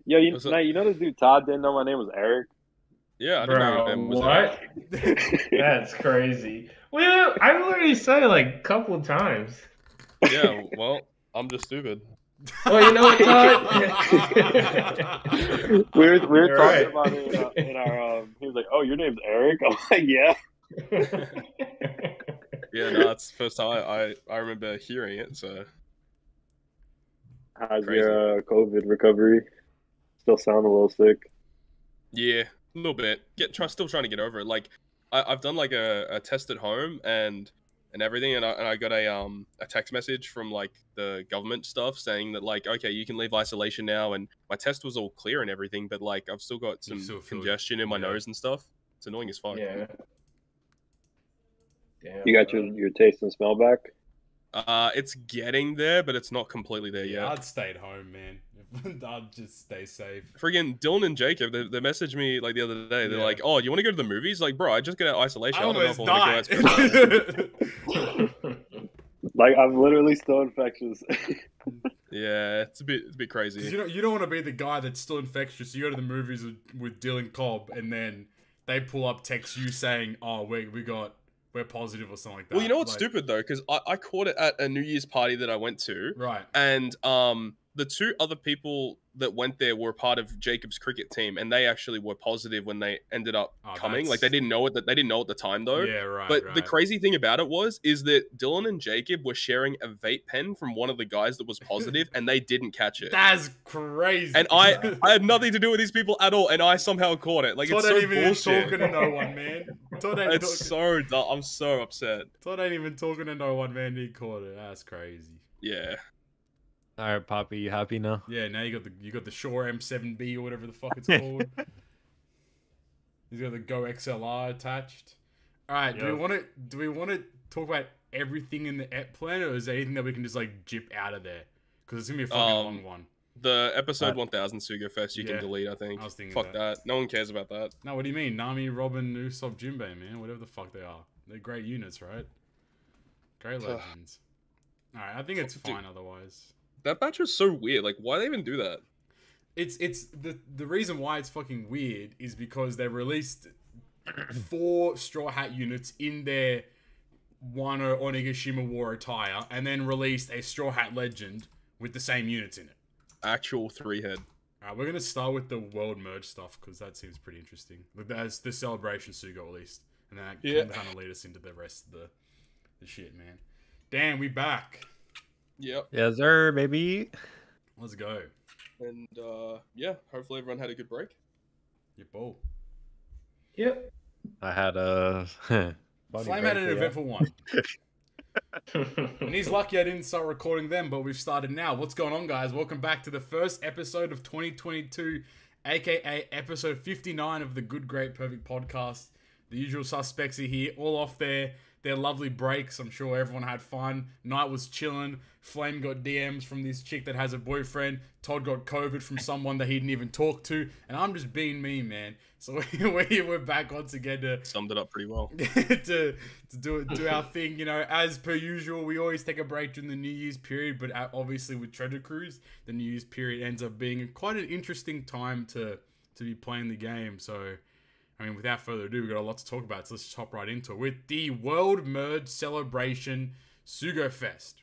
Yo, What's up? now you know this dude Todd didn't know my name was Eric. Yeah, I didn't know your Bro, name was Eric. what? That's crazy. Well, I literally said it like a couple times. Yeah, well, I'm just stupid. Well, you know what, Todd? We were You're talking right. about it in our. He was like, "Oh, your name's Eric." I'm like, "Yeah." Yeah, no, that's the first time I remember hearing it, so How's crazy. your COVID recovery? Still sound a little sick. Yeah, a little bit. Still trying to get over it. Like, I've done like a test at home and everything, and I got a text message from like the government stuff saying that like, okay, you can leave isolation now, and my test was all clear and everything, but like I've still got You some still feel congestion in my yeah. nose and stuff. It's annoying as fuck. Yeah. Damn, You got bro. your taste and smell back. It's getting there, but it's not completely there Yeah, yet. I'd stay at home, man. I'd just stay safe. Friggin' Dylan and Jacob, they messaged me like the other day. They're Yeah. like, "Oh, you want to go to the movies?" Like, bro, I just got out of isolation. I I don't know if almost I want to go died. outside. Like I'm literally still infectious. Yeah, it's a bit crazy. You don't want to be the guy that's still infectious. You go to the movies with Dylan Cobb, and then they pull up text you saying, "Oh, we're positive" or something like that. Well, you know what's Like, stupid though, because I caught it at a New Year's party that I went to, right? and the two other people that went there were part of Jacob's cricket team, and they actually were positive when they ended up coming. Like they didn't know it they didn't know at the time though. Yeah, right. But right. the crazy thing about it is that Dylan and Jacob were sharing a vape pen from one of the guys that was positive, and they didn't catch it. That's crazy. And I had nothing to do with these people at all, and I somehow caught it. Like Todd it's so ain't even bullshit. talking to no one, man. Todd ain't It's so dumb. I'm so upset. Todd ain't even talking to no one, man. He caught it. That's crazy. Yeah. All right, Poppy, you happy now? Yeah, now you got the Shure M7B or whatever the fuck it's called. He's got the Go XLR attached. All right, do we want to talk about everything in the Ep plan, or is there anything that we can just like jip out of there? Because it's gonna be a fucking long one. The episode 1000 Sugofest you can delete, I think. I was thinking fuck that. No one cares about that. No, what do you mean? Nami, Robin, Usopp, Jinbei, man. Whatever the fuck they are. They're great units, right? Great legends. Alright, I think it's fine otherwise. That batch was so weird. Like, why they even do that? It's the reason why it's fucking weird is because they released 4 Straw Hat units in their Wano Onigashima War attire, and then released a Straw Hat Legend with the same units in it. Actual 3-head. Alright, we're gonna start with the world merge stuff because that seems pretty interesting. That's the celebration Sugo at least, and then that can kind of lead us into the rest of the shit, man. Damn, we back. Yep. Yes, sir, baby. Let's go. And yeah, hopefully everyone had a good break. Your ball. Yep. I had a Flame had an eventful one. And he's lucky I didn't start recording them, but we've started now. What's going on, guys? Welcome back to the first episode of 2022, aka episode 59 of the Good, Great, Perfect podcast. The usual suspects are here, all off their lovely breaks. I'm sure everyone had fun. Night was chilling. Flame got DMs from this chick that has a boyfriend. Todd got COVID from someone that he didn't even talk to. And I'm just being me, man. So we're back once again to Summed it up pretty well. to do our thing. You know, as per usual, we always take a break during the New Year's period. But obviously with Treasure Cruise, the New Year's period ends up being quite an interesting time to be playing the game. So, I mean, without further ado, we've got a lot to talk about, so let's just hop right into it with the World Merge Celebration Sugofest.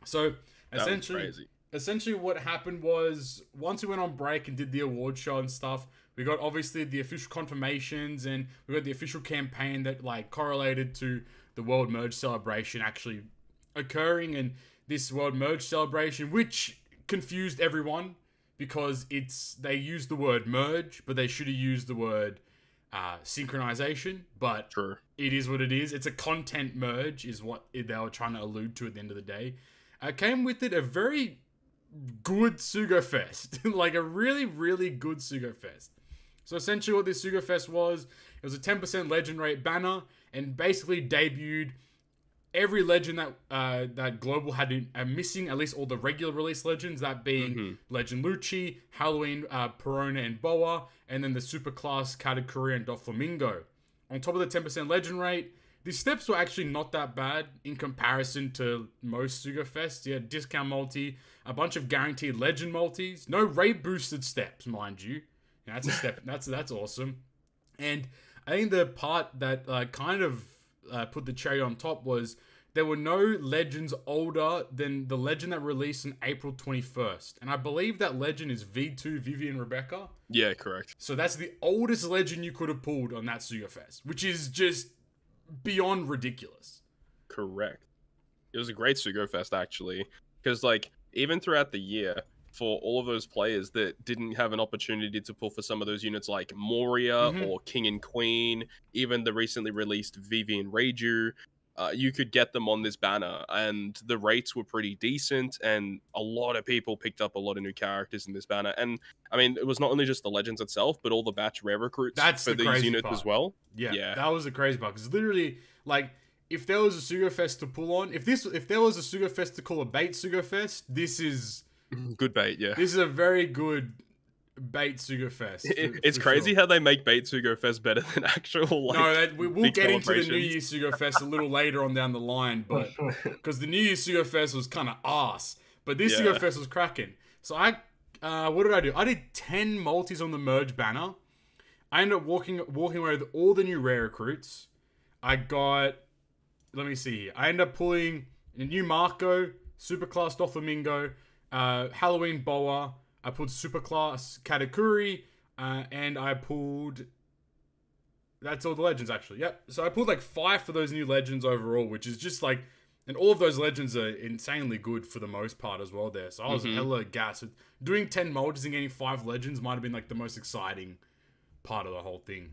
So, essentially what happened was, once we went on break and did the award show and stuff, we got obviously the official confirmations, and we got the official campaign that like correlated to the World Merge Celebration actually occurring, and this World Merge Celebration, which confused everyone, because they used the word merge, but they should have used the word synchronization, but it is what it is. It's a content merge is what they were trying to allude to at the end of the day. Came with it a very good Sugofest. Like a really, really good Sugofest. So essentially what this Sugofest was, it was a 10% legend rate banner, and basically debuted every legend that Global had missing, at least all the regular release legends, that being Legend Lucci, Halloween, Perona, and Boa, and then the Superclass Katakuri and Doflamingo. On top of the 10% legend rate, The steps were actually not that bad in comparison to most Sugofest. You had discount multi, a bunch of guaranteed legend multis, no rate boosted steps, mind you. Yeah, that's a step. That's awesome. And I think the part that kind of put the cherry on top was there were no legends older than the legend that released on April 21st. And I believe that legend is V2 Vivian Rebecca. Yeah, correct. So that's the oldest legend you could have pulled on that Sugofest, which is just beyond ridiculous. Correct. It was a great Sugofest, actually. Because, like, even throughout the year, for all of those players that didn't have an opportunity to pull for some of those units like Moria or King and Queen, even the recently released Vivian Reiju, you could get them on this banner, and the rates were pretty decent, and a lot of people picked up a lot of new characters in this banner. And I mean, it was not only just the legends itself, but all the batch rare recruits for these units as well. Yeah, that was the crazy part, because literally, like, if there was a Sugofest to pull on, if there was a Sugofest to call a bait Sugofest, this is good bait. Yeah, this is a very good bait Sugofest. It's crazy how they make bait Sugofest better than actual. Like, no, we'll get into the New Year's Sugofest a little later on down the line, but because the New Year's Sugofest was kind of ass, but this Sugofest was cracking. So what did I do? I did 10 multis on the merge banner. I ended up walking away with all the new rare recruits. I got, let me see here. I ended up pulling a new Marco, Superclass Doflamingo, Halloween Boa. I pulled Superclass Katakuri, and I pulled... That's all the legends, actually. Yep. So I pulled like 5 for those new legends overall, which is just like... And all of those legends are insanely good for the most part as well there. So I was hella gassed. Doing 10 multis and getting 5 legends might have been like the most exciting part of the whole thing.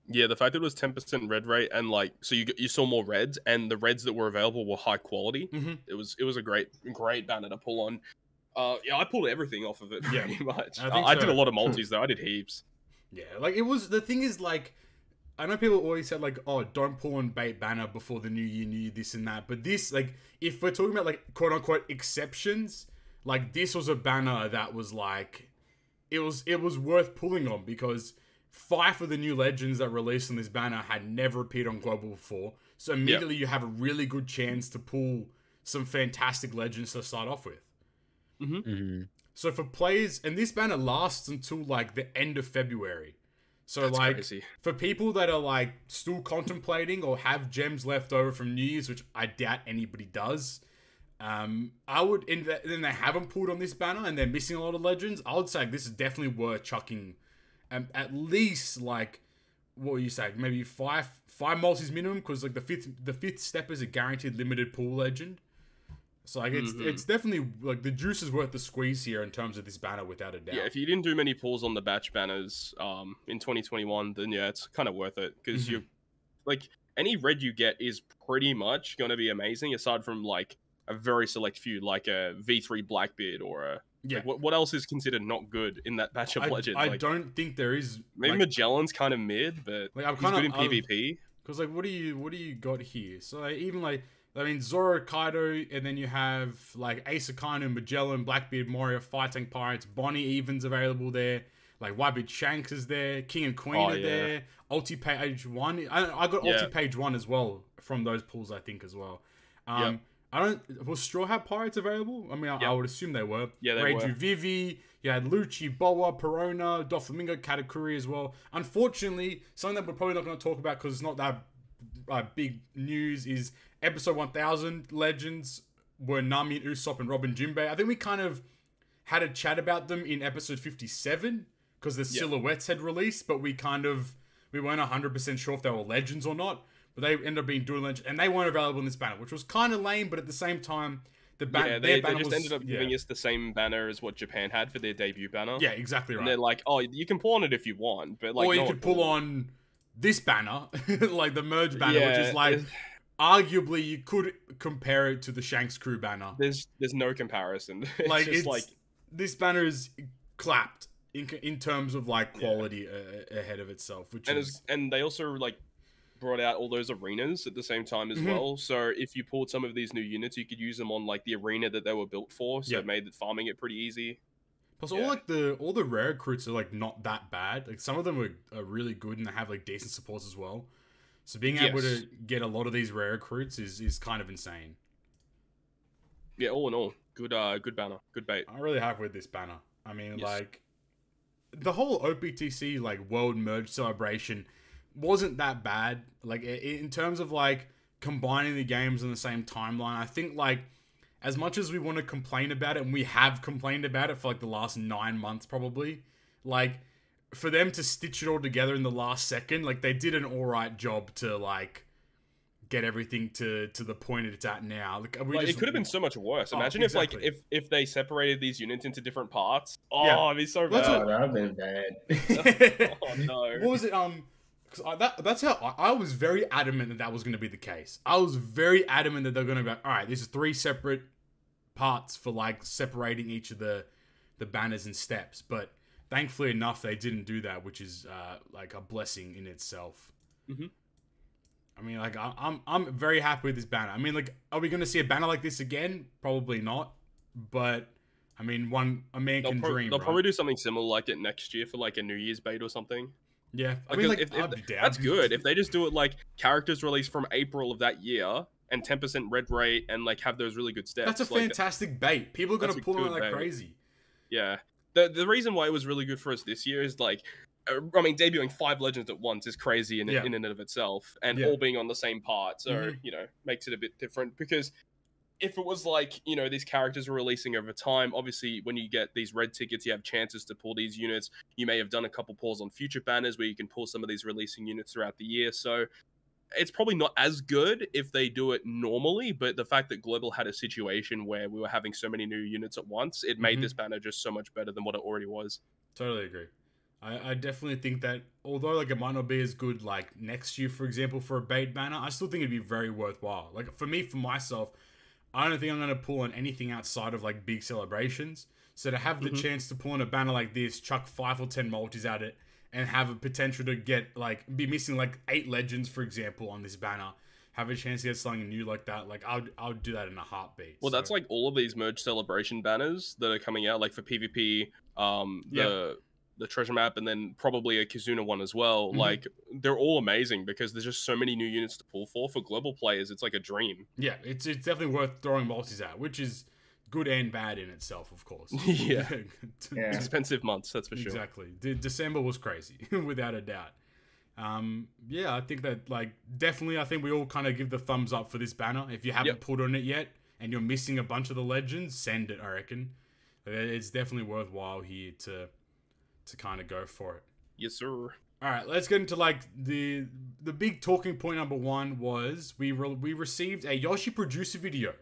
Yeah, the fact that it was 10% red rate, and like, so you saw more reds, and the reds that were available were high quality. It was a great banner to pull on. Yeah, I pulled everything off of it pretty much. I did a lot of multis though. I did heaps. Yeah, like it was, the thing is, like, I know people always said like, oh, don't pull on bait banner before the new year, this and that. But this, like, if we're talking about like quote unquote exceptions, like this was a banner that was like, it was worth pulling on, because 5 of the new legends that released on this banner had never appeared on Global before. So immediately you have a really good chance to pull some fantastic legends to start off with. So for players, and this banner lasts until like the end of February. So that's like crazy. For people that are like still contemplating or have gems left over from New Year's, which I doubt anybody does, I would, and then they haven't pulled on this banner and they're missing a lot of legends, I would say this is definitely worth chucking at least like, what would you say, maybe five multis minimum, because like the fifth step is a guaranteed limited pool legend. So like it's definitely like the juice is worth the squeeze here in terms of this banner, without a doubt. Yeah, if you didn't do many pulls on the batch banners in 2021, then yeah, it's kind of worth it, because you like any red you get is pretty much going to be amazing, aside from like a very select few, like a V3 Blackbeard or a like, what else is considered not good in that batch of legends? I don't think there is. Maybe like, Magellan's kind of mid, but like, he's good in PvP. Because like, what do you got here? So like, even like, I mean, Zoro, Kaido, and then you have like Ace Akano, Magellan, Blackbeard, Moria, Fighting Pirates, Bonnie Even's available there. Like Whitebeard Shanks is there, King and Queen are there. Ulti Page 1. I got Ulti Page 1 as well from those pools, I think, as well. Was Straw Hat Pirates available? I mean, I would assume they were. Yeah, they were. Vivi, you had Lucci, Boa, Perona, Doflamingo, Katakuri as well. Unfortunately, something that we're probably not going to talk about because it's not that big news is episode 1000 legends were Nami and Usopp and Robin Jinbei. I think we kind of had a chat about them in episode 57 because the silhouettes had released, but we weren't 100% sure if they were legends or not. But they ended up being dual legends, and they weren't available in this banner, which was kind of lame. But at the same time, they just ended up giving us the same banner as what Japan had for their debut banner. Yeah, exactly right. And they're like, oh, you can pull on it if you want, but like, or you could pull on this banner, like the merge banner, which is like, arguably you could compare it to the Shanks Crew banner. There's no comparison. It's this banner is clapped in terms of like quality ahead of itself, and they also like brought out all those arenas at the same time as well. So if you pulled some of these new units, you could use them on like the arena that they were built for. So it made farming it pretty easy. Plus, all the rare recruits are like not that bad. Like some of them are really good and they have like decent supports as well. So being able Yes. to get a lot of these rare recruits is kind of insane. Yeah, all in all, good banner, good bait. I'm really happy with this banner. I mean, Yes. like, the whole OPTC, like, World Merge celebration wasn't that bad. Like, in terms of, like, combining the games on the same timeline, I think, like, as much as we want to complain about it, and we have complained about it for, like, the last 9 months, probably, like, for them to stitch it all together in the last second, like, they did an alright job to, like, get everything to the point it's at now. Like, It could have been so much worse. Oh, Imagine exactly. if they separated these units into different parts. Oh, Yeah. it'd be so That's bad. Oh, that'd been bad. Oh no. What was it? Because that's how I was very adamant that was going to be the case. I was very adamant that they're going to be like, all right, this is 3 separate parts for like separating each of the banners and steps. But thankfully enough, they didn't do that, which is like a blessing in itself. Mm-hmm. I mean, like I'm very happy with this banner. I mean, like, are we going to see a banner like this again? Probably not. But I mean, a man can dream. They'll right? probably do something similar like it next year for like a New Year's bait or something. Yeah, I Like, mean, like, if I'd be down. that's good. If they just do it like characters released from April of that year and 10% red rate and like have those really good steps. That's a like, fantastic bait. People are going to that's a pull on it good like bait. crazy. Yeah. The reason why it was really good for us this year is like, I mean, debuting 5 legends at once is crazy in and of itself, and Yeah. all being on the same part. So Mhm. you know, makes it a bit different. Because if it was like, you know, these characters are releasing over time, obviously when you get these red tickets, you have chances to pull these units. You may have done a couple pulls on future banners where you can pull some of these releasing units throughout the year. So it's probably not as good if they do it normally, but the fact that Global had a situation where we were having so many new units at once, it made this banner just so much better than what it already was. Totally agree. I definitely think that although like it might not be as good like next year, for example, for a bait banner, I still think it'd be very worthwhile. Like for me, for myself, I don't think I'm going to pull on anything outside of like big celebrations. So to have the chance to pull on a banner like this, chuck 5 or 10 multis at it, and have a potential to get like be missing like 8 legends, for example, on this banner, have a chance to get something new like that, like I would do that in a heartbeat. Well, So, that's like all of these merge celebration banners that are coming out, like for PvP, the treasure map, and then probably a Kizuna one as well. Like they're all amazing because there's just so many new units to pull for global players. It's like a dream. yeah, it's definitely worth throwing multis at, which is good and bad in itself, of course. Yeah. Yeah. Expensive months, that's for sure. Exactly. December was crazy, without a doubt. Yeah, I think that, like, definitely, I think we all kind of give the thumbs up for this banner. If you haven't put on it yet and you're missing a bunch of the legends, send it, I reckon. It's definitely worthwhile here to kind of go for it. Yes, sir. All right, let's get into, like, the big talking point number 1 was we received a Yoshi Producer video,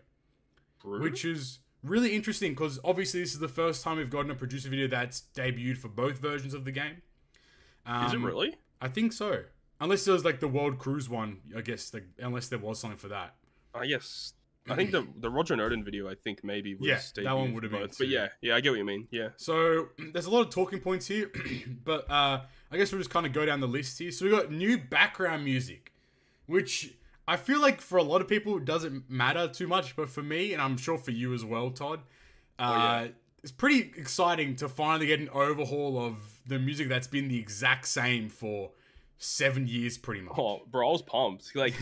which is really interesting because obviously this is the first time we've gotten a producer video that's debuted for both versions of the game. Is it really? I think so. Unless there was like the World Cruise one, I guess. Like, unless there was something for that. Yes. I think the Roger and Oden video, I think maybe was that one debuted would have for been both. too. But yeah, I get what you mean. Yeah. So there's a lot of talking points here, but I guess we'll just kind of go down the list here. So we got new background music, which I feel like for a lot of people it doesn't matter too much, but for me, and I'm sure for you as well, Todd, it's pretty exciting to finally get an overhaul of the music that's been the exact same for 7 years, pretty much. Oh, bro, I was pumped. Like,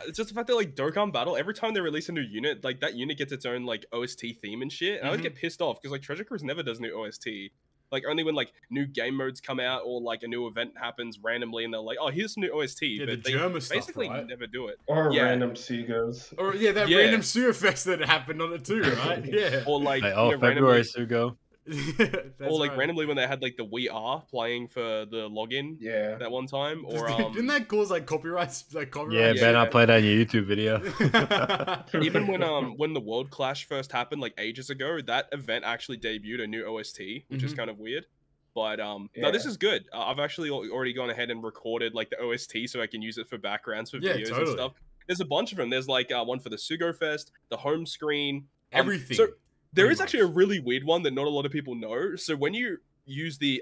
it's just the fact that like Dokkan Battle, every time they release a new unit, like that unit gets its own like OST theme and shit. And I always get pissed off because like Treasure Cruise never does new OST. Like only when like new game modes come out or like a new event happens randomly, and they're like, "Oh, here's some new OST." Yeah, but the they Germa stuff, basically right? never do it. Or Yeah. random Seagos. Or that random Sugofest that happened on it too, right? Yeah. Or like, Like, you oh, know, February randomly, Sugo. That's or like right. randomly when they had like the We Are playing for the login Yeah. that one time, or Didn't that cause like copyrights? Like Yeah, copyright. Ben, I yeah. played that in your YouTube video. even when the World Clash first happened like ages ago, that event actually debuted a new OST, which is kind of weird. But no, this Yeah. is good. I've actually already gone ahead and recorded like the OST so I can use it for backgrounds for Yeah, videos totally. and stuff. There's a bunch of them. There's like one for the Sugofest, the home screen, Everything. So there pretty is actually a much. really weird one that not a lot of people know. So when you use the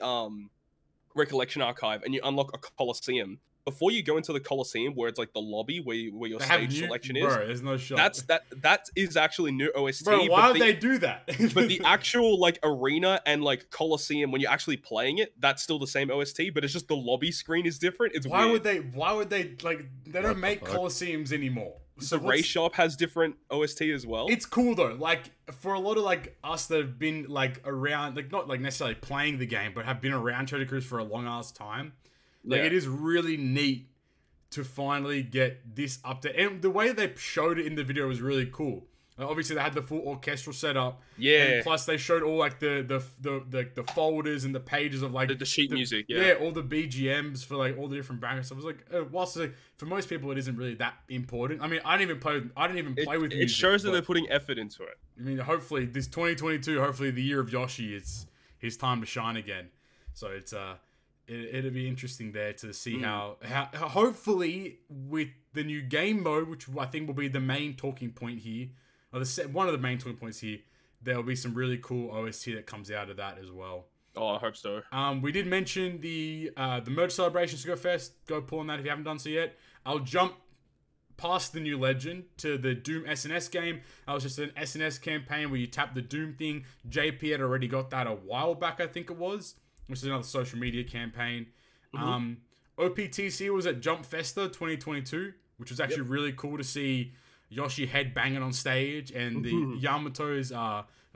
recollection archive and you unlock a Colosseum, before you go into the Coliseum, where it's like the lobby where your They have stage new, selection bro, is. there's no shot. That is actually new OST. Bro, why would they do that? But the actual like arena and like Coliseum, when you're actually playing it, that's still the same OST, but it's just the lobby screen is different. It's why weird. would they like? They don't make fuck? Coliseums anymore. So Race Shop has different OST as well. It's cool though. Like for a lot of like us that have been like around, like not like necessarily playing the game, but have been around Treasure Cruise for a long ass time. Like Yeah. it is really neat to finally get this update, and the way they showed it in the video was really cool. Obviously, they had the full orchestral setup. Yeah. And plus, they showed all like the folders and the pages of like the sheet music. Yeah. all the BGMs for like all the different backgrounds. So I was like, whilst like, for most people it isn't really that important. I mean, I didn't even play with music. It shows that but, they're putting effort into it. I mean, hopefully this 2022, hopefully the year of Yoshi, it's his time to shine again. So it's it'll be interesting there to see how hopefully with the new game mode, which I think will be the main talking point here, or one of the main talking points here, there will be some really cool OST that comes out of that as well. Oh, I hope so. We did mention the merge celebration Sugofest. Go pull on that if you haven't done so yet. I'll jump past the new legend to the Doom SNS game. That was just an SNS campaign where you tap the Doom thing. JP had already got that a while back, I think it was, which is another social media campaign. OPTC was at Jump Festa 2022, which was actually really cool to see Yoshi headbanging on stage, and the Yamato's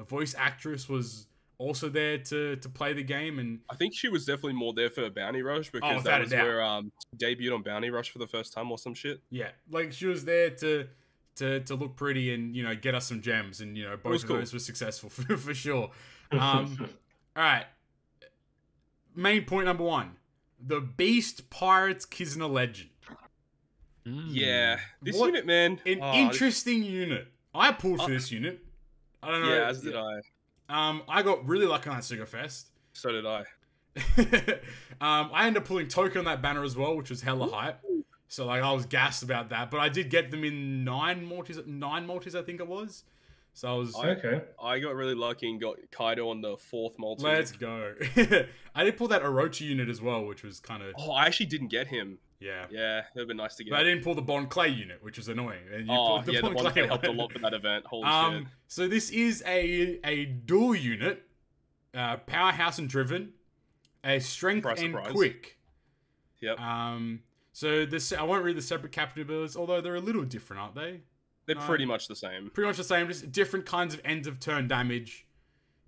voice actress was also there to play the game. And I think she was definitely more there for Bounty Rush, because that was where debuted on Bounty Rush for the first time or some shit. Yeah, like she was there to look pretty and, you know, get us some gems, and, you know, both of those were successful for sure. All right, main point number one: the Beast Pirates Kizuna Legend. Yeah, this unit, man, an interesting unit. I pulled for this unit. I don't know. Yeah, as did I. I got really lucky on that Sugofest. So did I. I ended up pulling Token on that banner as well, which was hella hype. So like I was gassed about that, but I did get them in 9 multis, I think it was. So I was Okay. I got really lucky and got Kaido on the 4th multi. Let's go. I did pull that Orochi unit as well, which was kind of. Oh, I actually didn't get him. Yeah. Yeah, that'd been nice to get. But I didn't pull the Bond Clay unit, which was annoying. And the Bond Clay helped a lot for that event. Holy shit. So this is a dual unit, powerhouse and driven, a strength and quick. Yep. So this, I won't read the separate captain abilities, although they're a little different, aren't they? They're pretty much the same. Pretty much the same, just different kinds of ends of turn damage,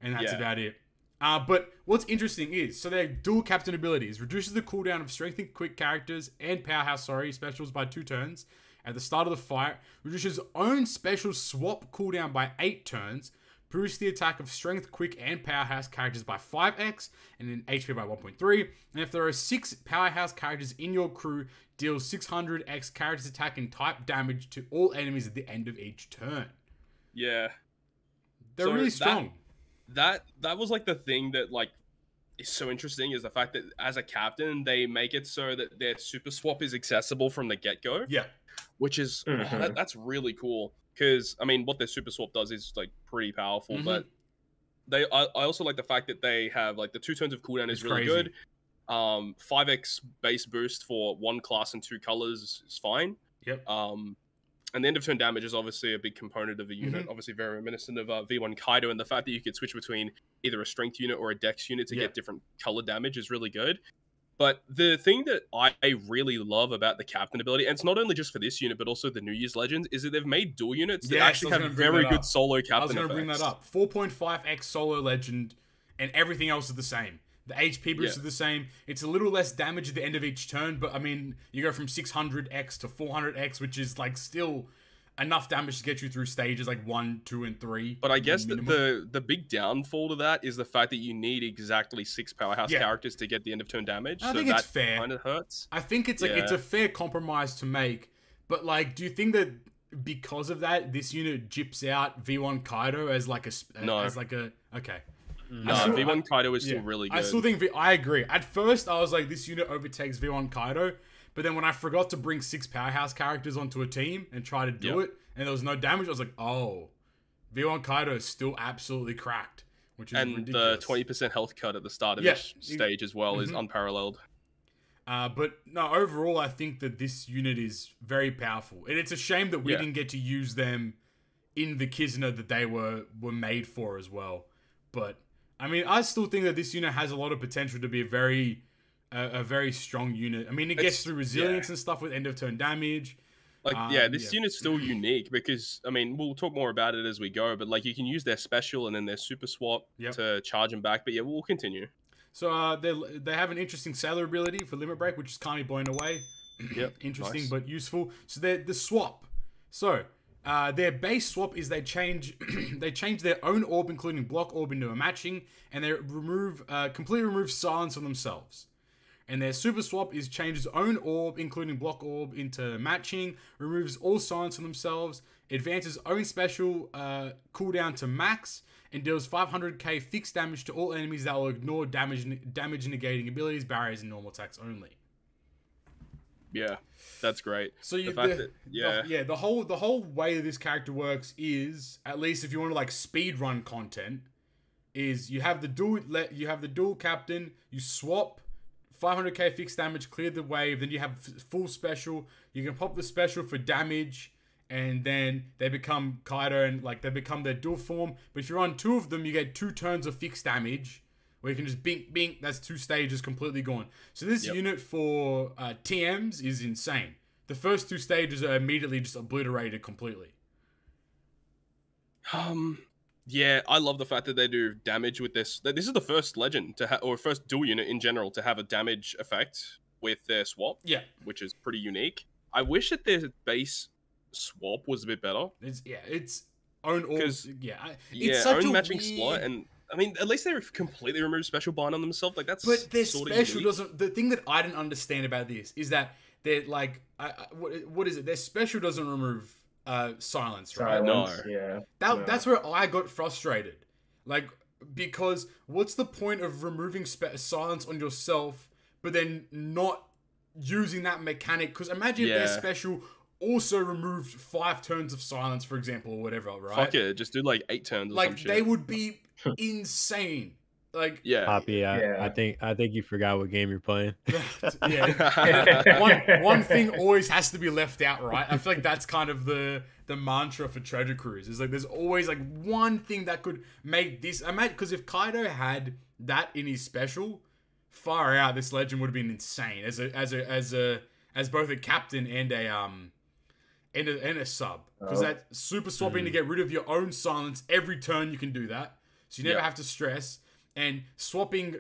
and that's about it. But what's interesting is, so they're dual captain abilities. Reduces the cooldown of strength and quick characters and powerhouse, specials by 2 turns at the start of the fight. Reduces own special swap cooldown by 8 turns. Boosts the attack of strength, quick, and powerhouse characters by 5x, and then HP by 1.3. And if there are 6 powerhouse characters in your crew, deals 600x character's attack and type damage to all enemies at the end of each turn. Yeah. They're really strong. That was like the thing that like is so interesting, is the fact that as a captain they make it so that their super swap is accessible from the get-go. Yeah. Which is that's really cool. Because, I mean, what their super swap does is, like, pretty powerful, but I also like the fact that they have, like, the 2 turns of cooldown is really good. 5x base boost for 1 class and 2 colors is fine. Yep. And the end of turn damage is obviously a big component of the unit, obviously very reminiscent of V1 Kaido, and the fact that you could switch between either a strength unit or a dex unit to get different color damage is really good. But the thing that I really love about the captain ability, and it's not only just for this unit, but also the New Year's Legends, is that they've made dual units that actually have very good solo captain effects. I was going to bring that up. 4.5x solo legend, and everything else is the same. The HP boost is the same. It's a little less damage at the end of each turn, but I mean, you go from 600x to 400x, which is like still enough damage to get you through stages like 1, 2, and 3. But I guess the big downfall to that is the fact that you need exactly 6 powerhouse characters to get the end of turn damage. I think it's fair. Kind of hurts. I think it's like it's a fair compromise to make. But like, do you think that because of that, this unit jips out V1 Kaido as like a okay? No, V1 Kaido is still really good. I still think I agree. At first, I was like, this unit overtakes V1 Kaido. But then when I forgot to bring 6 powerhouse characters onto a team and try to do it, and there was no damage, I was like, oh, V1 Kaido is still absolutely cracked, which is ridiculous. The 20% health cut at the start of each stage as well is unparalleled. But no, overall, I think that this unit is very powerful, and it's a shame that we didn't get to use them in the Kizuna that they were made for as well. But I mean, I still think that this unit has a lot of potential to be a very strong unit. I mean, it gets through resilience and stuff with end of turn damage. Like, this unit's still unique because, I mean, we'll talk more about it as we go, but, like, you can use their special and then their super swap to charge them back. But, yeah, we'll continue. So, they have an interesting sailor ability for Limit Break, which is Can't Be Blown Away. Yep. Interesting, but useful. So, the swap. So, their base swap is they change they change their own orb, including block orb, into a matching, and they completely remove silence on themselves. And their super swap is changes own orb, including block orb, into matching, removes all silence on themselves, advances own special cooldown to max, and deals 500k fixed damage to all enemies that will ignore damage negating abilities, barriers, and normal attacks only. Yeah, that's great. So the whole way this character works is, at least if you want to like speed run content, is you have the dual captain, you swap 500k fixed damage, clear the wave, then you have full special. You can pop the special for damage, and then they become Kaido and like they become their dual form. But if you're on 2 of them, you get 2 turns of fixed damage, where you can just bink, bink. That's 2 stages completely gone. So this unit for TMs is insane. The first 2 stages are immediately just obliterated completely. Yeah, I love the fact that they do damage with this. This is the first legend to or first dual unit in general to have a damage effect with their swap. Yeah, which is pretty unique. I wish that their base swap was a bit better. It's own orb. It's such own matching slot, and I mean, at least they completely removed special bind on themselves. Like that's. But their special doesn't. The thing that I didn't understand about this is that they're like, what is it? Their special doesn't remove silence, right? That's where I got frustrated, like, because what's the point of removing silence on yourself but then not using that mechanic? Because imagine if their special also removed 5 turns of silence, for example, or whatever, right? Fuck it, just do like 8 turns or like some shit. They would be insane. Like, Poppy, I think you forgot what game you're playing. One thing always has to be left out, right? I feel like that's kind of the mantra for Treasure Cruise. Is like there's always like one thing that could make this. Imagine, because if Kaido had that in his special, far out, this legend would have been insane as both a captain and a sub. Because that super swapping to get rid of your own silence every turn, you can do that, so you never have to stress. And swapping,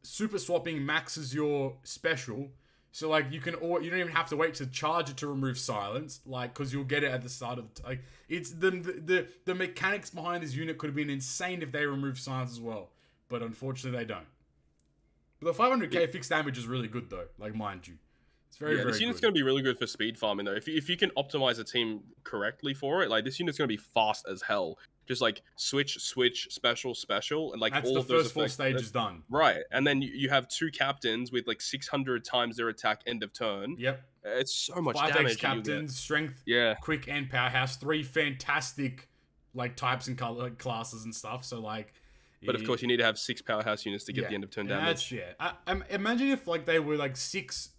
super swapping maxes your special, so like you don't even have to wait to charge it to remove silence, like, because you'll get it at the start of the like. It's the mechanics behind this unit could have been insane if they removed silence as well, but unfortunately they don't. But the 500k fixed damage is really good though, like, mind you, it's very this unit's good. Going to be really good for speed farming though. If you can optimize a team correctly for it, like this unit's going to be fast as hell. Just like switch, special, and like that's all the of those first 4 stages done. Right, and then you have 2 captains with like 600 times their attack end of turn. Yep, it's so much 5x damage. Captains, strength, quick, and powerhouse. 3 fantastic like types and classes and stuff. So like, but of course you need to have 6 powerhouse units to get the end of turn damage. Imagine if like they were like 6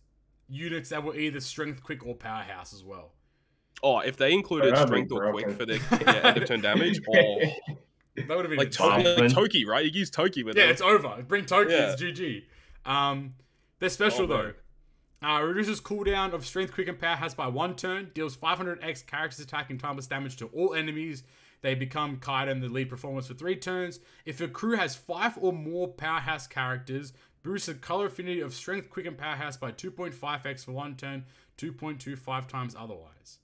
units that were either strength, quick, or powerhouse as well. Oh, if they included strength or quick for their end of turn damage, that would have been like Toki, right? You use Toki with them. It's over. Bring Toki, it's GG. They're special though. Reduces cooldown of strength, quick, and powerhouse by 1 turn. Deals 500x character's attack and timeless damage to all enemies. They become Kaido and the lead performance for 3 turns. If a crew has 5 or more powerhouse characters, boosts the color affinity of strength, quick, and powerhouse by 2.5x for 1 turn, 2.25 times otherwise.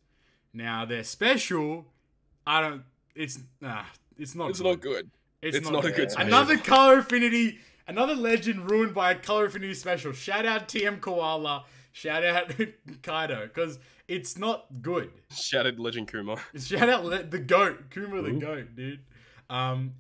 Now their special, it's not good. It's not a good special. Another color affinity, another legend ruined by a color affinity special. Shout out TM Koala. Shout out Kaido, because it's not good. Shout out Legend Kuma. Shout out the GOAT. Kuma the GOAT, dude.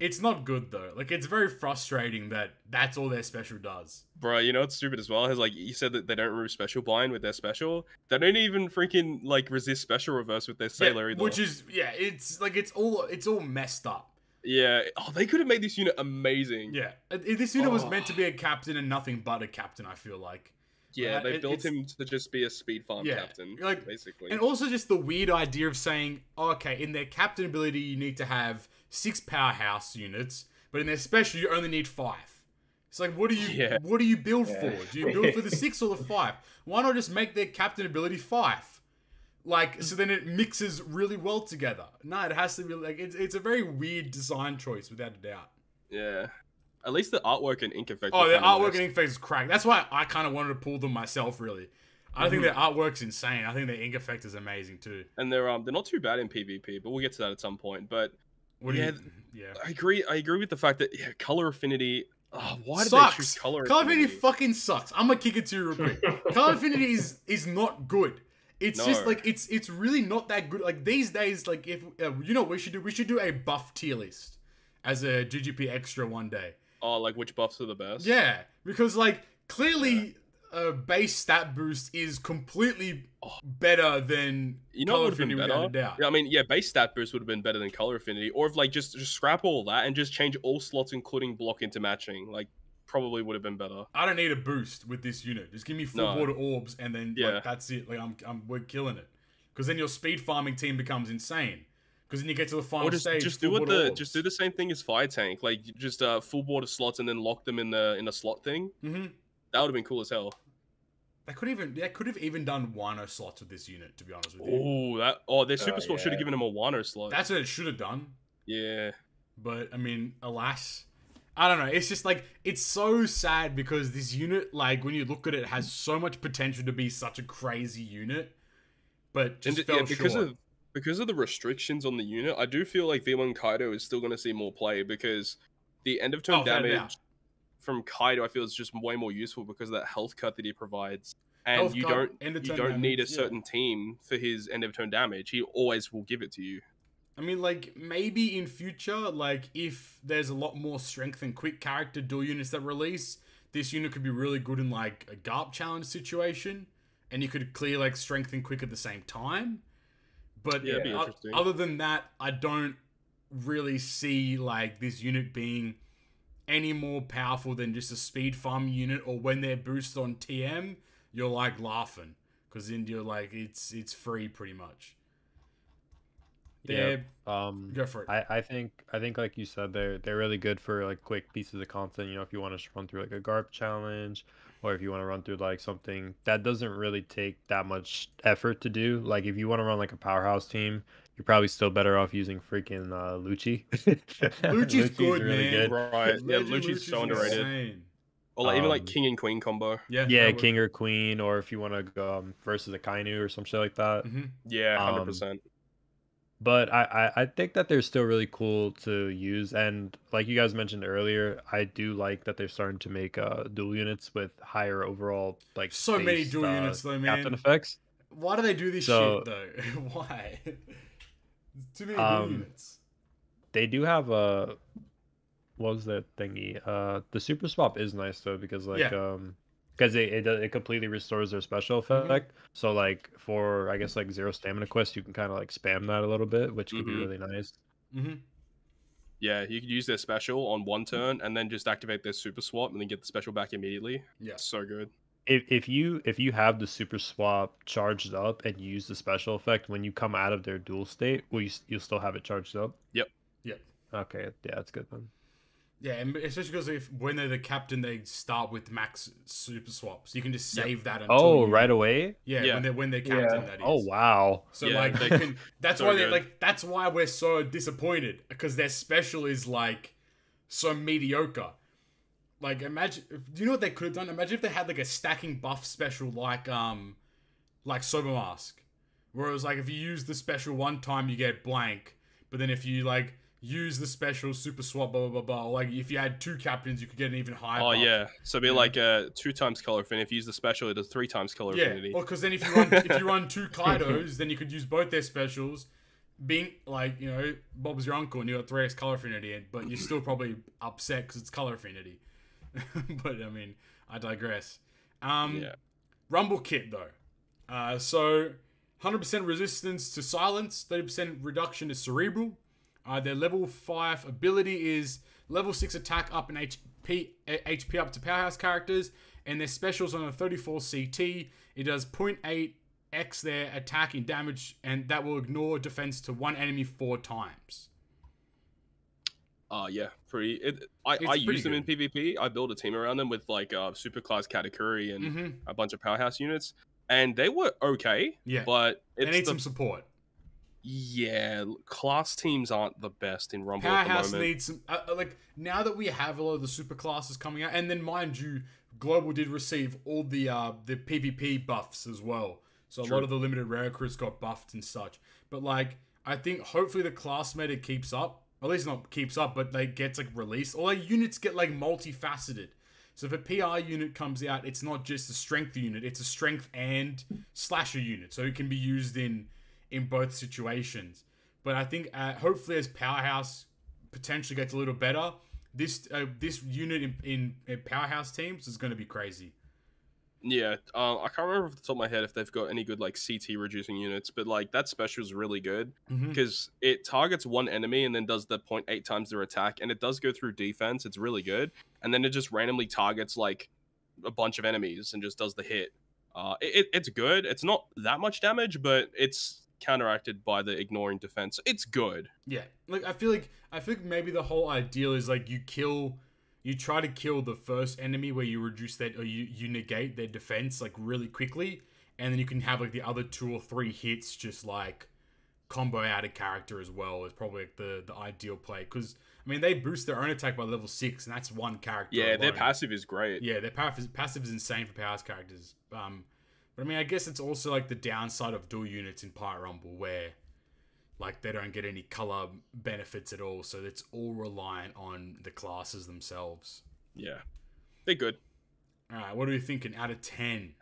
It's not good though. Like, it's very frustrating that that's all their special does. Bro, you know what's stupid as well? Is like you said that they don't remove special bind with their special. They don't even freaking like resist special reverse with their sailor either. Which is it's like it's all messed up. Yeah. Oh, they could have made this unit amazing. Yeah. This unit was meant to be a captain and nothing but a captain, I feel like. Yeah, they built him to just be a speed farm captain, like, basically. And also just the weird idea of saying, oh, okay, in their captain ability, you need to have 6 powerhouse units, but in their special, you only need 5. It's like, what do you build for? Do you build for the 6 or the 5? Why not just make their captain ability 5? Like, so then it mixes really well together. No, it has to be like, it's a very weird design choice without a doubt. Yeah. At least the artwork and ink effect. Oh, the artwork and ink effect is crack. That's why I kind of wanted to pull them myself, really. I think their artwork's insane. I think their ink effect is amazing too. And they're not too bad in PvP, but we'll get to that at some point. But yeah, I agree with the fact that color affinity. Oh, why did sucks. they choose color affinity? Fucking sucks. I'm gonna kick it to you real quick. Color affinity is not good. It's just like it's really not that good. Like these days, like if you know what we should do a buff tier list as a GGP extra one day. Oh, like which buffs are the best? Yeah, because like clearly base stat boost is completely better than color affinity without a doubt. Yeah, I mean, base stat boost would have been better than color affinity, or if like just scrap all that and just change all slots, including block into matching. Like probably would have been better. I don't need a boost with this unit. Just give me full border orbs, and then like, that's it. Like we're killing it. Because then your speed farming team becomes insane. Because then you get to the final stage. Just do the same thing as Fire Tank. Like just full border slots and then lock them in the slot thing. Mm-hmm. That would have been cool as hell. They could have even done Wano slots with this unit. To be honest with you. Their super slot should have given him a Wano slot. That's what it should have done. Yeah. But I mean, alas, I don't know. It's just like it's so sad because this unit, like when you look at it, has so much potential to be such a crazy unit, but just fell short. Because of the restrictions on the unit, I do feel like V1 Kaido is still going to see more play because the end of turn damage from Kaido, I feel, is just way more useful because of that health cut that he provides. And you don't need a certain team for his end of turn damage. He always will give it to you. I mean, like, maybe in future, like, if there's a lot more strength and quick character dual units that release, this unit could be really good in, like, a GARP challenge situation. And you could clear, like, strength and quick at the same time. But other than that, I don't really see like this unit being any more powerful than just a speed farm unit. Or when they're boosted on TM, you're like laughing because then you're like it's free pretty much. Yeah. Go for it. I think like you said, they're really good for like quick pieces of content. You know, if you want to run through like a GARP challenge, or if you want to run through like something that doesn't really take that much effort to do. Like if you want to run like a powerhouse team, you're probably still better off using freaking Lucci. Lucci's good, really man. Good. Right. Yeah, Lucci's so underrated. Insane. Or like, even like King and Queen combo. Yeah, King or Queen, or if you want to go versus a Kainu or some shit like that. Mm-hmm. Yeah, 100%. But I think that they're still really cool to use, and like you guys mentioned earlier, I do like that they're starting to make dual units with higher overall like so many dual units though, man. Captain effects. Why do they do this shit though? Why? Too many dual units. They do have a what was that thingy? The super swap is nice though because like because it completely restores their special effect. So like for I guess like 0 stamina quest, you can kind of like spam that a little bit, which could be really nice. Yeah, you could use their special on one turn and then just activate their super swap and then get the special back immediately. Yeah, so good. If you have the super swap charged up and you use the special effect when you come out of their dual state, you'll still have it charged up. Yep. Okay, yeah, that's good then. Yeah, and especially because when they're the captain, they start with max super swap, so you can just save that. Until right away. Yeah, when they're captain, that is. Oh wow. So like they can. That's why they're like. That's why we're so disappointed because their special is like so mediocre. Like imagine, do you know what they could have done? Imagine if they had like a stacking buff special like Sober Mask, where it was like if you use the special one time you get blank, but then if you like use the special super swap blah blah blah blah. Like if you had 2 captains, you could get an even higher. Oh buff. yeah, so it'd be like 2 times color affinity. If you use the special, it does 3 times color affinity. Yeah, because then if you run 2 Kaidos, then you could use both their specials. Being like Bob's your uncle and you got 3x color affinity, but you're still probably upset because it's color affinity. But I mean, I digress. Rumble kit though. So 100% resistance to silence, 30% reduction to cerebral. Their level 5 ability is level 6 attack up and HP up to powerhouse characters, and their specials on a 34 CT. It does 0.8x their attack in damage, and that will ignore defense to one enemy 4 times. Yeah, I use them in PvP. I build a team around them with like superclass Katakuri and a bunch of powerhouse units, and they were okay. Yeah, but they need some support. Yeah, class teams aren't the best in Rumble Powerhouse at the moment. needs some like now that we have a lot of the super classes coming out, and then mind you, Global did receive all the PvP buffs as well. So a lot of the limited rare crews got buffed and such. But like I think hopefully the class meta keeps up. Or at least not keeps up, but they gets like released. All like units get like multifaceted. So if a PR unit comes out, it's not just a strength unit, it's a strength and slasher unit. So it can be used in both situations. But I think hopefully as Powerhouse potentially gets a little better, this unit in Powerhouse teams is going to be crazy. Yeah, I can't remember off the top of my head if they've got any good like CT reducing units, but like that special is really good because it targets one enemy and then does the 0.8 times their attack, and it does go through defense. It's really good, and then it just randomly targets like a bunch of enemies and just does the hit. It's good. It's not that much damage, but it's counteracted by the ignoring defense. It's good. Yeah, like I feel like maybe the whole ideal is like you try to kill the first enemy where you reduce that or you negate their defense like really quickly, and then you can have like the other 2 or 3 hits just like combo out a character as well. Is probably like the ideal play, because I mean they boost their own attack by level 6 and that's one character. Yeah, alone. their passive is great. Yeah, their passive is insane for powers characters. But I mean I guess it's also like the downside of dual units in Pirate Rumble where like they don't get any color benefits at all, so it's all reliant on the classes themselves. Yeah, they're good. All right, what are we thinking out of 10?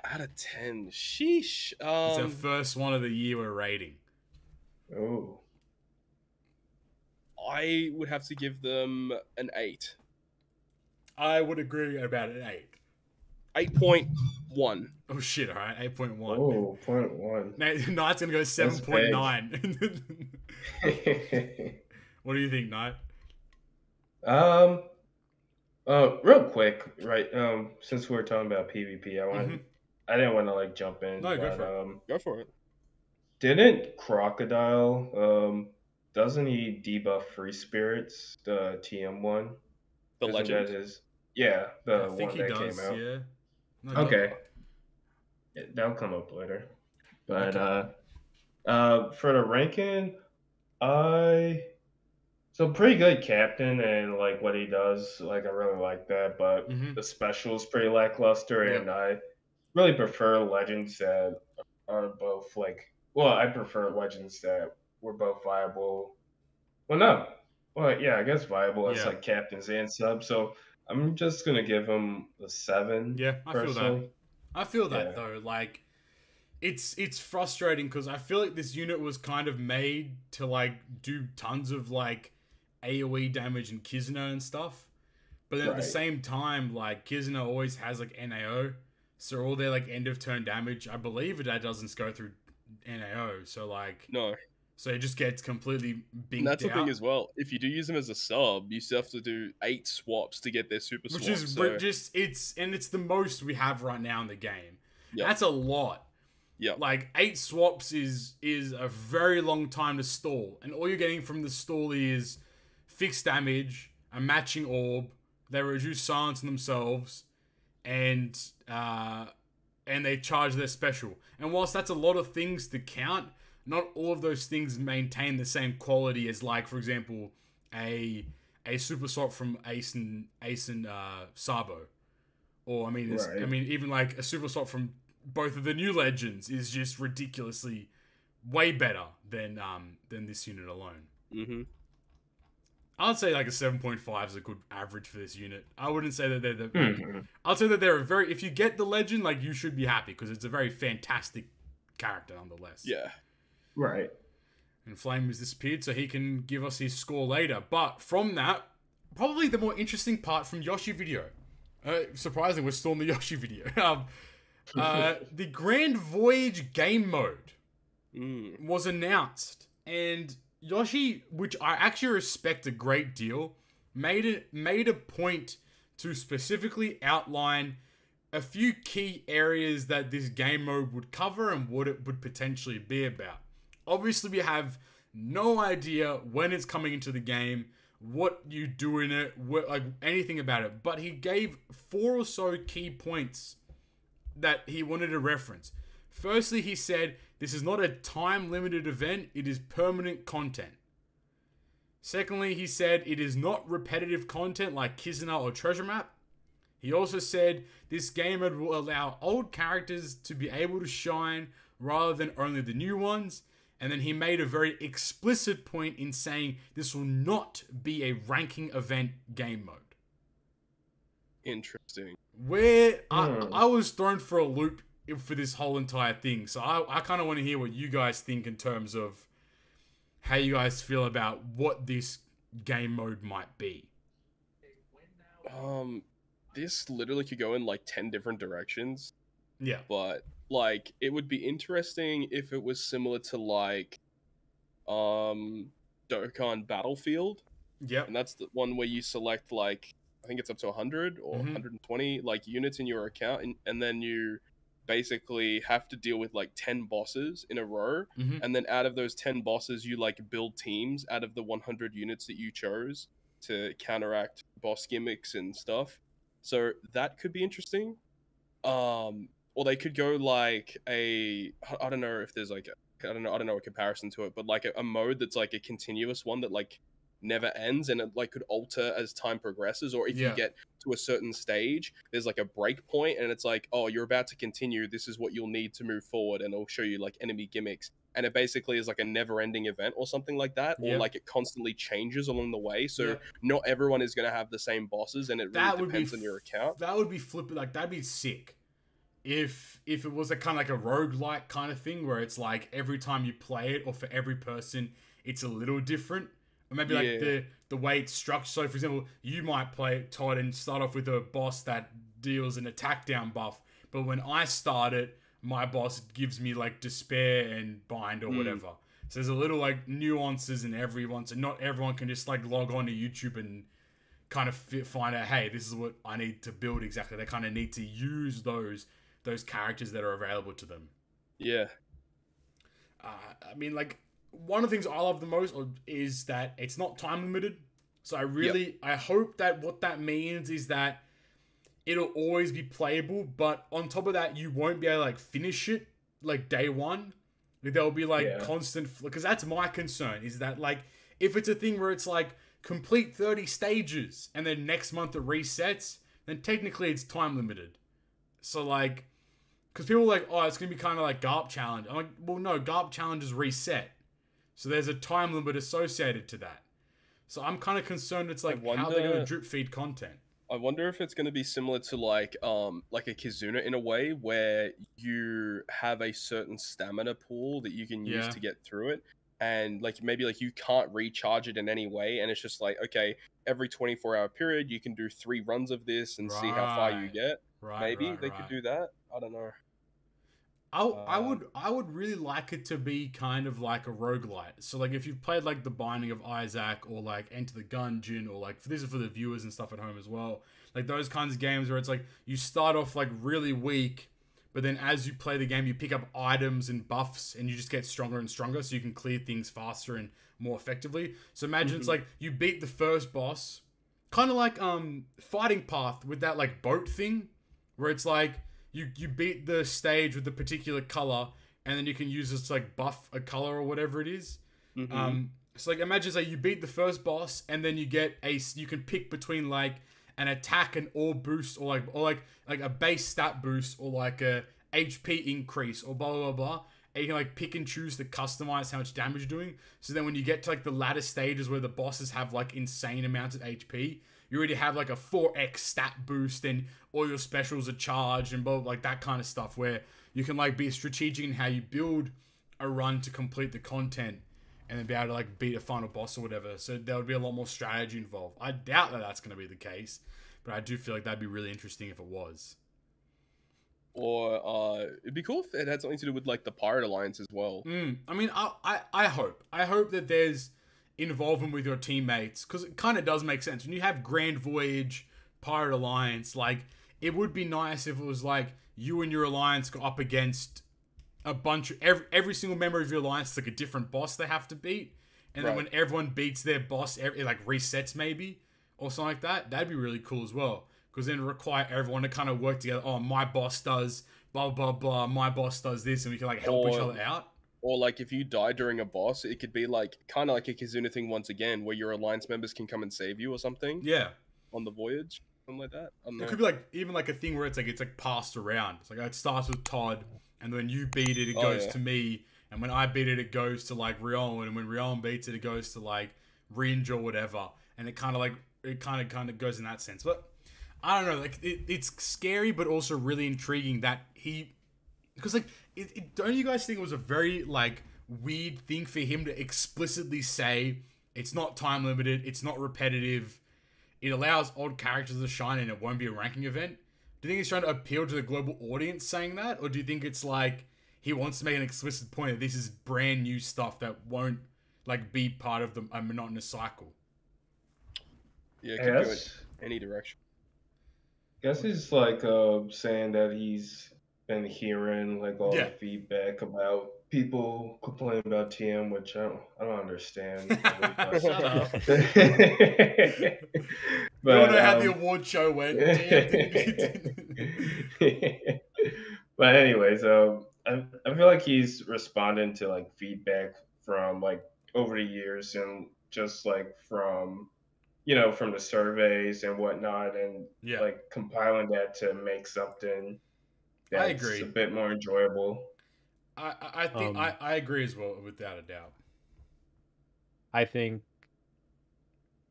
Out of 10, sheesh. It's our first one of the year we're rating. Oh, I would have to give them an 8. I would agree about an 8. 8.1. Oh shit! All right, 8.1. oh, 0.1. Knight's gonna go 7.9. What do you think, Knight? Real quick, right? Since we're talking about PvP, I didn't want to like jump in. No, but, Go for it. Didn't Crocodile, doesn't he debuff Free Spirits, the TM one? The Isn't Legend? that his? Yeah, the I think one he that does. came out. Yeah. No, Okay. That'll come up later. But for the ranking, so pretty good captain and like what he does, like I really like that, but the special is pretty lackluster, and I really prefer legends that are both like, well, I prefer legends that were both viable. Well, no. Well, yeah, I guess viable as like captains and subs. So I'm just gonna give him a 7. Yeah, I feel that. personally. I feel that though. Like, it's frustrating because I feel like this unit was kind of made to like do tons of like AOE damage and Kizuna and stuff, but then at the same time, like Kizuna always has like NAO, so all their like end of turn damage, I believe that doesn't go through NAO. So like No. So it just gets completely binked And that's the out. thing as well. If you do use them as a sub, you still have to do 8 swaps to get their super Which swaps. is So just it's the most we have right now in the game. Yep. That's a lot. yeah, Like 8 swaps is a very long time to stall, and all you're getting from the stall is fixed damage, a matching orb, they reduce silence on themselves, and they charge their special. And whilst that's a lot of things to count, not all of those things maintain the same quality as, like, for example, a super swap from Ace and Sabo, or I mean, even like a super swap from both of the new legends is just ridiculously way better than this unit alone. mm-hmm. I would say like a 7.5 is a good average for this unit. I wouldn't say that they're the. I'd say that they're a very. If you get the legend, like, you should be happy because it's a very fantastic character nonetheless. Yeah. Right. And Flame has disappeared, so he can give us his score later. But from that, probably the more interesting part from Yoshi video. Surprisingly, we're still in the Yoshi video. The Grand Voyage game mode was announced, and Yoshi, which I actually respect a great deal, made a point to specifically outline a few key areas that this game mode would cover and what it would potentially be about. Obviously, we have no idea when it's coming into the game, what you do in it, like anything about it. But he gave 4 or so key points that he wanted to reference. Firstly, he said, this is not a time-limited event, it is permanent content. Secondly, he said, it is not repetitive content like Kizuna or Treasure Map. He also said, this game mode will allow old characters to be able to shine rather than only the new ones. And then he made a very explicit point in saying, this will not be a ranking event game mode. Interesting. Where I was thrown for a loop for this whole entire thing. So I kind of want to hear what you guys think in terms of how you guys feel about what this game mode might be. This literally could go in like 10 different directions. Yeah. But like it would be interesting if it was similar to like Dokkan Battlefield. Yep. And that's the one where you select like I think it's up to 100 or 120 like units in your account, and then you basically have to deal with like 10 bosses in a row, and then out of those 10 bosses you like build teams out of the 100 units that you chose to counteract boss gimmicks and stuff. So that could be interesting. Or they could go like I don't know if there's like I don't know a comparison to it, but like a mode that's like a continuous one that like never ends, and it like could alter as time progresses. Or if you get to a certain stage, there's like a break point, and it's like, oh, you're about to continue, this is what you'll need to move forward, and it'll show you like enemy gimmicks, and it basically is like a never-ending event or something like that. Or like it constantly changes along the way, so not everyone is going to have the same bosses, and it really depends on your account. That would be flipping, like that'd be sick if it was a kind of like a roguelike kind of thing where it's like every time you play it, or for every person it's a little different. Or maybe like the way it's structured. So, for example, you might play Todd and start off with a boss that deals an attack down buff. But when I start it, my boss gives me like despair and bind or whatever. So there's a little like nuances in everyone. So not everyone can just like log on to YouTube and kind of find out, hey, this is what I need to build exactly. They kind of need to use those characters that are available to them. Yeah. I mean, like, one of the things I love the most is that it's not time limited. So I hope that what that means is that it'll always be playable, but on top of that, you won't be able to like finish it like day one. Like, there'll be like constant, because that's my concern, is that like if it's a thing where it's like complete 30 stages and then next month it resets, then technically it's time limited. So like, because people are like, oh, it's gonna be kind of like GARP challenge. I'm like, well, no, GARP challenges reset. So there's a time limit associated to that. So I'm kind of concerned it's like how they're going to drip feed content. I wonder if it's going to be similar to like a Kizuna in a way where you have a certain stamina pool that you can use to get through it. And like maybe like you can't recharge it in any way. And it's just like, okay, every 24-hour period, you can do 3 runs of this and see how far you get. Maybe they could do that. I don't know. I would really like it to be kind of like a roguelite. So like if you've played like The Binding of Isaac or like Enter the Gungeon, or like this is for the viewers and stuff at home as well. Like those kinds of games where it's like you start off like really weak, but then as you play the game you pick up items and buffs and you just get stronger and stronger, so you can clear things faster and more effectively. So imagine it's like you beat the first boss, kind of like Fighting Path with that like boat thing, where it's like you beat the stage with a particular color, and then you can use this to like buff a color or whatever it is. So like imagine like you beat the first boss, and then you get you can pick between like an attack and ore boost, or like a base stat boost, or like a HP increase, or blah blah blah. And you can like pick and choose to customize how much damage you're doing. So then when you get to like the latter stages where the bosses have like insane amounts of HP, you already have like a 4x stat boost, and all your specials are charged and blah, like that kind of stuff, where you can like be strategic in how you build a run to complete the content and then be able to like beat a final boss or whatever. So there would be a lot more strategy involved. I doubt that that's going to be the case, but I do feel like that'd be really interesting if it was. Or it'd be cool if it had something to do with like the Pirate Alliance as well. I mean, I hope that there's involvement with your teammates, because it kind of does make sense when you have Grand Voyage, Pirate Alliance. Like, it would be nice if it was like you and your alliance go up against a bunch of every single member of your alliance is like a different boss they have to beat, and then when everyone beats their boss, it like resets maybe or something like that. That'd be really cool as well, because then it require everyone to kind of work together. Oh, my boss does blah blah blah, my boss does this, and we can like help each other out. Or like if you die during a boss, it could be like kind of like a Kizuna thing once again, where your alliance members can come and save you or something. Yeah, on the voyage, something like that. It could be like even like a thing where it's like passed around. It's like it starts with Todd, and when you beat it, it goes to me, and when I beat it, it goes to like Ryon, and when Ryon beats it, it goes to like Ringe or whatever, and it kind of goes in that sense. But I don't know, like it's scary, but also really intriguing that because like don't you guys think it was a very like weird thing for him to explicitly say it's not time limited, it's not repetitive, it allows odd characters to shine, and it won't be a ranking event? Do you think he's trying to appeal to the global audience saying that, or do you think it's like he wants to make an explicit point that this is brand new stuff that won't like be part of a monotonous cycle? Yeah, it could go in any direction. I guess he's like saying that he's been hearing like all the feedback about people complaining about TM, which I don't understand. Shut up. But I don't know how the award show went. But anyways, I feel like he's responding to like feedback from like over the years, and just like from from the surveys and whatnot, and like compiling that to make something that's I agree. a bit more enjoyable. I think I agree as well, without a doubt. I think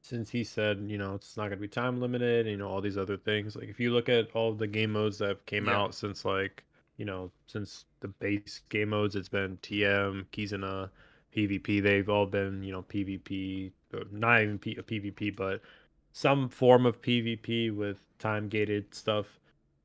since he said, it's not going to be time limited, all these other things, like if you look at all the game modes that have came out since like, since the base game modes, it's been TM, Kizuna, PvP, they've all been, PvP, not even PvP, but some form of PvP with time gated stuff.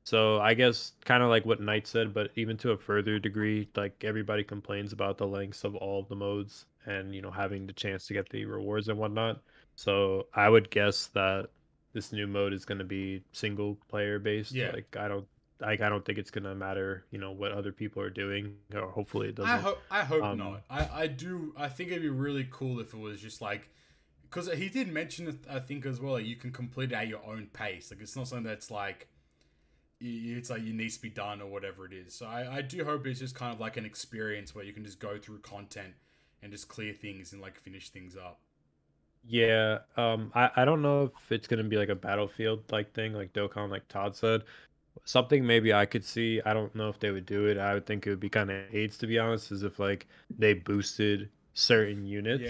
So I guess kind of like what Knight said, but even to a further degree, like everybody complains about the lengths of all of the modes and, having the chance to get the rewards and whatnot. So I would guess that this new mode is going to be single player based. Yeah. Like I don't think it's going to matter, what other people are doing, or hopefully it doesn't. I hope not. I think it'd be really cool if it was just like, because he did mention, I think as well, like you can complete it at your own pace. Like it's not something that's like, it's like it needs to be done or whatever it is. So I do hope it's just kind of like an experience where you can just go through content and just clear things and like finish things up. Yeah, I don't know if it's gonna be like a Battlefield like thing, like Dokkan, like Todd said. Something maybe I could see. I don't know if they would do it. I would think it would be kind of AIDS, to be honest, is if like they boosted certain units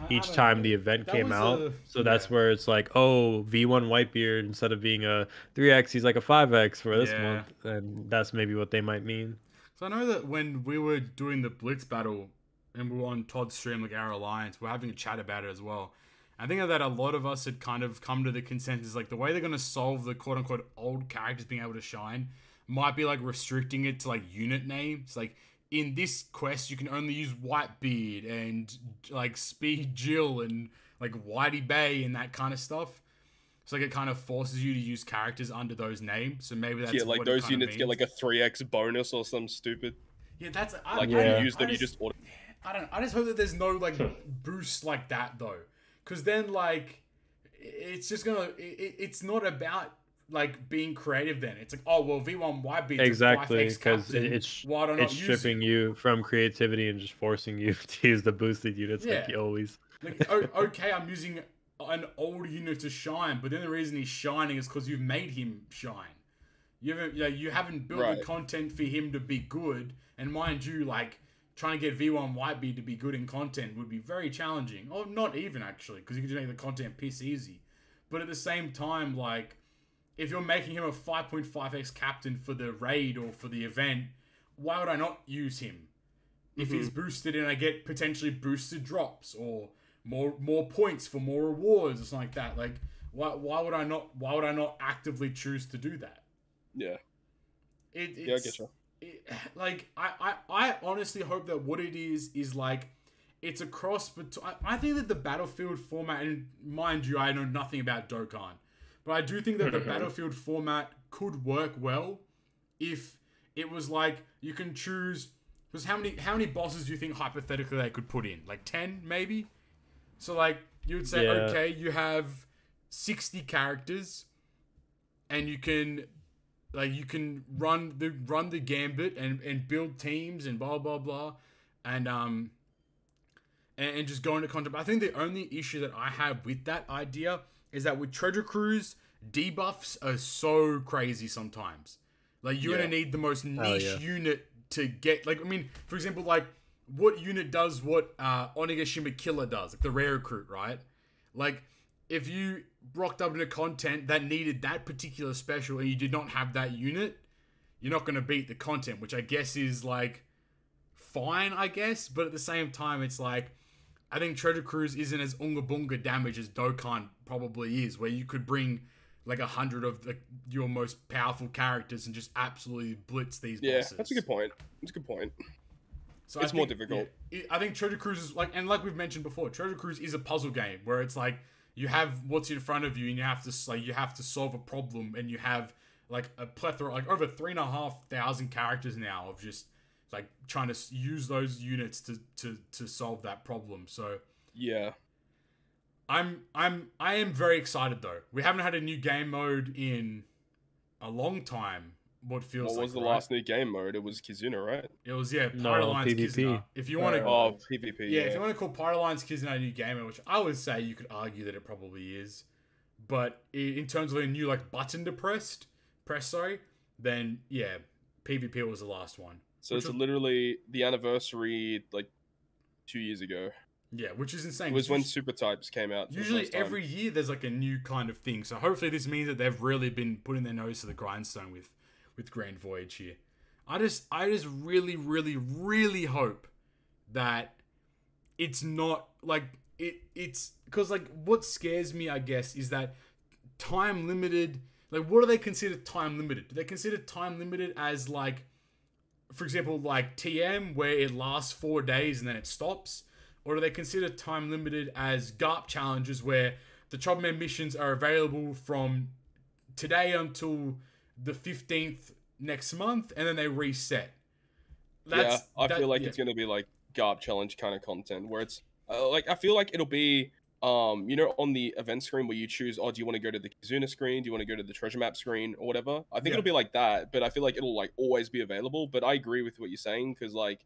each time the event came out. So that's where it's like, oh, V1 Whitebeard, instead of being a 3x, he's like a 5x for this month, and that's maybe what they might mean. So I know that when we were doing the Blitz battle and we were on Todd's stream, like our alliance, we're having a chat about it as well. I think that a lot of us had kind of come to the consensus, like the way they're going to solve the quote-unquote old characters being able to shine might be like restricting it to like unit names. Like in this quest, you can only use Whitebeard and like Speed Jill and like Whitey Bay and that kind of stuff. So like it kind of forces you to use characters under those names. So maybe that's like what those units get like a 3x bonus or some stupid. Yeah, that's you use them. I just hope that there's no like boost like that though, because then like it's just gonna it's not about like being creative. Then it's like, oh well, V1 Whitebeard exactly, because it's stripping you from creativity and just forcing you to use the boosted units like you always. Like okay, I'm using an old unit to shine, but then the reason he's shining is because you've made him shine. You haven't built the content for him to be good, and mind you, like trying to get V1 Whitebeard to be good in content would be very challenging. Or not even actually, because you can just make the content piss easy. But at the same time, like if you're making him a 5.5x captain for the raid or for the event, why would I not use him? If he's boosted and I get potentially boosted drops or more points for more rewards or something like that. Like why would I not actively choose to do that? Yeah. I get you. Like I honestly hope that what it is like it's a cross, but I think that the Battlefield format, and mind you, I know nothing about Dokkan, but I do think that the Battlefield format could work well if it was like you can choose. Because how many bosses do you think hypothetically they could put in? Like 10 maybe. So like you would say, okay, you have 60 characters, and you can run the gambit and build teams and blah blah blah, and just go into content. But I think the only issue that I have with that idea is that with Treasure Cruise, debuffs are so crazy sometimes. Like you're gonna need the most niche unit to get. Like I mean, for example, like what unit does what Onigashima Killer does, like the rare recruit, right? Like if you rocked up into content that needed that particular special and you did not have that unit, you're not gonna beat the content, which I guess is like fine, I guess. But at the same time, it's like I think Treasure Cruise isn't as unga bunga damage as Dokkan probably is, where you could bring like 100 of your most powerful characters and just absolutely blitz these bosses. Yeah, that's a good point. That's a good point. So it's more difficult. Yeah, I think Treasure Cruise is like we've mentioned before, Treasure Cruise is a puzzle game where it's like you have what's in front of you and you have to solve a problem, and you have like a plethora, like over 3,500 characters now of just like trying to use those units to solve that problem. So yeah, I am very excited though. We haven't had a new game mode in a long time. What was the last new game mode? It was Kizuna, right? It was Pirate Alliance Kizuna. If you want to PvP, if you want to call Pirate Alliance Kizuna a new game mode, which I would say you could argue that it probably is, but in terms of a new like button to press, then yeah, PvP was the last one. So it's literally the anniversary, like 2 years ago. Yeah, which is insane. It was when Super Types came out. Usually every year there's like a new kind of thing. So hopefully this means that they've really been putting their nose to the grindstone with Grand Voyage here. I just really, really, really hope that it's not like it's because like what scares me, I guess, is that time limited. Like, what do they consider time limited? Do they consider time limited as like, for example, like TM where it lasts 4 days and then it stops? Or do they consider time limited as GARP challenges where the Trouble missions are available from today until the 15th next month and then they reset? I feel like it's going to be like GARP challenge kind of content where it's like, I feel like it'll be, on the event screen where you choose, do you want to go to the Kizuna screen? Do you want to go to the treasure map screen or whatever? I think it'll be like that, but I feel like it'll like always be available. But I agree with what you're saying because like,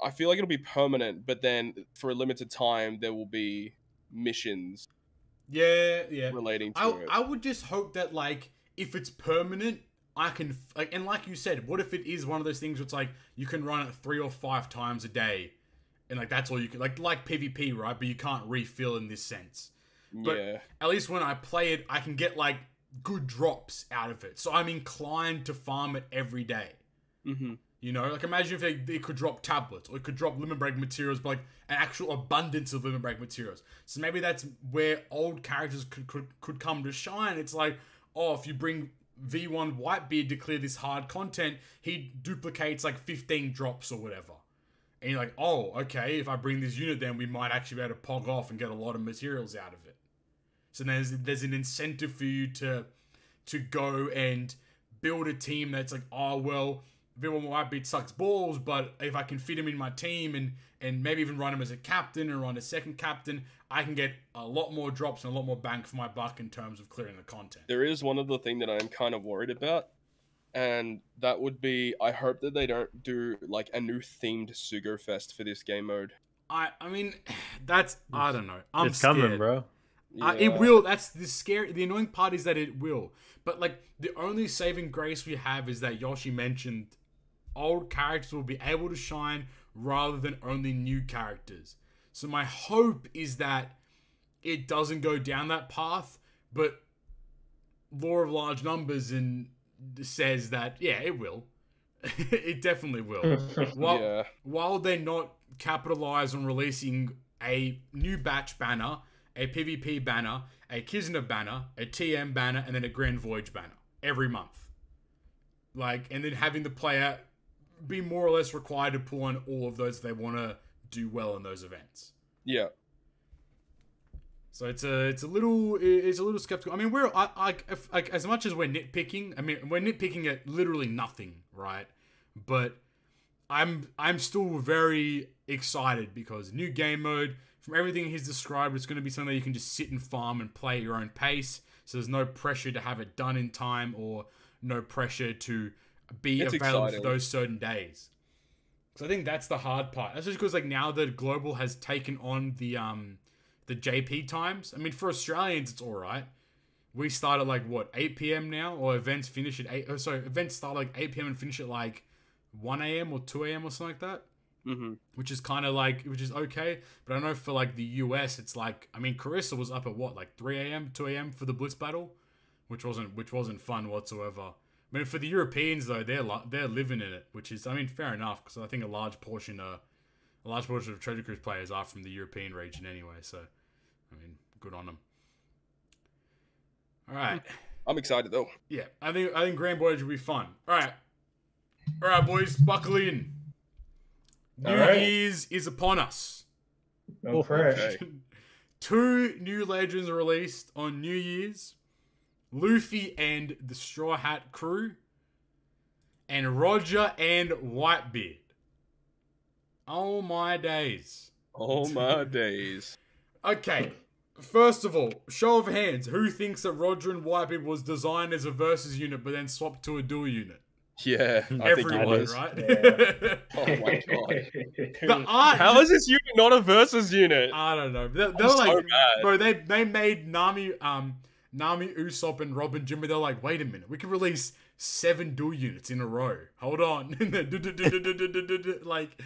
I feel like it'll be permanent, but then for a limited time there will be missions. Yeah. Relating to it. I would just hope that like if it's permanent, I can like, and like you said, what if it is one of those things where it's like you can run it 3 or 5 times a day, and like that's all you can like PvP, right? But you can't refill in this sense. But at least when I play it, I can get like good drops out of it, so I'm inclined to farm it every day. Mm-hmm. You know, like imagine if it could drop tablets or it could drop limit break materials, but like an actual abundance of limit break materials. So maybe that's where old characters could come to shine. It's like, if you bring V1 Whitebeard to clear this hard content, he duplicates like 15 drops or whatever. And you're like, okay, if I bring this unit, then we might actually be able to pog off and get a lot of materials out of it. So there's an incentive for you to go and build a team that's like, V1 Whitebeard sucks balls, but if I can fit him in my team and maybe even run him as a captain or run a second captain, I can get a lot more drops and a lot more bang for my buck in terms of clearing the content. There is one other thing that I'm kind of worried about, and that would be I hope that they don't do like a new themed Sugofest for this game mode. I mean, that's, I don't know. It's scared. Coming, bro. Yeah. It will. That's the scary. The annoying part is that it will. But like the only saving grace we have is that Yoshi mentioned old characters will be able to shine rather than only new characters. So my hope is that it doesn't go down that path, but law of large numbers and says that it will. It definitely will. While they're not capitalize on releasing a new batch banner, a PvP banner, a Kizuna banner, a TM banner, and then a Grand Voyage banner every month. Like, and then having the player be more or less required to pull on all of those if they want to do well in those events. Yeah. So it's a little skeptical. I mean, as much as we're nitpicking, I mean, we're nitpicking at literally nothing, right? But I'm still very excited because new game mode, from everything he's described, it's going to be something that you can just sit and farm and play at your own pace. So there's no pressure to have it done in time or no pressure to be available for those certain days. So I think that's the hard part. That's just because like now that Global has taken on the JP times. I mean, for Australians, it's all right. We start at like what 8 p.m. now, or events finish at 8. Oh, sorry, events start like 8 p.m. and finish at like 1 a.m. or 2 a.m. or something like that. Mm-hmm. Which is kind of like, which is okay. But I know for like the US, it's like, I mean, Carissa was up at what, like 3 a.m., 2 a.m. for the Blitz battle, which wasn't fun whatsoever. I mean, for the Europeans though, they're living in it, which is, I mean, fair enough, because I think a large portion of Treasure Cruise players are from the European region anyway. So, I mean, good on them. All right, I'm excited though. Yeah, I think Grand Voyage will be fun. All right, boys, buckle in. New Year's is upon us. Okay. 2 new legends are released on New Year's. Luffy and the Straw Hat crew. And Roger and Whitebeard. Oh my days. Oh my days. Okay. First of all, show of hands. Who thinks that Roger and Whitebeard was designed as a versus unit but then swapped to a dual unit? Yeah, I think it was. Right? Yeah. Oh my god. The art, how is this unit not a versus unit? I don't know. They're like, so bad. Bro, they made Nami, Usopp, and Robin Jimmy. They're like, wait a minute, we can release 7 dual units in a row. Hold on. Like,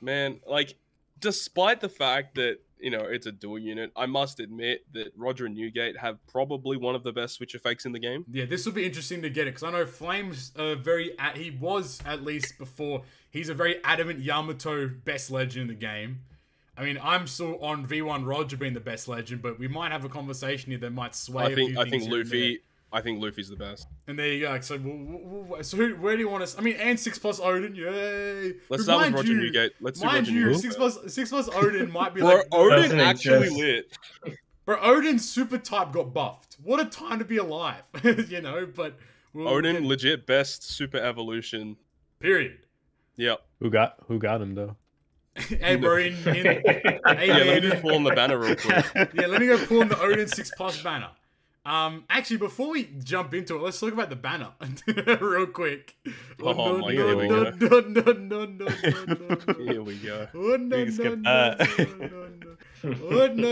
man, like, despite the fact that, you know, it's a dual unit, I must admit that Roger and Newgate have probably one of the best switch effects in the game. Yeah, this will be interesting to get it, because I know Flame's he was, at least before, he's a very adamant Yamato best legend in the game. I mean, I'm still on V1 Roger being the best legend, but we might have a conversation here that might sway I think Luffy's the best. And there you go. So, where do you want us? I mean, and 6+ Oden, yay! Let's start with Roger Newgate. Let's do Roger Newgate. 6+ Oden might be Bro, like... Oden actually lit. Bro, Oden's super type got buffed. What a time to be alive, you know, but... Oden, legit best super evolution. Period. Yep. Who got him, though? Hey, bro, hey, yeah, let me just pull on the banner real quick. Yeah, let me go pull on the Oden 6+ banner. Actually, before we jump into it, let's talk about the banner real quick. Oh my god, here we go.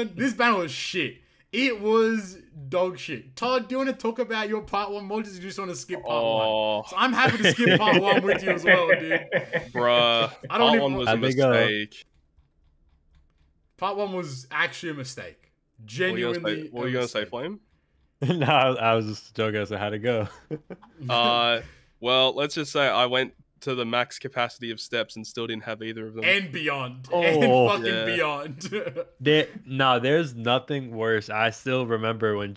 This banner was shit. It was dog shit. Todd, do you want to talk about your part 1 mods, or do you just want to skip part 1? So I'm happy to skip part 1 with you as well, dude. Bruh, part 1 was a mistake. Part 1 was actually a mistake. Genuinely. What were you gonna say, Flame? No, I was just joking as to how to go. Well, let's just say I went to the max capacity of steps and still didn't have either of them. And beyond. And fucking beyond. There's nothing worse. I still remember when,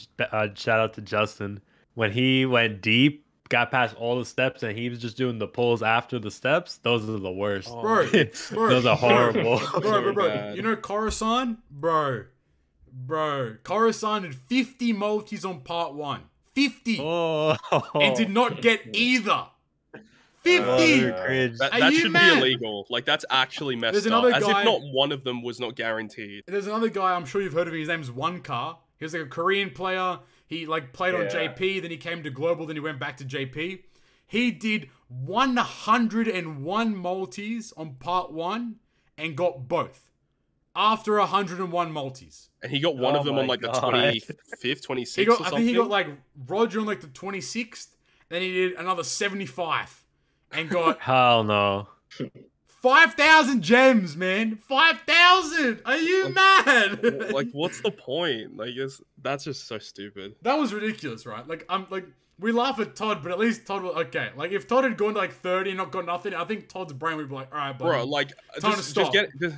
shout out to Justin, when he went deep, got past all the steps, and he was just doing the pulls after the steps. Those are the worst. Bro, those are horrible. Bro. You know Coruscant? Bro, Coruscant had 50 multis on part 1. 50! And did not get either. 50! That should be illegal. Like, that's actually messed up. As if not one of them was not guaranteed. There's another guy, I'm sure you've heard of him. His name's One Car. He was like a Korean player. He like played on JP, then he came to Global, then he went back to JP. He did 101 multis on part 1 and got both. After 101 multis. And he got one of them on like the 25th, 26th or something. I think he got like Roger on like the 26th. Then he did another 75. And got... Hell no. 5,000 gems, man. 5,000! Are you mad? Like, what's the point? Like, that's just so stupid. That was ridiculous, right? Like, we laugh at Todd, but at least Todd was okay. Like, if Todd had gone to like 30 and not got nothing, I think Todd's brain would be like, all right, buddy, bro, like,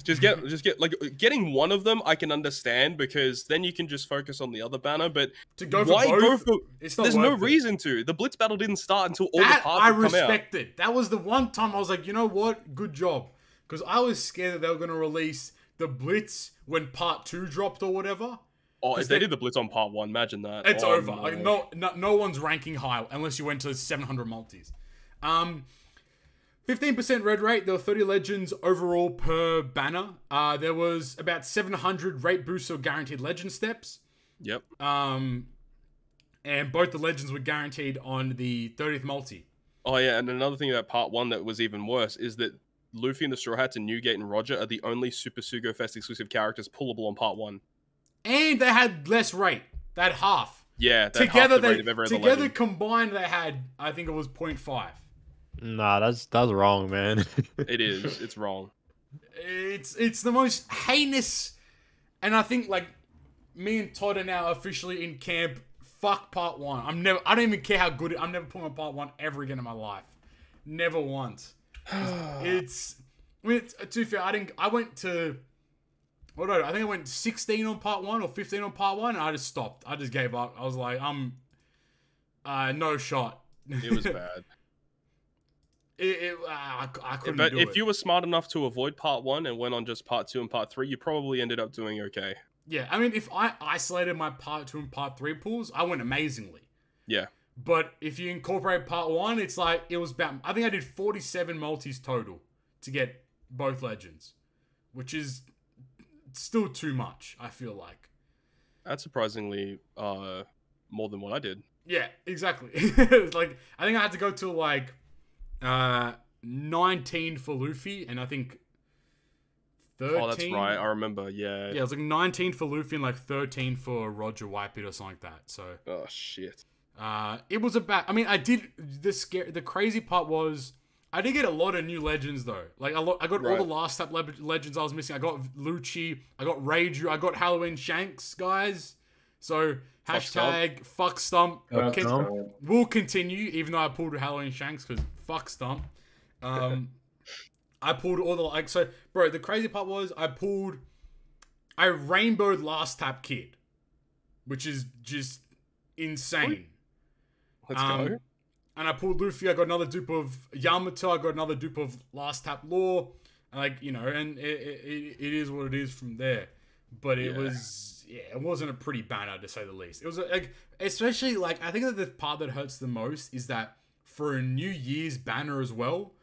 just get like getting one of them. I can understand, because then you can just focus on the other banner. But to go for both, there's no reason to. The Blitz battle didn't start until all the parts I come out. respected. That was the one time I was like, you know what? Good job, because I was scared that they were going to release the Blitz when part 2 dropped or whatever. Oh, if they did the Blitz on part 1, imagine that. It's over. No. Like, no one's ranking high unless you went to 700 multis. 15% red rate. There were 30 legends overall per banner. There was about 700 rate boosts or guaranteed legend steps. Yep. And both the legends were guaranteed on the 30th multi. Oh yeah, and another thing about part 1 that was even worse is that Luffy and the Strawhats and Newgate and Roger are the only Super Sugofest exclusive characters pullable on part 1. And they had less rate. They had half. Yeah, together combined they had, I think it was 0.5. Nah, that's wrong, man. It is. It's wrong. It's the most heinous, and I think like me and Todd are now officially in camp. Fuck part 1. I don't even care how good I'm never putting on part 1 ever again in my life. Never once. To be fair, I went to, I think I went 16 on part 1 or 15 on part 1, and I just stopped. I just gave up. I was like, no shot. It was bad. I couldn't but do it. If you were smart enough to avoid part 1 and went on just part 2 and part 3, you probably ended up doing okay. Yeah, I mean, if I isolated my part 2 and part 3 pools, I went amazingly. Yeah. But if you incorporate part 1, it's like, it was about, I think I did 47 multis total to get both legends, which is still too much, I feel like. That's surprisingly more than what I did. Yeah, exactly. Like, I think I had to go to like 19 for Luffy, and I think 13. Oh, that's right. I remember. Yeah. Yeah, it was like 19 for Luffy and like 13 for Roger Whitebeard or something like that. So. Oh shit. It was about. I mean, I did the crazy part was I did get a lot of new legends though. Like I got all the last tap legends I was missing. I got Lucci, I got Reiju, I got Halloween Shanks, guys. So hashtag fuck Stump. Will continue even though I pulled Halloween Shanks because fuck Stump. I pulled all the like so, bro. The crazy part was I rainbowed last tap kid, which is just insane. Let's go. And I pulled Luffy. I got another dupe of Yamato. I got another dupe of last tap Law. Like and it is what it is from there. But it wasn't a pretty banner to say the least. It was like, especially like I think that the part that hurts the most is that for a New Year's banner as well.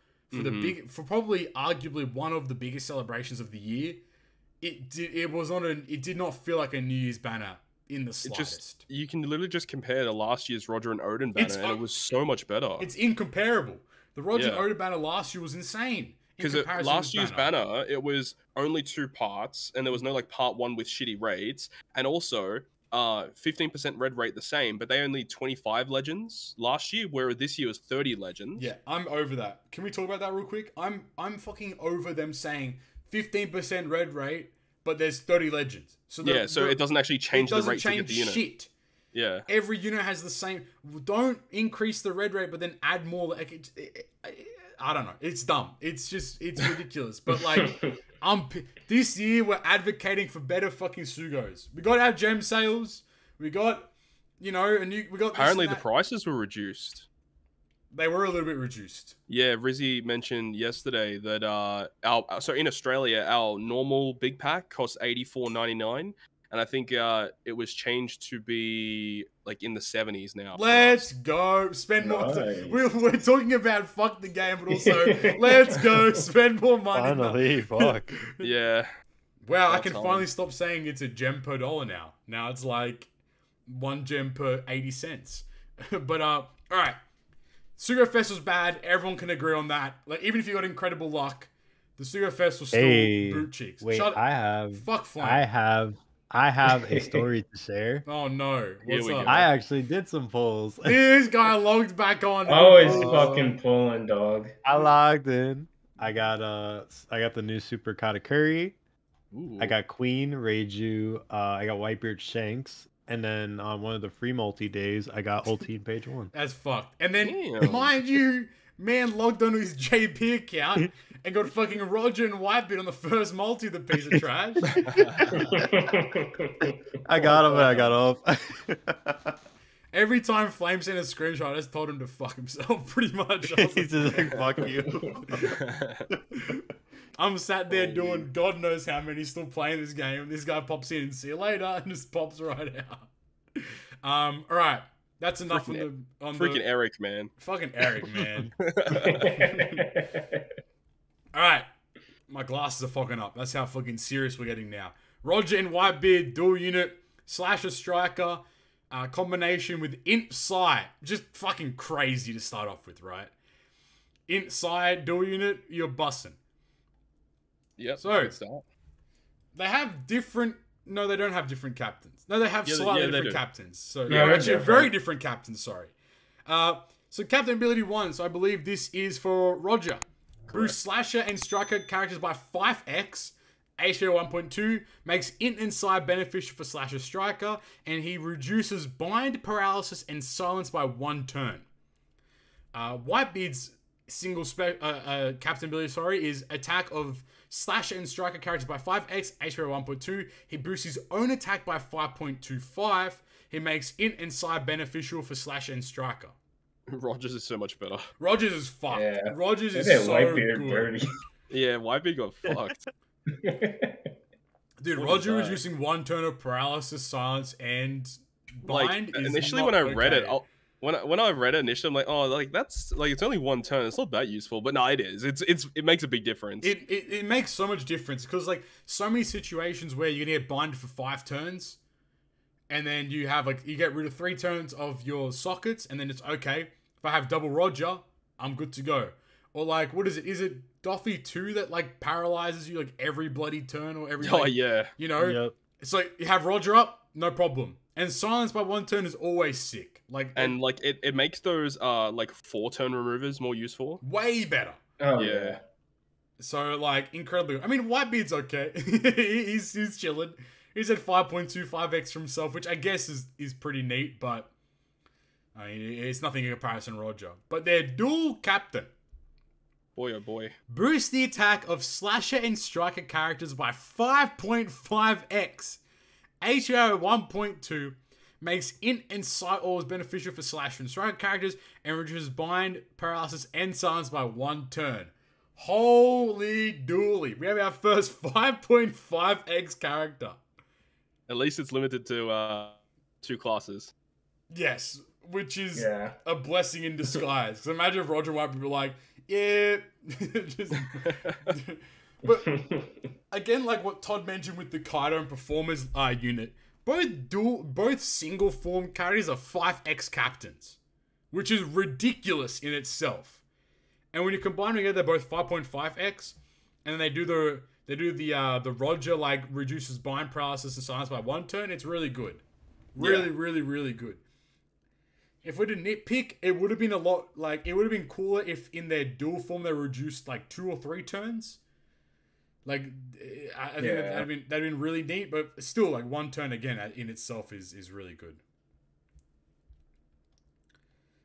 For probably arguably one of the biggest celebrations of the year, it did not feel like a New Year's banner in the slightest. You can literally just compare to last year's Roger and Oden banner, and it was so much better. It's incomparable. The Roger and Oden banner last year was insane. Because last year's banner, it was only 2 parts, and there was no like part 1 with shitty rates, and also 15% red rate the same, but they only 25 legends last year, where this year was 30 legends. Yeah, I'm over that. Can we talk about that real quick? I'm fucking over them saying 15% red rate, but there's 30 legends. So it doesn't actually change the rate to get the unit. Shit. Yeah. Every unit has the same. Don't increase the red rate, but then add more. Like, I don't know. It's dumb. It's ridiculous. But like, this year we're advocating for better fucking Sugos. We got our gem sales. We got, we got. Apparently the prices were reduced. They were a little bit reduced. Yeah, Rizzy mentioned yesterday that so in Australia our normal big pack costs $84.99, and I think it was changed to be like in the 70s now. Let's go spend more time. We're talking about fuck the game, but also let's go spend more money. Finally, fuck. Yeah. Wow, I can finally stop saying it's a gem per dollar now. Now it's like 1 gem per 80 cents. But all right. Sugofest was bad. Everyone can agree on that. Like, even if you got incredible luck, the Sugofest was still boot cheeks. Wait, Fuck Flame. I have a story to share. Oh no! What's up? I actually did some polls. This guy logged back on. Always fucking pulling, dog. I logged in. I got the new Super Katakuri. Ooh. I got Queen Reiju. I got Whitebeard Shanks. And then on one of the free multi days, I got Ulti page 1. That's fucked. And then, mind you, man logged onto his JP account and got fucking Roger and Whitebeard on the first multi, the piece of trash. I got him and I got off. Every time Flame sent a screenshot, I just told him to fuck himself, pretty much. He's just like, fuck you. I'm sat there doing God knows how many, still playing this game. This guy pops in and see you later, and just pops right out. All right, that's enough on freaking Eric, man. Fucking Eric, man. All right, my glasses are fucking up. That's how fucking serious we're getting now. Roger and Whitebeard dual unit /a striker combination with Int Psi. Just fucking crazy to start off with, right? Int Psi dual unit, you're bussin'. Yep. So they have different. No, they don't have different captains. No, they have slightly different captains. So they're actually very different captains. Sorry. So captain ability 1. So I believe this is for Roger. Boost slasher and striker characters by 5x. HP 1.2 makes Int and Psi beneficial for slasher striker, and he reduces bind, paralysis, and silence by 1 turn. Whitebeard's single captain ability, is attack of slasher and striker characters by 5x, HP 1.2. He boosts his own attack by 5.25. He makes Int and Psi beneficial for slasher and striker. Rogers is so much better. Rogers is fucked. Yeah. Rogers is so Whitebeard good. Dirty. Yeah, Whitebeard got fucked. Dude, Roger reducing 1 turn of paralysis, silence, and bind is initially when I read it, when I read it initially, I'm like, oh, like that's like it's only 1 turn. It's not that useful, but no, it is. It makes a big difference. It makes so much difference because like so many situations where you're gonna get binded for 5 turns, and then you have like you get rid of 3 turns of your sockets, and then it's okay. If I have double Roger, I'm good to go. Or like, what is it? Is it Duffy 2 that like paralyzes you like every bloody turn or every? Oh yeah. You know, it's like you have Roger up, no problem. And silence by 1 turn is always sick. Like it makes those like 4 turn removers more useful. Way better. Oh yeah. So like incredibly. I mean, Whitebeard's okay. he's chilling. He's at 5.25x for himself, which I guess is pretty neat, but I mean it's nothing in comparison to Roger. But they're dual captain. Boy, oh boy. Boost the attack of slasher and striker characters by 5.5x. HO 1.2 makes Int and Psi orbs beneficial for slasher and striker characters and reduces bind, paralysis, and silence by 1 turn. Holy dooly. We have our first 5.5x character. At least it's limited to 2 classes. Yes, which is a blessing in disguise. Because imagine if Roger White would be like, yeah. But again, like what Todd mentioned with the Kaido and Performers unit, both single form characters are 5x captains, which is ridiculous in itself. And when you combine them together, they're both 5.5x, and then they do the Roger like reduces bind, paralysis, and silence by 1 turn. It's really good, really good. If we did nitpick, it would have been it would have been cooler if in their dual form they reduced like 2 or 3 turns. Like, I think that'd been really neat, but still, like 1 turn again in itself is really good.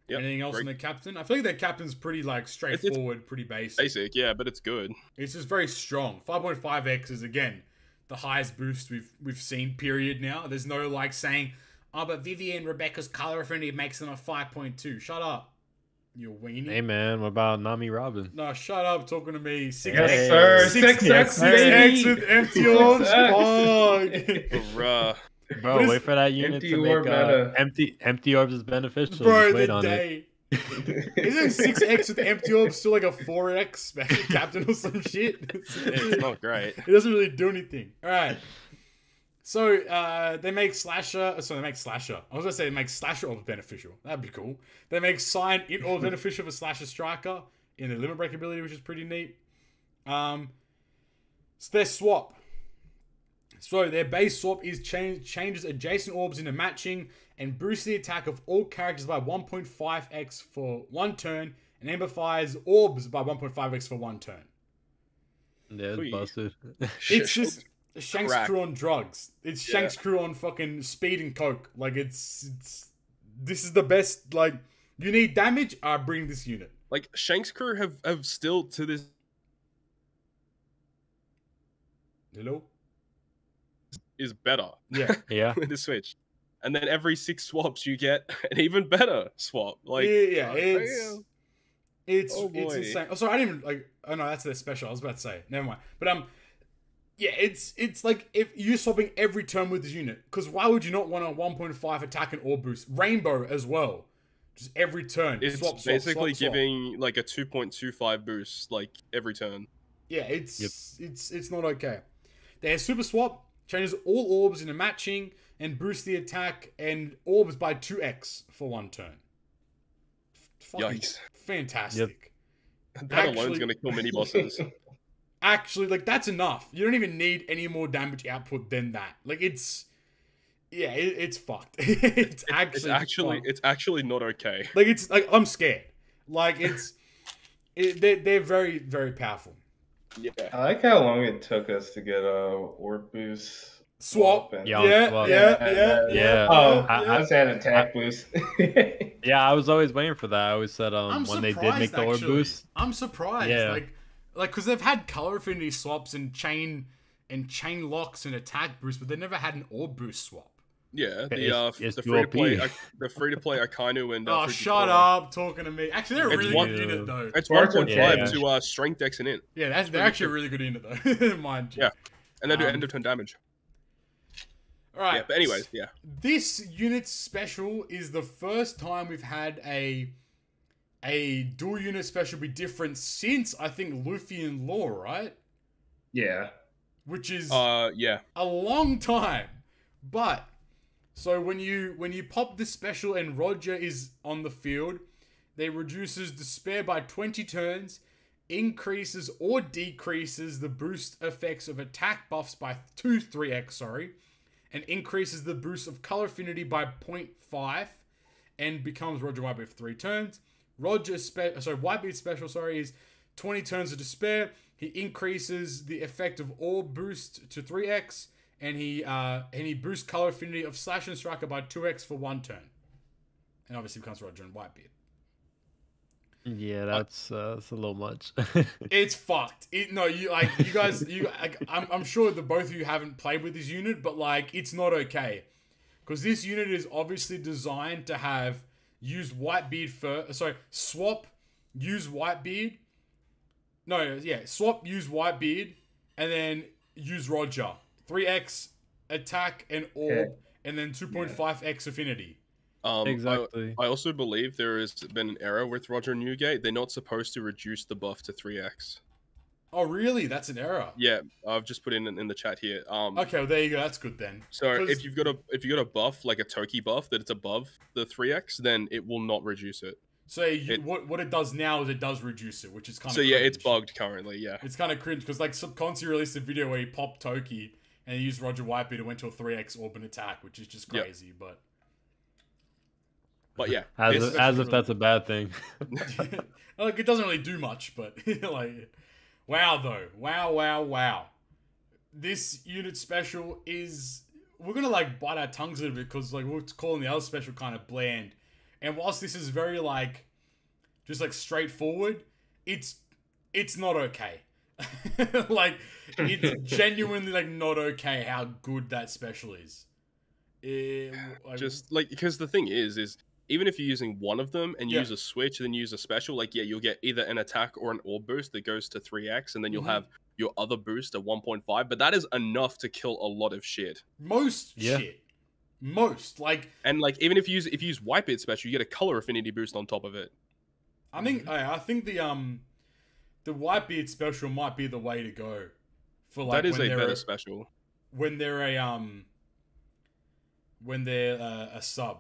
Yep, anything else on the captain? I feel like their captain's pretty like straightforward, pretty basic. Basic, yeah, but it's good. It's just very strong. 5.5x is again the highest boost we've seen. Period. Now there's no like saying, oh, but Vivian Rebecca's color affinity makes them a 5.2. Shut up, you weenie. Hey man, what about Nami Robin? No, shut up talking to me. 6x, yes, sir. 6x with empty orbs. Bruh. Bro, wait for that unit to make empty orbs is beneficial. Bro, just wait on it. Isn't 6x with empty orbs still like a 4x special captain or some shit? It's not great. It doesn't really do anything. Alright. So, they make Slasher. Sorry, they make Slasher. I was going to say they make Slasher orbs beneficial. That'd be cool. They make Sign Int orbs beneficial for Slasher Striker in the Limit Break ability, which is pretty neat. So, their swap. So, their base swap is changes adjacent orbs into matching and boosts the attack of all characters by 1.5x for 1 turn and amplifies orbs by 1.5x for 1 turn. Yeah, it's busted. It's just Shanks crew on drugs. It's Shanks crew on fucking speed and coke. Like, it's this is the best. Like, you need damage? I bring this unit. Like, Shanks crew have still to this. Hello? Is better. Yeah. Yeah. With the Switch. And then every 6 swaps you get an even better swap. Like It's insane. Oh, sorry, I didn't even like. Oh no, that's their special. I was about to say. Never mind. But yeah, it's like if you're swapping every turn with this unit, because why would you not want a 1.5 attack and orb boost? Rainbow as well. Just every turn. It's basically giving like a 2.25 boost like every turn. Yeah, it's not okay. Their super swap changes all orbs into matching and boosts the attack and orbs by 2x for 1 turn. Fucking Yikes. Fantastic. Yep. That alone's gonna kill mini bosses. Actually, like, that's enough. You don't even need any more damage output than that. Like, it's fucked. It's actually not okay. Like, it's like, I'm scared. Like, they're very, very powerful. Yeah, I like how long it took us to get a orb boost swap. Yeah. Oh, I was at attack boost. Yeah, I was always waiting for that. I always said when they did make the orb boost. I'm surprised. Yeah. Like because they've had color affinity swaps and chain locks and attack boost, but they never had an orb boost swap. Yeah, the free to play Akainu and oh, shut up talking to me. Actually, they're a really good unit though. It's 1.5 to strength X and in. Yeah, they're actually a really good unit though. Mind you. Yeah, and they do end of turn damage. All right. Yeah, but anyways, yeah. This unit special is the first time we've had a dual unit special be different since I think Luffy and Law, right? Yeah. Which is a long time. But so when you pop this special and Roger is on the field, they reduces despair by 20 turns, increases or decreases the boost effects of attack buffs by 3x, and increases the boost of color affinity by 0.5 and becomes Roger Whitebeard for 3 turns. Whitebeard special, is 20 turns of despair. He increases the effect of orb boost to 3x, and he boosts color affinity of Slash and Striker by 2x for 1 turn. And obviously becomes Roger and Whitebeard. Yeah, that's a little much. It's fucked. I'm sure that both of you haven't played with this unit, but like it's not okay. Because this unit is obviously designed to have use Whitebeard swap, use Whitebeard. Swap, use Whitebeard, and then use Roger. 3x attack and orb, and then 2.5x affinity. Exactly. I also believe there has been an error with Roger Newgate. They're not supposed to reduce the buff to 3x. Oh, really? That's an error. Yeah, I've just put in the chat here. Okay, well, there you go. That's good then. So if you've got a buff like a Toki buff that it's above the 3x, then it will not reduce it. So what it does now is it does reduce it, which is kind of cringe. It's bugged currently. Yeah, it's kind of cringe because like Subconsci released a video where he popped Toki and he used Roger Whitebeard and went to a 3x orb and attack, which is just crazy. But yeah, as if that's a bad thing. Like it doesn't really do much, but like, wow though, wow. This unit special is we're gonna like bite our tongues a little bit because like we're calling the other special kind of bland, and whilst this is very like just like straightforward, it's not okay. Like it's genuinely like not okay how good that special is. Just like because the thing is even if you're using one of them and use a switch, then use a special, like, you'll get either an attack or an orb boost that goes to 3x, and then you'll have your other boost at 1.5, but that is enough to kill a lot of shit. Shit. Most, like... And, like, even if you use Whitebeard special, you get a color affinity boost on top of it. I think the Whitebeard special might be the way to go. For like that is a better special. When they're a sub.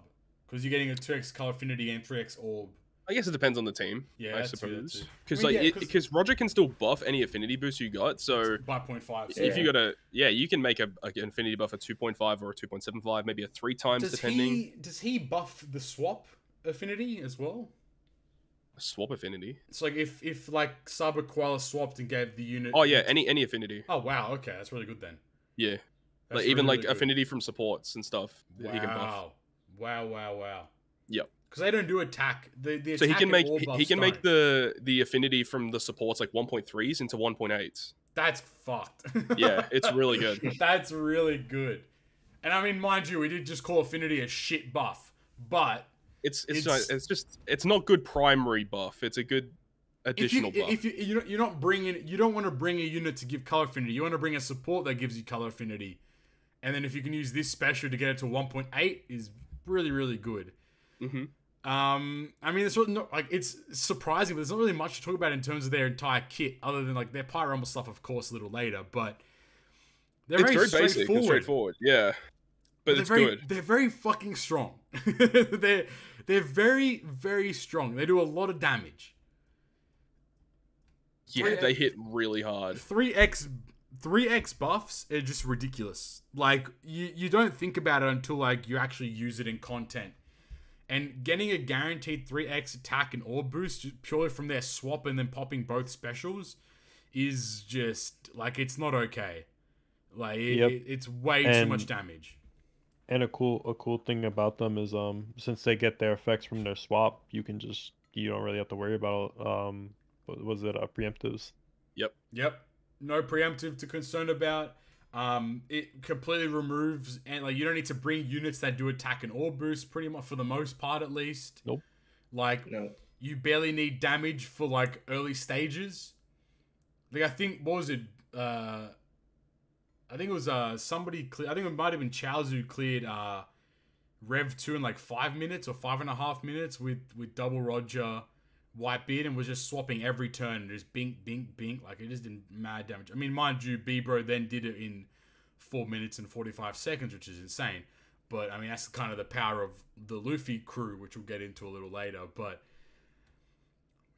Because you're getting a 2x color affinity and 3x orb. I guess it depends on the team. Yeah, I suppose. Because Roger can still buff any affinity boost you got. So by 0.5. So if you got you can make an affinity buff at 2.5 or a 2.75, maybe a 3 times depending. Does he buff the swap affinity as well? Swap affinity. It's like if like Sub or Koala swapped and gave the unit. Oh yeah, any affinity. Oh wow, okay, that's really good then. Yeah, that's like even really, like really affinity from supports and stuff. Wow. He can buff. Wow. Yep. Because they don't do attack. The so attack he can make the affinity from the supports like 1.3s into 1.8s. That's fucked. Yeah, it's really good. That's really good. And I mean, mind you, we did just call affinity a shit buff, but it's not good primary buff. It's a good additional buff. If you're not bringing, you don't want to bring a unit to give color affinity. You want to bring a support that gives you color affinity, and then if you can use this special to get it to 1.8 is really, really good. I mean, it's sort of not, like, it's surprising, but there's not really much to talk about in terms of their entire kit, other than like their Pirate Rumble stuff, of course, a little later. But it's very basic and straightforward. Yeah, but it's good. They're very fucking strong. they're very, very strong. They do a lot of damage. Yeah, they hit really hard. 3x buffs are just ridiculous. Like, you don't think about it until like you actually use it in content. And getting a guaranteed 3x attack and orb boost purely from their swap and then popping both specials is just, like, it's not okay. Like, it's way too much damage. And a cool thing about them is since they get their effects from their swap, you don't really have to worry about what was it, preemptives. Yep. No preemptive to concern about. It completely removes, and like, you don't need to bring units that do attack and orb boost, pretty much, for the most part at least. Nope. Like, you barely need damage for like early stages. Like, I think, what was it? I think it was somebody I think it might have been Chaozu cleared Rev 2 in like 5 minutes or 5.5 minutes with Double Roger, Whitebeard, and was just swapping every turn and just bink, bink, bink. Like, it just did mad damage. I mean, mind you, B-Bro then did it in 4 minutes and 45 seconds, which is insane. But, I mean, that's kind of the power of the Luffy crew, which we'll get into a little later. But,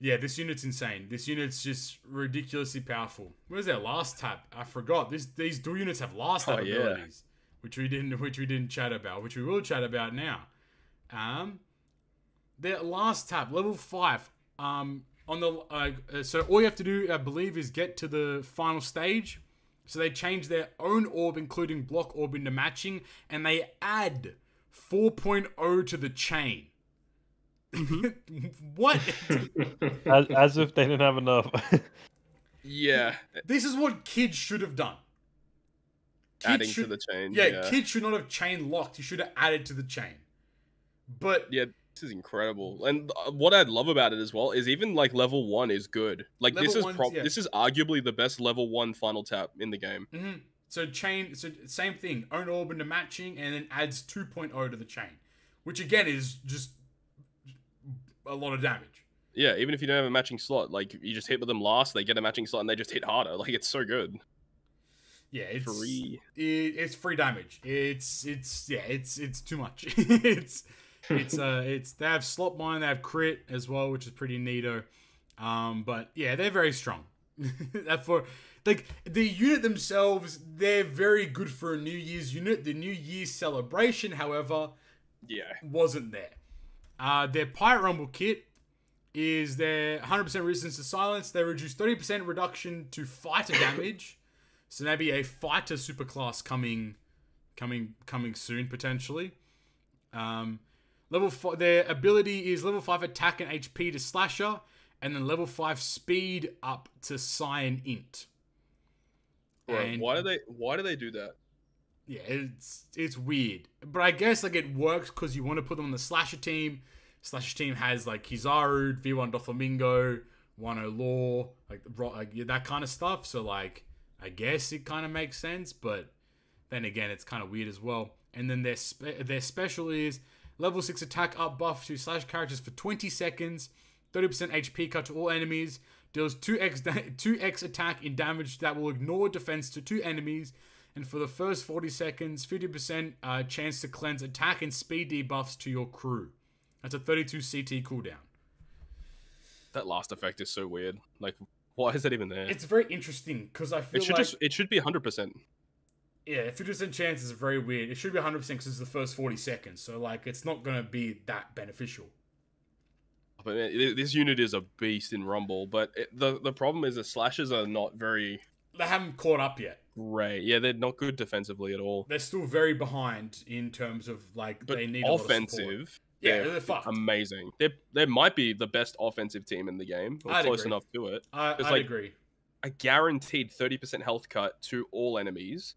yeah, this unit's insane. This unit's just ridiculously powerful. Where's their last tap? I forgot. These dual units have last tap abilities, which we didn't chat about, which we will chat about now. Their last tap, level 5. On the so all you have to do, I believe, is get to the final stage. So they change their own orb, including block orb, into matching, and they add 4.0 to the chain. What? As if they didn't have enough. Yeah. This is what kids should have done. Adding to the chain. Yeah, kids should not have chain locked. You should have added to the chain. But yeah, this is incredible. And what I love about it as well is even like level 1 is good. Like, this is arguably the best level 1 final tap in the game. So same thing, own orb into matching, and then adds 2.0 to the chain, which again is just a lot of damage. Yeah, even if you don't have a matching slot, like, you just hit with them last, they get a matching slot, and they just hit harder. Like, it's so good. Yeah, it's free. It's free damage. It's too much. They have slot mine, they have crit as well, which is pretty neato. But yeah, they're very strong. For like the unit themselves, they're very good for a New Year's unit. The New Year's celebration, however, wasn't there. Their Pirate Rumble kit is their 100% resistance to silence. They reduce 30% reduction to fighter damage. So maybe a fighter superclass coming soon potentially. Level 4, their ability is level 5 attack and HP to slasher, and then level 5 speed up to Cyan Int. Right. Why do they do that? Yeah, it's weird, but I guess like it works because you want to put them on the slasher team. Slasher team has like Kizaru, V1 Doflamingo, 1-0 Law, like that kind of stuff. So like, I guess it kind of makes sense, but then again, it's kind of weird as well. And then their special is level 6 attack up buff to slash characters for 20 seconds, 30% HP cut to all enemies, deals 2x attack in damage that will ignore defense to 2 enemies, and for the first 40 seconds, 50% chance to cleanse attack and speed debuffs to your crew. That's a 32 CT cooldown. That last effect is so weird. Like, why is that even there? It's very interesting because I feel it should be 100%. Yeah, 50% chance is very weird. It should be 100% because it's the first 40 seconds. So, like, it's not going to be that beneficial. But man, this unit is a beast in Rumble. But the problem is the slashes are not very... They haven't caught up yet. Right. Yeah, they're not good defensively at all. They're still very behind in terms of, like, but they need a lot of support. offensive... Yeah, they're fucked. Amazing. They might be the best offensive team in the game. Or close enough to it. I'd agree. A guaranteed 30% health cut to all enemies.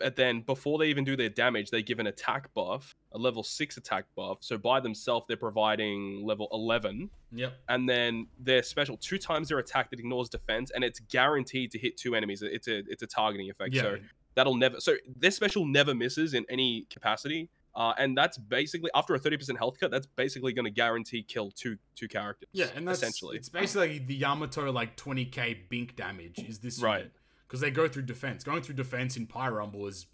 and then before they even do their damage, they give an attack buff, a level 6 attack buff. So by themselves, they're providing level 11. Yep. And then their special 2 times their attack that ignores defense, and it's guaranteed to hit 2 enemies. It's a targeting effect. Yeah. So that'll never. So their special never misses in any capacity. And that's basically, after a 30% health cut, that's basically going to guarantee kill two characters. Yeah, and that's essentially. It's basically the Yamato like 20k bink damage is this right. Because they go through defense. Going through defense in Pyre Rumble is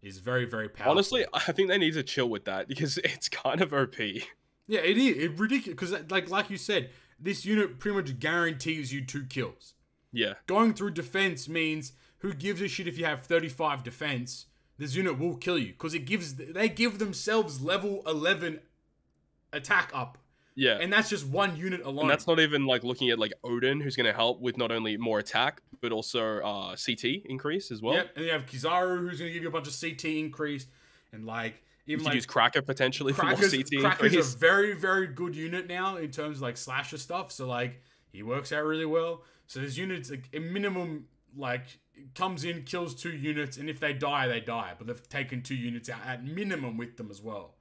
very, very powerful. Honestly, I think they need to chill with that because it's kind of OP. Yeah, it is. It's ridiculous because like you said, this unit pretty much guarantees you 2 kills. Yeah. Going through defense means who gives a shit if you have 35 defense? This unit will kill you because they give themselves level 11 attack up. Yeah. And that's just one unit alone. And that's not even like looking at like Oden, who's going to help with not only more attack, but also CT increase as well. Yep. And you have Kizaru, who's going to give you a bunch of CT increase. And like, even you like, could use Cracker potentially for more CT Cracker's increase. a very, very good unit now in terms of like slasher stuff. So like, he works out really well. So this unit's like a minimum, like, comes in, kills 2 units, and if they die, they die. But they've taken 2 units out at minimum with them as well.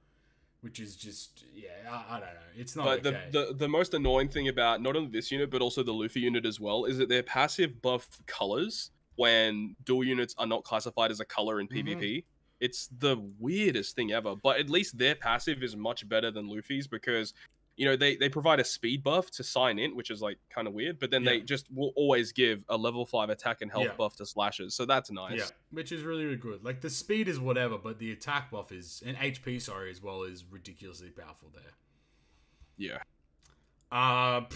Which is just, yeah, I don't know. It's not but okay. the most annoying thing about not only this unit, but also the Luffy unit as well, is that their passive buff colors when dual units are not classified as a color in PvP. It's the weirdest thing ever. But at least their passive is much better than Luffy's because, you know, they provide a speed buff to sign in, which is like kind of weird, but then they just will always give a level 5 attack and health buff to slashers. So that's nice. Yeah, which is really, really good. Like the speed is whatever, but the attack buff is, and HP, sorry, as well, is ridiculously powerful there. Yeah. I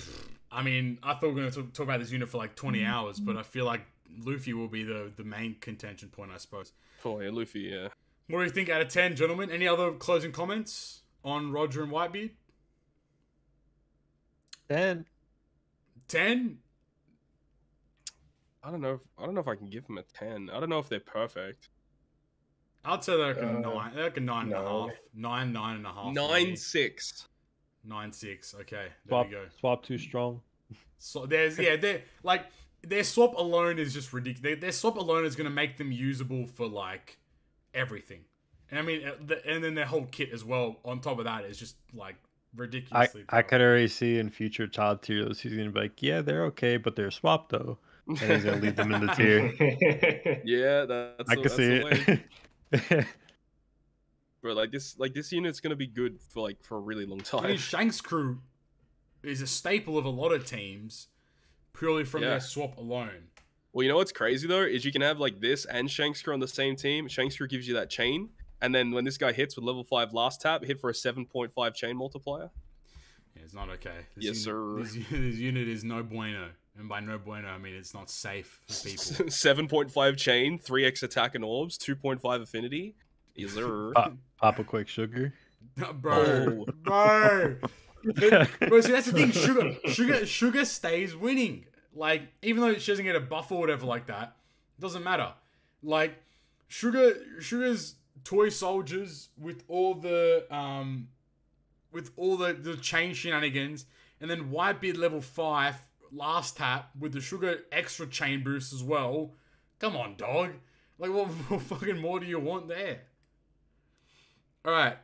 mean, I thought we were going to talk about this unit for like 20 hours, but I feel like Luffy will be the main contention point, I suppose. Oh, yeah, Luffy, yeah. What do you think out of 10, gentlemen? Any other closing comments on Roger and Whitebeard? 10. 10? I don't know if I can give them a 10. I don't know if they're perfect. I'd say they're like a 9. They're like a 9.5. 9.5. 9.6. 9.6. Okay, Swap, we go. Swap too strong. So they're like their swap alone is just ridiculous. Their swap alone is going to make them usable for like everything. And I mean, and then their whole kit as well. On top of that is just like ridiculously. I could already see in future child tiers he's gonna be like, yeah, they're okay, but they're swapped though, and he's gonna leave them in the tier. Yeah, I can see it. Bro, like this unit's gonna be good for a really long time. I mean, Shanks crew is a staple of a lot of teams purely from their swap alone. Well, you know what's crazy though is you can have like this and Shanks crew on the same team. Shanks crew gives you that chain. And then when this guy hits with level 5 last tap, hit for a 7.5 chain multiplier. Yeah, it's not okay. This unit is no bueno. And by no bueno, I mean it's not safe for people. 7.5 chain, 3x attack and orbs, 2.5 affinity. Yes, sir. Pop a quick sugar. Bro. Bro, see, that's the thing. Sugar stays winning. Like, even though she doesn't get a buff or whatever like that, it doesn't matter. Like, Sugar's toy soldiers with all the chain shenanigans, and then Whitebeard level 5 last tap with the Sugar extra chain boost as well. Come on, dog. Like, what fucking more do you want there? Alright.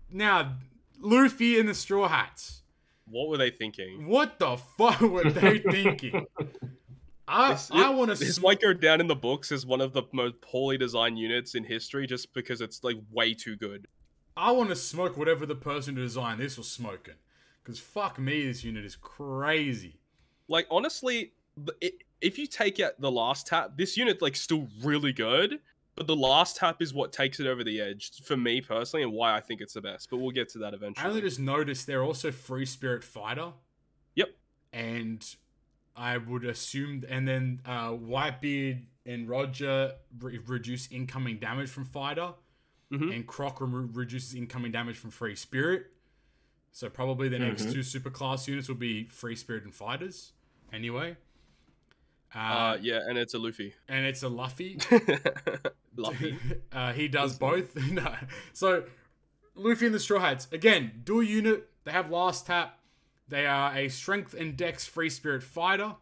Now, Luffy and the Strawhats. What were they thinking? What the fuck were they thinking? I want to. This might go down in the books as one of the most poorly designed units in history, just because it's like way too good. I want to smoke whatever the person who designed this was smoking, because fuck me, this unit is crazy. Like honestly, if you take out the last tap, this unit like still really good, but the last tap is what takes it over the edge for me personally, and why I think it's the best. But we'll get to that eventually. I only just noticed they're also free spirit fighter. Yep. And I would assume, and then Whitebeard and Roger reduce incoming damage from fighter, and Croc reduces incoming damage from free spirit. So probably the next 2 superclass units will be free spirit and fighters. Anyway. Yeah, and it's a Luffy. And it's a Luffy. Luffy. He does both. No. So Luffy and the Straw Hats, again, dual unit. They have last tap. They are a strength and dex free spirit fighter.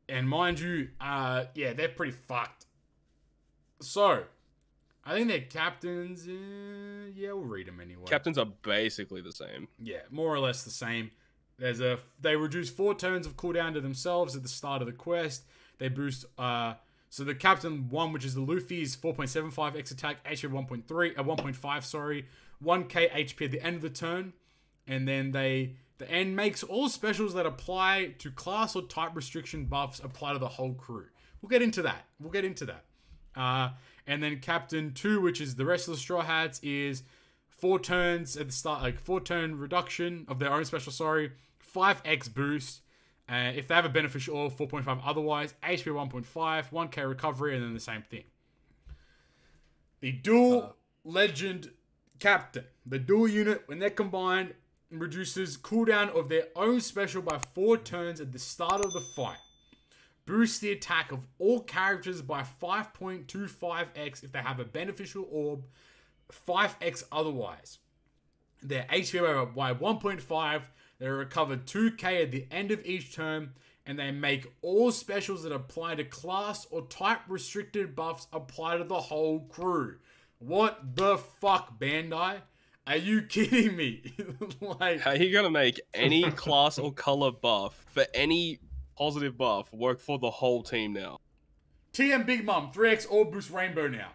And mind you, yeah, they're pretty fucked. So, I think their captains, yeah, we'll read them anyway. Captains are basically the same. Yeah, more or less the same. They reduce 4 turns of cooldown to themselves at the start of the quest. They boost, so the captain 1, which is the Luffy, is 4.75 X attack, HP 1.5, sorry. 1k HP at the end of the turn. And then the end makes all specials that apply to class or type restriction buffs apply to the whole crew. We'll get into that. And then Captain 2, which is the rest of the Straw Hats, is 4 turns at the start, like 4 turn reduction of their own special, 5x boost. If they have a beneficial or 4.5 otherwise, HP 1.5, 1k recovery, and then the same thing. The dual legend captain. The dual unit, when they're combined, reduces cooldown of their own special by 4 turns at the start of the fight. Boosts the attack of all characters by 5.25x if they have a beneficial orb, 5x otherwise. Their HP by 1.5, they recover 2k at the end of each turn, and they make all specials that apply to class or type restricted buffs apply to the whole crew. What the fuck, Bandai? Are you kidding me? Like, how are you gonna make any class or color buff for any positive buff work for the whole team now? TM Big Mom 3x all boost rainbow now.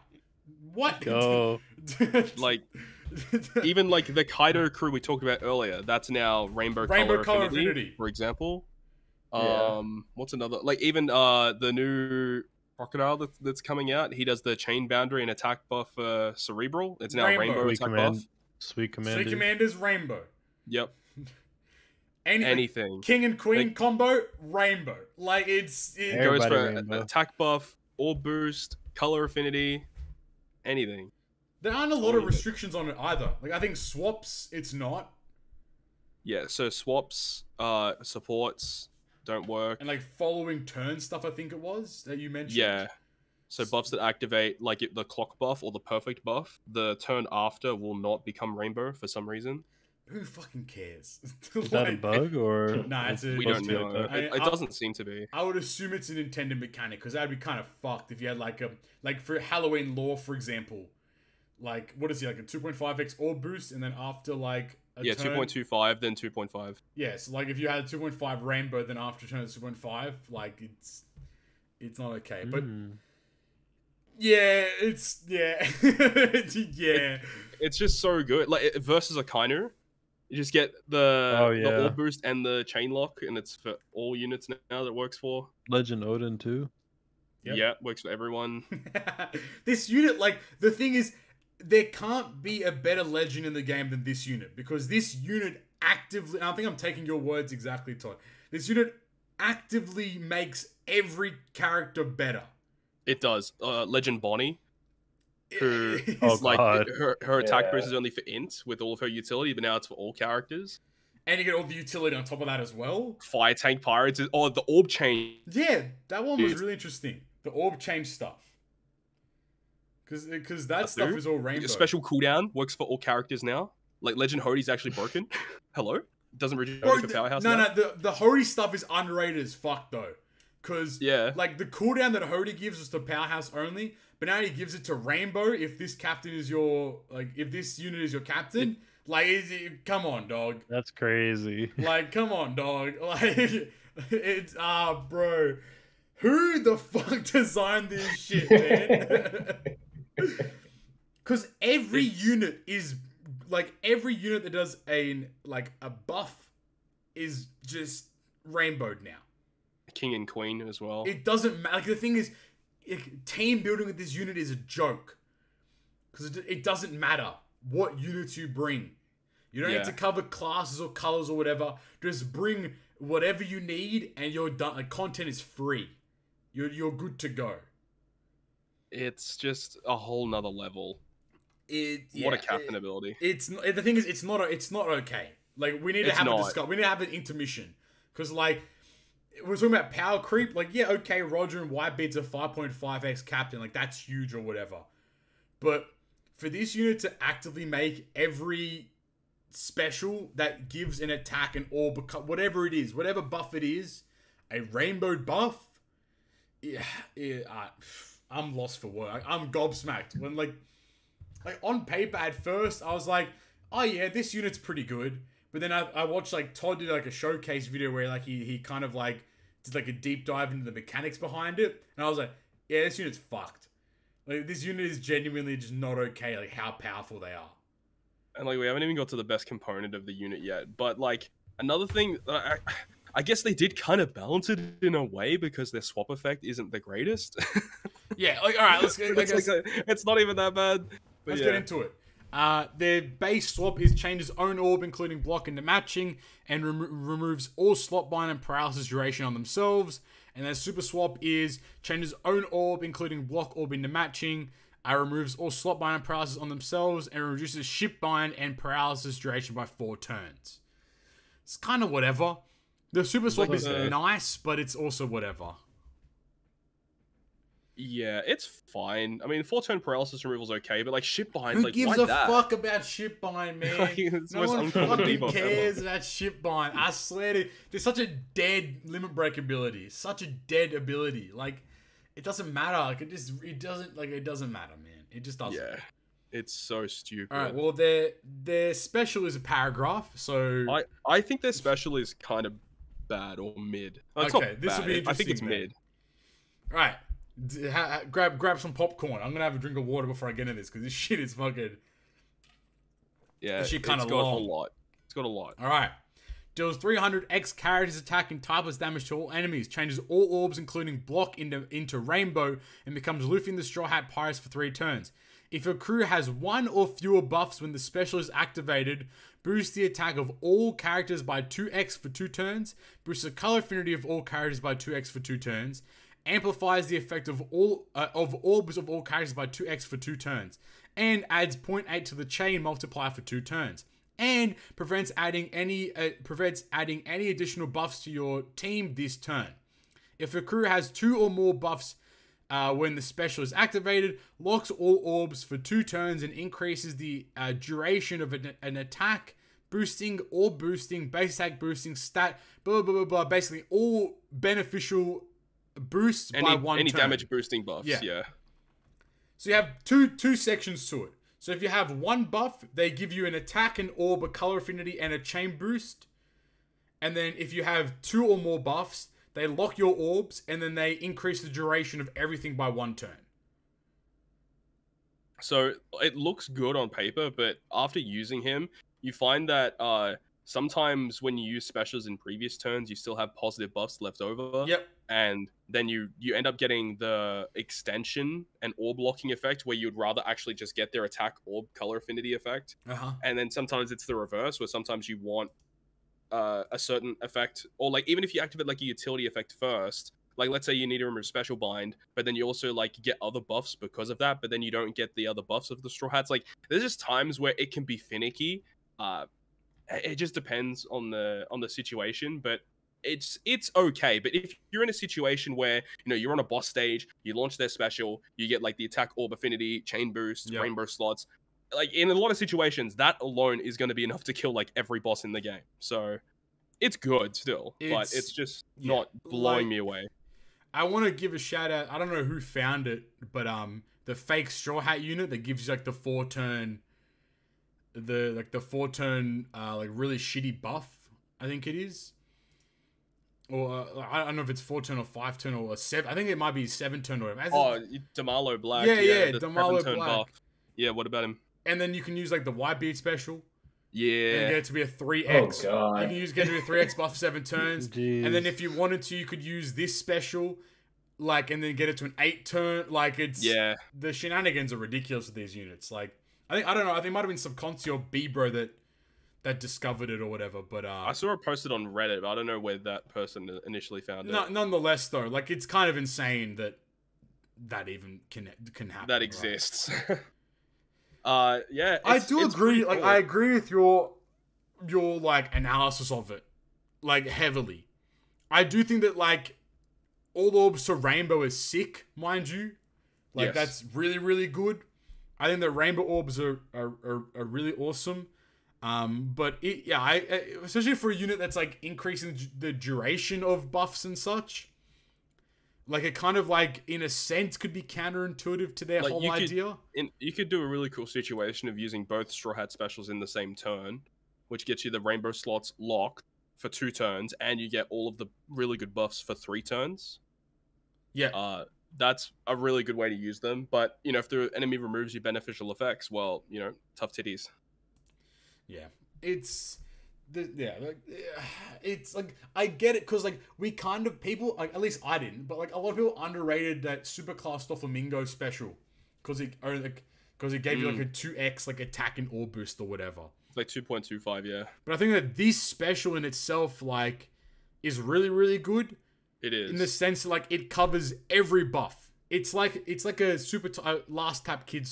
What? Go. Like, even like the Kaido crew we talked about earlier, that's now rainbow color affinity, for example. What's another? Like even the new crocodile that's coming out, he does the chain boundary and attack buff cerebral. It's now rainbow attack buff. Sweet Commander. Sweet Commander's rainbow. Yep. Anything. King and Queen combo, rainbow. Like it goes for attack buff, orb boost, color affinity, anything. There aren't a lot of restrictions on it either. Like I think swaps, it's not. Yeah, so swaps, supports don't work. And like following turn stuff, I think it was that you mentioned. Yeah. So buffs that activate like the clock buff or the perfect buff, the turn after will not become rainbow for some reason. Who fucking cares? Is that a bug or? Nah, we don't know. It doesn't seem to be. I would assume it's an intended mechanic because that'd be kind of fucked if you had like for Halloween lore, for example, like what is he like a 2.5x orb boost and then after like a turn, 2.25 then 2.5. Yeah, so like if you had a 2.5 rainbow then after turn 2.5, like it's not okay, but. Yeah, it's yeah. It's just so good. Like versus Akainu, you just get the orb boost and the chain lock, and it's for all units now that works for. Legend Oden too. Yep. Yeah, works for everyone. This unit, like the thing is, there can't be a better legend in the game than this unit because this unit actively. And I think I'm taking your words exactly, Todd. This unit actively makes every character better. It does. Legend Bonnie, who is like her attack boost is only for int with all of her utility, but now it's for all characters. And you get all the utility on top of that as well. Fire tank pirates is the orb chain. Yeah, that one was really interesting. The orb change stuff, because that stuff is all rainbow. Special cooldown works for all characters now. Like Legend Hodie's actually broken. Hello, it doesn't reduce the powerhouse. No, the Hodie stuff is underrated as fuck though. Because, like, the cooldown that Hodie gives was to Powerhouse only, but now he gives it to Rainbow if this captain is your, like, if this unit is your captain. Come on, dog. That's crazy. Like, come on, dog. Like, it's, bro. Who the fuck designed this shit, man? Because every unit is, like, every unit that does a buff is just rainbowed now. King and Queen as well. It doesn't matter. Like, the thing is, team building with this unit is a joke. Because it doesn't matter what units you bring. You don't need to cover classes or colors or whatever. Just bring whatever you need and you're done. Like, content is free. You're good to go. It's just a whole nother level. What a captain ability. The thing is, it's not okay. Like, we need to have a discussion. We need to have an intermission. Because, like, we're talking about power creep. Like, yeah, okay, Roger and Whitebeard's a 5.5x captain. Like, that's huge or whatever. But for this unit to actively make every special that gives an attack an orb, whatever it is, whatever buff it is, a rainbow buff, I'm lost for words. I'm gobsmacked when like on paper at first I was like, oh yeah, this unit's pretty good. But then I watched like Todd did like a showcase video where like he kind of like did like a deep dive into the mechanics behind it, and I was like, yeah, this unit's fucked. Like this unit is genuinely just not okay. Like how powerful they are. And like we haven't even got to the best component of the unit yet. But like another thing that I guess they did kind of balance it in a way because their swap effect isn't the greatest. Yeah, like all right, let's get. It's not even that bad. Let's get into it. Their base swap is changes own orb, including block into matching, and removes all slot bind and paralysis duration on themselves. And their super swap is changes own orb, including block orb into matching, removes all slot bind and paralysis on themselves, and reduces ship bind and paralysis duration by 4 turns. It's kind of whatever. The super swap is nice, but it's also whatever. Yeah, it's fine. I mean, 4-turn paralysis removal's okay, but like ship bind, who like gives why a that? fuck about ship bind, man? No one fucking cares about ship bind. I swear to, there's such a dead limit break ability, such a dead ability. Like, it doesn't matter. Like, it doesn't matter, man. It just doesn't. Yeah, it's so stupid. All right, well, their special is a paragraph, so I think their special is kind of bad or mid. It's okay, this will be interesting. I think it's mid. All right. Grab some popcorn. I'm gonna have a drink of water before I get into this because this shit is fucking. Yeah, this shit kind of got a lot. It's got a lot. All right. Deals 300 X characters attack and typeless damage to all enemies. Changes all orbs, including block, into rainbow, and becomes Luffy and the Straw Hat Pirates for 3 turns. If your crew has 1 or fewer buffs when the special is activated, boosts the attack of all characters by 2x for 2 turns. Boosts the color affinity of all characters by 2x for 2 turns. Amplifies the effect of orbs of all characters by 2x for 2 turns, and adds 0.8 to the chain multiplier for 2 turns, and prevents adding any additional buffs to your team this turn. If a crew has 2 or more buffs when the special is activated, locks all orbs for 2 turns and increases the duration of an attack, boosting, base attack boosting, stat, blah blah blah blah. Basically, all beneficial boosts by 1 turn. Any damage boosting buffs, yeah. So you have two sections to it. So if you have 1 buff, they give you an attack, an orb, a color affinity, and a chain boost. And then if you have 2 or more buffs, they lock your orbs, and then they increase the duration of everything by 1 turn. So it looks good on paper, but after using him, you find that sometimes when you use specials in previous turns, you still have positive buffs left over. Yep. And then you end up getting the extension and orb locking effect where you'd rather actually just get their attack orb color affinity effect. And then sometimes it's the reverse, where sometimes you want a certain effect, or like even if you activate like a utility effect first, like let's say you need to remove special bind, but then you also like get other buffs because of that, but then you don't get the other buffs of the Straw Hats. Like there's just times where it can be finicky. It just depends on the situation, but it's okay. But if you're in a situation where, you know, you're on a boss stage, you launch their special, you get like the attack orb affinity, chain boost, rainbow slots, like in a lot of situations, that alone is going to be enough to kill like every boss in the game. So it's good still, but it's just not blowing me away. I want to give a shout out. I don't know who found it, but the fake Straw Hat unit that gives you like the 4-turn, like really shitty buff, I think it is. Or I don't know if it's 4-turn or 5-turn or 7. I think it might be 7-turn or whatever. Oh, Damalo Black. Yeah, Damalo Black. Buff. Yeah, what about him? And then you can use like the Whitebeard special. Yeah. And get it to be a 3x. Oh, God. You can get it to be a 3x buff for 7 turns. Jeez. And then if you wanted to, you could use this special, like, and then get it to an 8-turn. Like, it's... Yeah. The shenanigans are ridiculous with these units. Like, I don't know, I think it might have been some Conci or B-Bro that discovered it or whatever, but... I saw it posted on Reddit, but I don't know where that person initially found it. Nonetheless, though, like, it's kind of insane that even can happen. That exists. Yeah. I do agree, like, cool. I agree with your like, analysis of it, like, heavily. I do think that, like, all orbs to rainbow is sick, mind you. Like, that's really, really good. I think that rainbow orbs are really awesome. But especially for a unit that's like increasing the duration of buffs and such. Like, it kind of, like, in a sense, could be counterintuitive to their whole idea. You could do a really cool situation of using both Straw Hat specials in the same turn, which gets you the rainbow slots locked for 2 turns, and you get all of the really good buffs for 3 turns. Yeah. That's a really good way to use them. But, you know, if the enemy removes your beneficial effects, well, you know, tough titties. Yeah. It's like, I get it, because, like, we kind of, people, like, at least I didn't, but, like, a lot of people underrated that Superclass Doflamingo special, because it gave you, like, a 2x, like, attack and orb boost or whatever. It's like 2.25, yeah. But I think that this special in itself, like, is really, really good. It is. In the sense that, like, it covers every buff. It's like a last tap kid,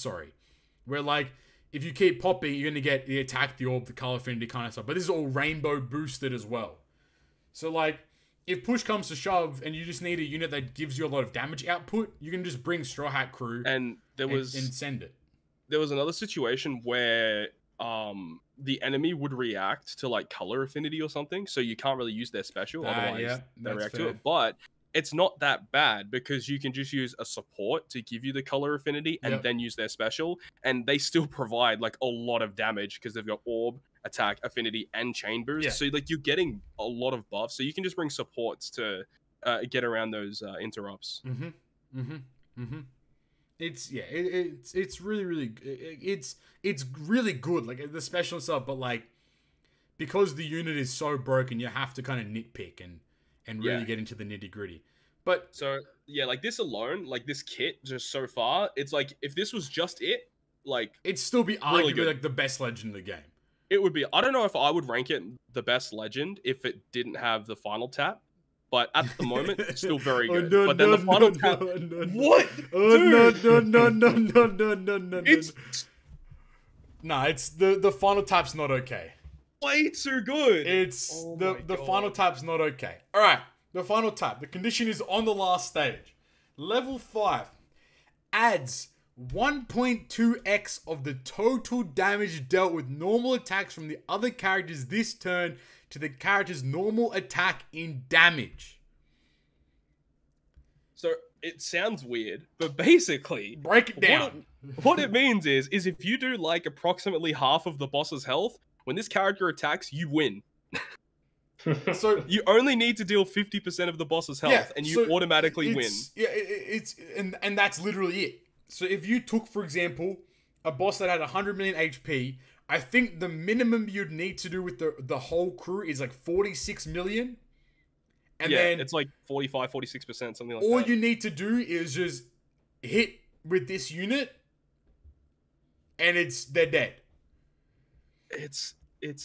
where, like, if you keep popping, you're going to get the attack, the orb, the color affinity kind of stuff. But this is all rainbow boosted as well. So, like, if push comes to shove and you just need a unit that gives you a lot of damage output, you can just bring Straw Hat Crew and send it. There was another situation where the enemy would react to, like, color affinity or something, so you can't really use their special, otherwise they react to it. But it's not that bad, because you can just use a support to give you the color affinity and then use their special, and they still provide, like, a lot of damage because they've got orb, attack, affinity, and chain boost. So, like, you're getting a lot of buffs, so you can just bring supports to get around those interrupts. It's really it's really good, like, the special stuff, but, like, because the unit is so broken, you have to kind of nitpick and really get into the nitty gritty. But so yeah, like, this alone, like, this kit just so far, it's like, if this was just it, like, it'd still be really arguably like the best legend in the game. It would be. I don't know if I would rank it the best legend if it didn't have the final tap, but at the moment, it's still very good. But then the final tap. What? No. It's the final tap's not okay. Way too good. It's the final tap's not okay. All right, the final tap. The condition is on the last stage. Level 5 adds 1.2x of the total damage dealt with normal attacks from the other characters this turn to the character's normal attack in damage. So it sounds weird, but basically, break it down. What it means is if you do, like, approximately half of the boss's health, when this character attacks, you win. So you only need to deal 50% of the boss's health, and you automatically win. Yeah, and that's literally it. So if you took, for example, a boss that had 100 million HP, I think the minimum you'd need to do with the whole crew is like 46 million. And then it's like 45, 46%, something like that. All you need to do is just hit with this unit, and they're dead. It's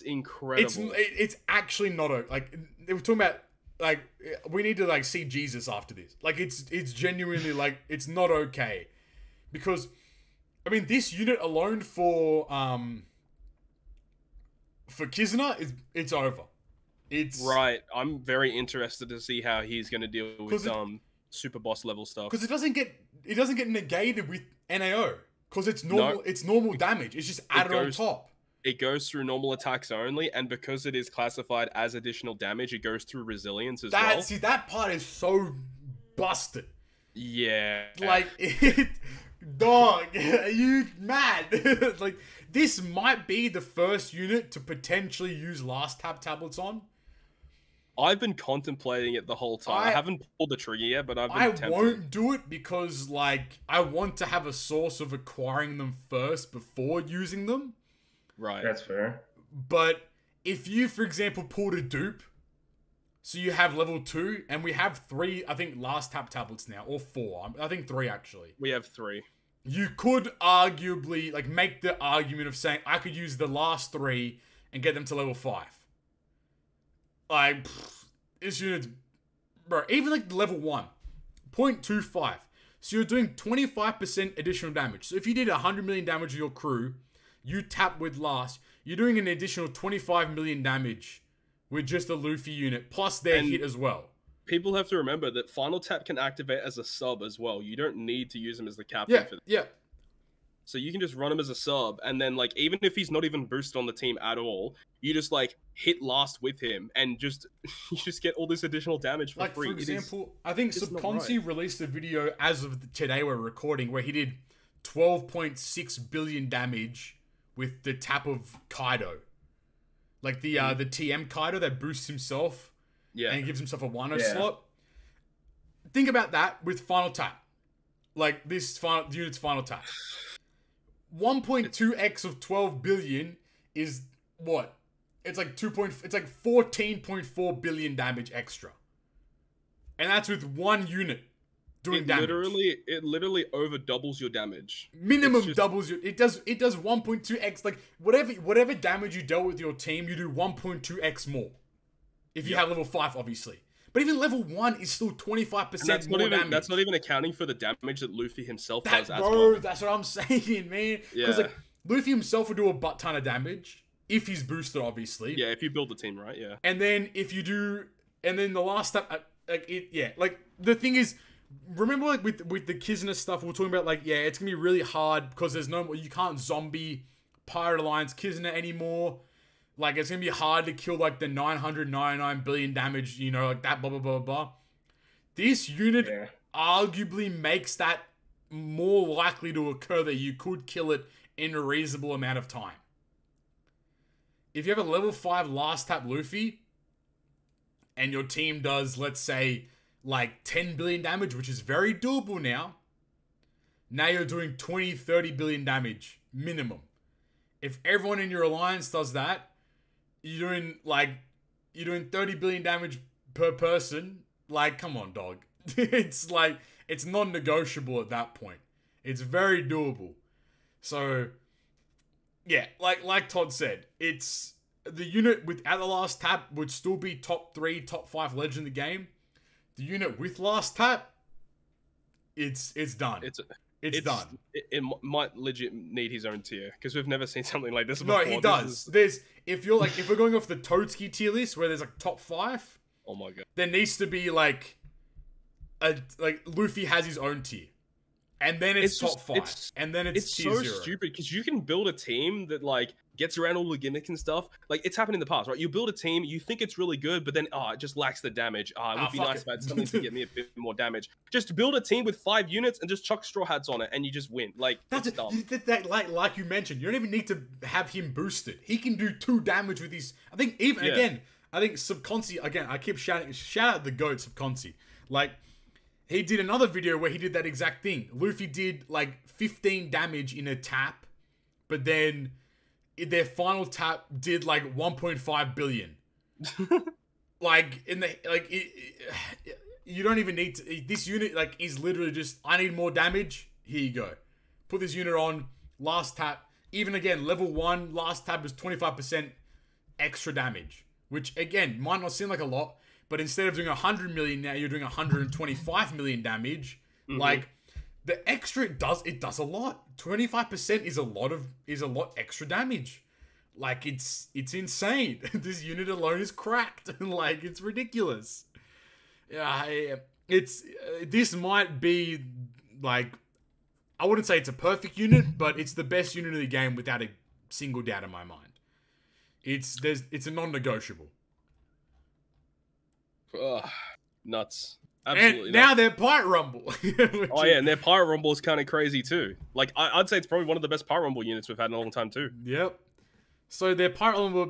incredible. It's actually not like, they were talking about, like, we need to, like, see Jesus after this. Like, it's genuinely, like, it's not okay, because I mean, this unit alone for Kizuna it's over. It's right. I'm very interested to see how he's going to deal with super boss level stuff, because it doesn't get negated with NAO, because it's normal. No, it's normal damage. It's just added on top. It goes through normal attacks only, and because it is classified as additional damage, it goes through resilience as well. See, that part is so busted. Yeah. Like, dog, are you mad? Like, this might be the first unit to potentially use last tap tablets on. I've been contemplating it the whole time. I haven't pulled the trigger yet, but I've been tempted. I won't do it because, like, I want to have a source of acquiring them first before using them. Right. That's fair. But if you, for example, pulled a dupe, so you have level 2, and we have 3, I think, last tap tablets now, or 4. I think 3, actually. We have 3. You could arguably, like, make the argument of saying, I could use the last 3 and get them to level 5. Like, this unit's... Bro, even, like, level 1. 0.25. So you're doing 25% additional damage. So if you did 100 million damage to your crew, you tap with last, you're doing an additional 25 million damage with just the Luffy unit, plus their hit as well. People have to remember that Final Tap can activate as a sub as well. You don't need to use them as the captain for this. Yeah. So you can just run him as a sub, and then like even if he's not even boosted on the team at all, you just like hit last with him, and just you just get all this additional damage for free. For example, I think Subconsci released a video as of today we're recording where he did 12.6 billion damage with the tap of Kaido, like the TM Kaido that boosts himself, and gives himself a 1-0 slot. Think about that with final tap, like this unit's final tap. 1.2x of 12 billion is what? It's like 14.4 billion damage extra. And that's with one unit doing damage. It literally over doubles your damage. Minimum doubles your it does 1.2x, like whatever damage you dealt with your team, you do 1.2x more. If you have level 5 obviously. But even level 1 is still 25% more damage. That's not even accounting for the damage that Luffy himself does as well. well. That's what I'm saying, man. Because like Luffy himself will do a butt ton of damage if he's boosted, obviously. Yeah, if you build the team right, yeah. And then the last time, like the thing is, remember like with the Kizuna stuff, we were talking about like it's gonna be really hard because you can't zombie Pirate Alliance Kizuna anymore. Like, it's going to be hard to kill, like, the 999 billion damage, like that, blah, blah, blah, blah. This unit arguably makes that more likely to occur that you could kill it in a reasonable amount of time. If you have a level 5 last tap Luffy, and your team does, let's say, like, 10 billion damage, which is very doable now you're doing 20, 30 billion damage, minimum. If everyone in your alliance does that, you're doing 30 billion damage per person. Like, come on, dog. It's like, it's non-negotiable at that point. It's very doable. So, yeah, like Todd said, it's the unit without the last tap would still be top 3, top 5 legend in the game. The unit with last tap, it's done. It's done. It might legit need his own tier because we've never seen something like this before. No, he does. If we're going off the Totsuki tier list where there's like top 5. Oh my god. There needs to be like Luffy has his own tier, and then it's top 5, and then it's tier 0. It's so stupid because you can build a team that like gets around all the gimmicks and stuff. Like, it's happened in the past, right? You build a team, you think it's really good, but then it just lacks the damage. It would be nice if I had something to get me a bit more damage. Just build a team with 5 units and just chuck Strawhats on it, and you just win. Like, that's dumb. Like you mentioned, you don't even need to have him boosted. He can do 2 damage with his. I think Subconsci again. I keep shout out the GOAT Subconsci. Like, he did another video where he did that exact thing. Luffy did like 15 damage in a tap, but then their final tap did like 1.5 billion. You don't even need to. This unit like is literally just, I need more damage. Here you go. Put this unit on. Last tap. Even again, level 1 last tap is 25% extra damage, which again might not seem like a lot, but instead of doing 100 million now, you're doing 125 million damage. Mm-hmm. Like, the extra it does a lot. 25% is a lot extra damage. Like, it's insane. This unit alone is cracked. Like, it's ridiculous. This might be like, I wouldn't say it's a perfect unit, but it's the best unit of the game without a single doubt in my mind. It's a non-negotiable. Nuts. Absolutely. And now they're Pirate Rumble. And their Pirate Rumble is kind of crazy too. Like, I'd say it's probably one of the best Pirate Rumble units we've had in a long time too. Yep. So their Pirate Rumble,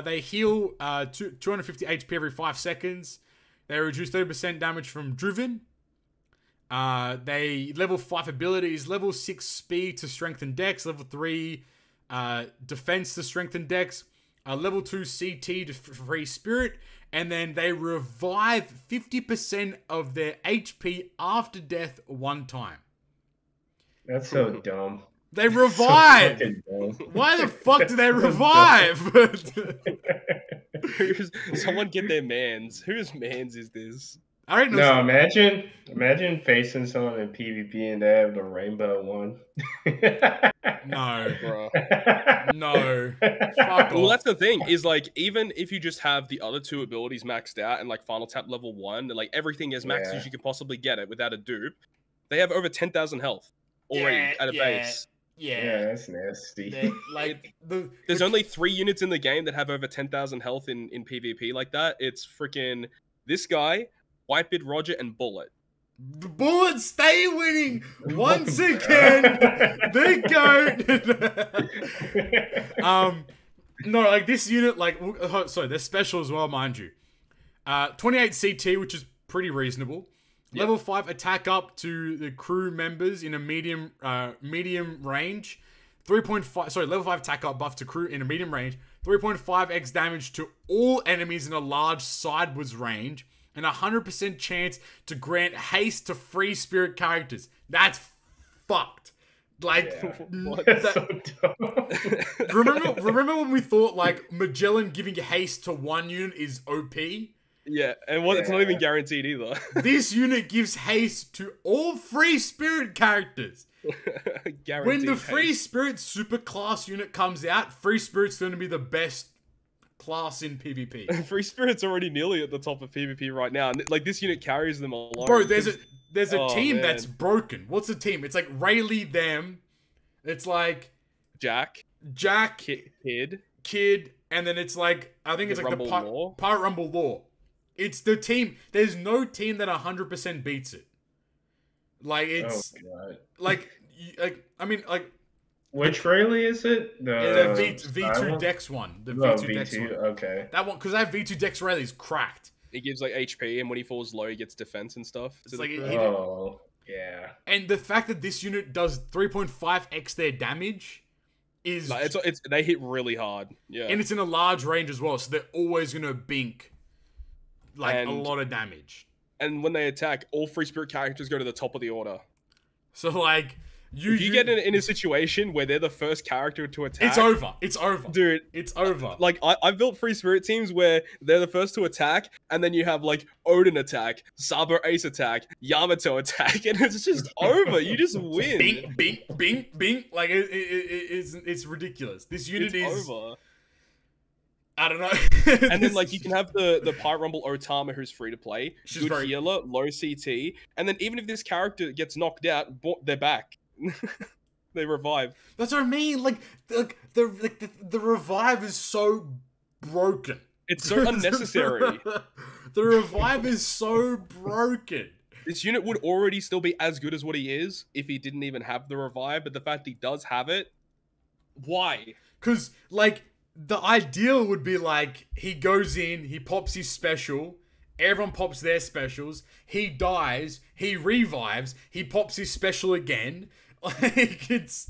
they heal 250 HP every 5 seconds. They reduce 30% damage from Driven. They level 5 abilities, level 6 speed to strengthen Dex, level 3 defense to strengthen Dex, level 2 CT to free Spirit, and then they revive 50% of their HP after death 1 time. That's so dumb. They revive! Why the fuck do they revive? Someone get their mans. Whose mans is this? I don't know. No, imagine facing someone in PvP and they have the rainbow one. No, bro. No. Fuck well, that's the thing, is like, even if you just have the other 2 abilities maxed out and like final tap level 1, and like everything as maxed as you can possibly get it without a dupe, they have over 10,000 health already at a base. Yeah, that's nasty. Like there's only 3 units in the game that have over 10,000 health in PvP like that. It's freaking this guy, Whitebeard, Roger, and Bullet. The Bullets stay winning once again. They go. No, like this unit, like sorry, they're special as well, mind you. 28 CT, which is pretty reasonable. Yep. Level 5 attack up to the crew members in a medium range. 3.5 sorry, level 5 attack up buff to crew in a medium range. 3.5x damage to all enemies in a large sideways range. And 100% chance to grant haste to free spirit characters. That's fucked. Like, that's so dumb. remember when we thought like Magellan giving haste to one unit is OP? Yeah, and it's not even guaranteed either. This unit gives haste to all free spirit characters. When the free spirit super class unit comes out, free spirit's going to be the best class in PvP. Free Spirit's already nearly at the top of PvP right now, and like this unit carries them along. Bro, there's a team that's broken. What's the team? It's like Rayleigh them. It's like Jack, Kid, and then it's like I think it's like the Pirate Rumble Law. It's the team. There's no team that 100% beats it. Like it's like I mean like. Which Rayleigh is it? The V2 Dex one. The V2 Dex one. Okay. That one, because that V2 Dex Rayleigh's cracked. He gives like HP, and when he falls low, he gets defense and stuff. It's like yeah. And the fact that this unit does 3.5x their damage is it's they hit really hard. Yeah. And it's in a large range as well, so they're always gonna bink like a lot of damage. And when they attack, all free spirit characters go to the top of the order. So like. If you get in a situation where they're the first character to attack... It's over. It's over. Dude. It's over. Like, I've built free spirit teams where they're the first to attack, and then you have, like, Oden attack, Sabo Ace attack, Yamato attack, and it's just over. You just win. Bing, bing, bing, bing. Like, it's ridiculous. This unit is... over. I don't know. And then, like, you can have the Pirate Rumble Otama, who's free to play. She's good healer, low CT. And then even if this character gets knocked out, they're back. They revive. That's what I mean. Like the revive is so broken. It's so unnecessary. The revive is so broken. This unit would already still be as good as what he is if he didn't even have the revive, but the fact he does have it, why? Because like the ideal would be like he goes in, he pops his special. Everyone pops their specials. He dies. He revives. He pops his special again. Like, it's...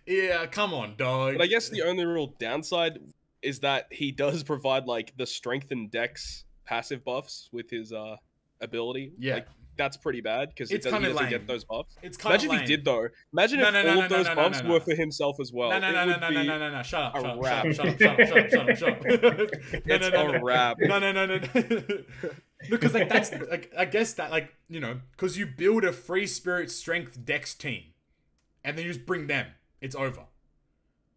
Yeah, come on, dog. But I guess the only real downside is that he does provide, like, the strength and dex passive buffs with his ability. Yeah. Like, that's pretty bad, because he doesn't get those buffs. It's kind of lame. Imagine if he did, though. Imagine if all of those buffs were for himself as well. No. Shut up. It's a wrap. No. Because, like, that's, like, I guess that, like, you know, because you build a free spirit strength dex team, and then you just bring them. It's over.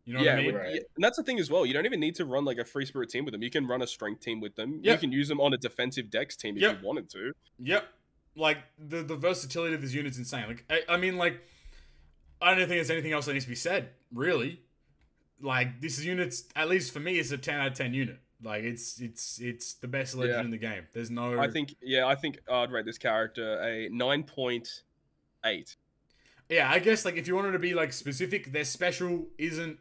You know what I mean? Right. And that's the thing as well. You don't even need to run, like, a free spirit team with them. You can run a strength team with them. Yep. You can use them on a defensive dex team if you wanted to. Yep. Like, the versatility of this unit's insane. Like, I mean, like, I don't think there's anything else that needs to be said, really. Like, this unit's, at least for me, it's a 10 out of 10 unit. Like, it's the best legend in the game. There's no... I think I'd rate this character a 9.8. Yeah, I guess, like, if you wanted to be, like, specific, their special isn't,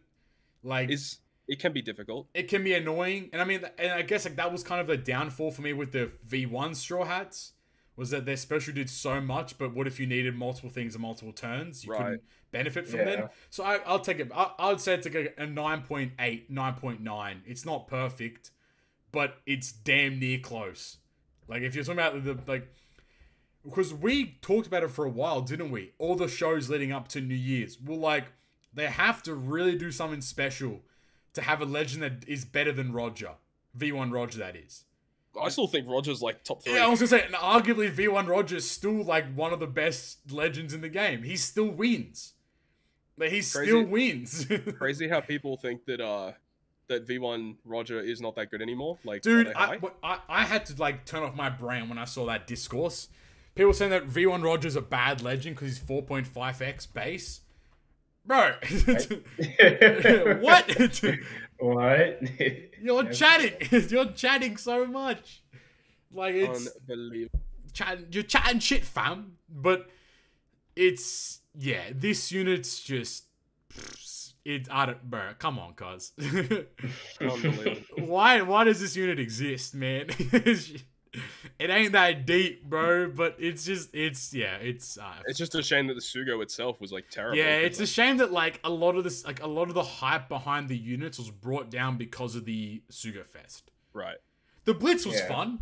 like... It can be difficult. It can be annoying. And I mean, and I guess, like, that was kind of a downfall for me with the V1 Strawhats, was that their special did so much, but what if you needed multiple things in multiple turns? You couldn't benefit from them. So I'll take it. I would say it's like a 9.8, 9.9. It's not perfect, but it's damn near close. Like, if you're talking about the, like... Because we talked about it for a while, didn't we? All the shows leading up to New Year's. Well, like, they have to really do something special to have a legend that is better than Roger. V1 Roger, that is. I still think Roger's, like, top 3. Yeah, I was going to say, and arguably V1 Roger's still, like, one of the best legends in the game. He still wins. Like, he still wins. Crazy how people think that that V1 Roger is not that good anymore. Like, dude, I had to, like, turn off my brain when I saw that discourse. People saying that V1 Roger's a bad legend because he's 4.5x base. Bro. What? What? You're chatting. You're chatting so much. Like, it's unbelievable. You're chatting shit, fam. But it's, yeah, this unit's just, bro, come on, cuz. Unbelievable. Why does this unit exist, man? It ain't that deep, bro, but it's just it's just a shame that the Sugo itself was like terrible. Yeah, it's a shame that like a lot of the hype behind the units was brought down because of the Sugofest. Right. The Blitz was fun.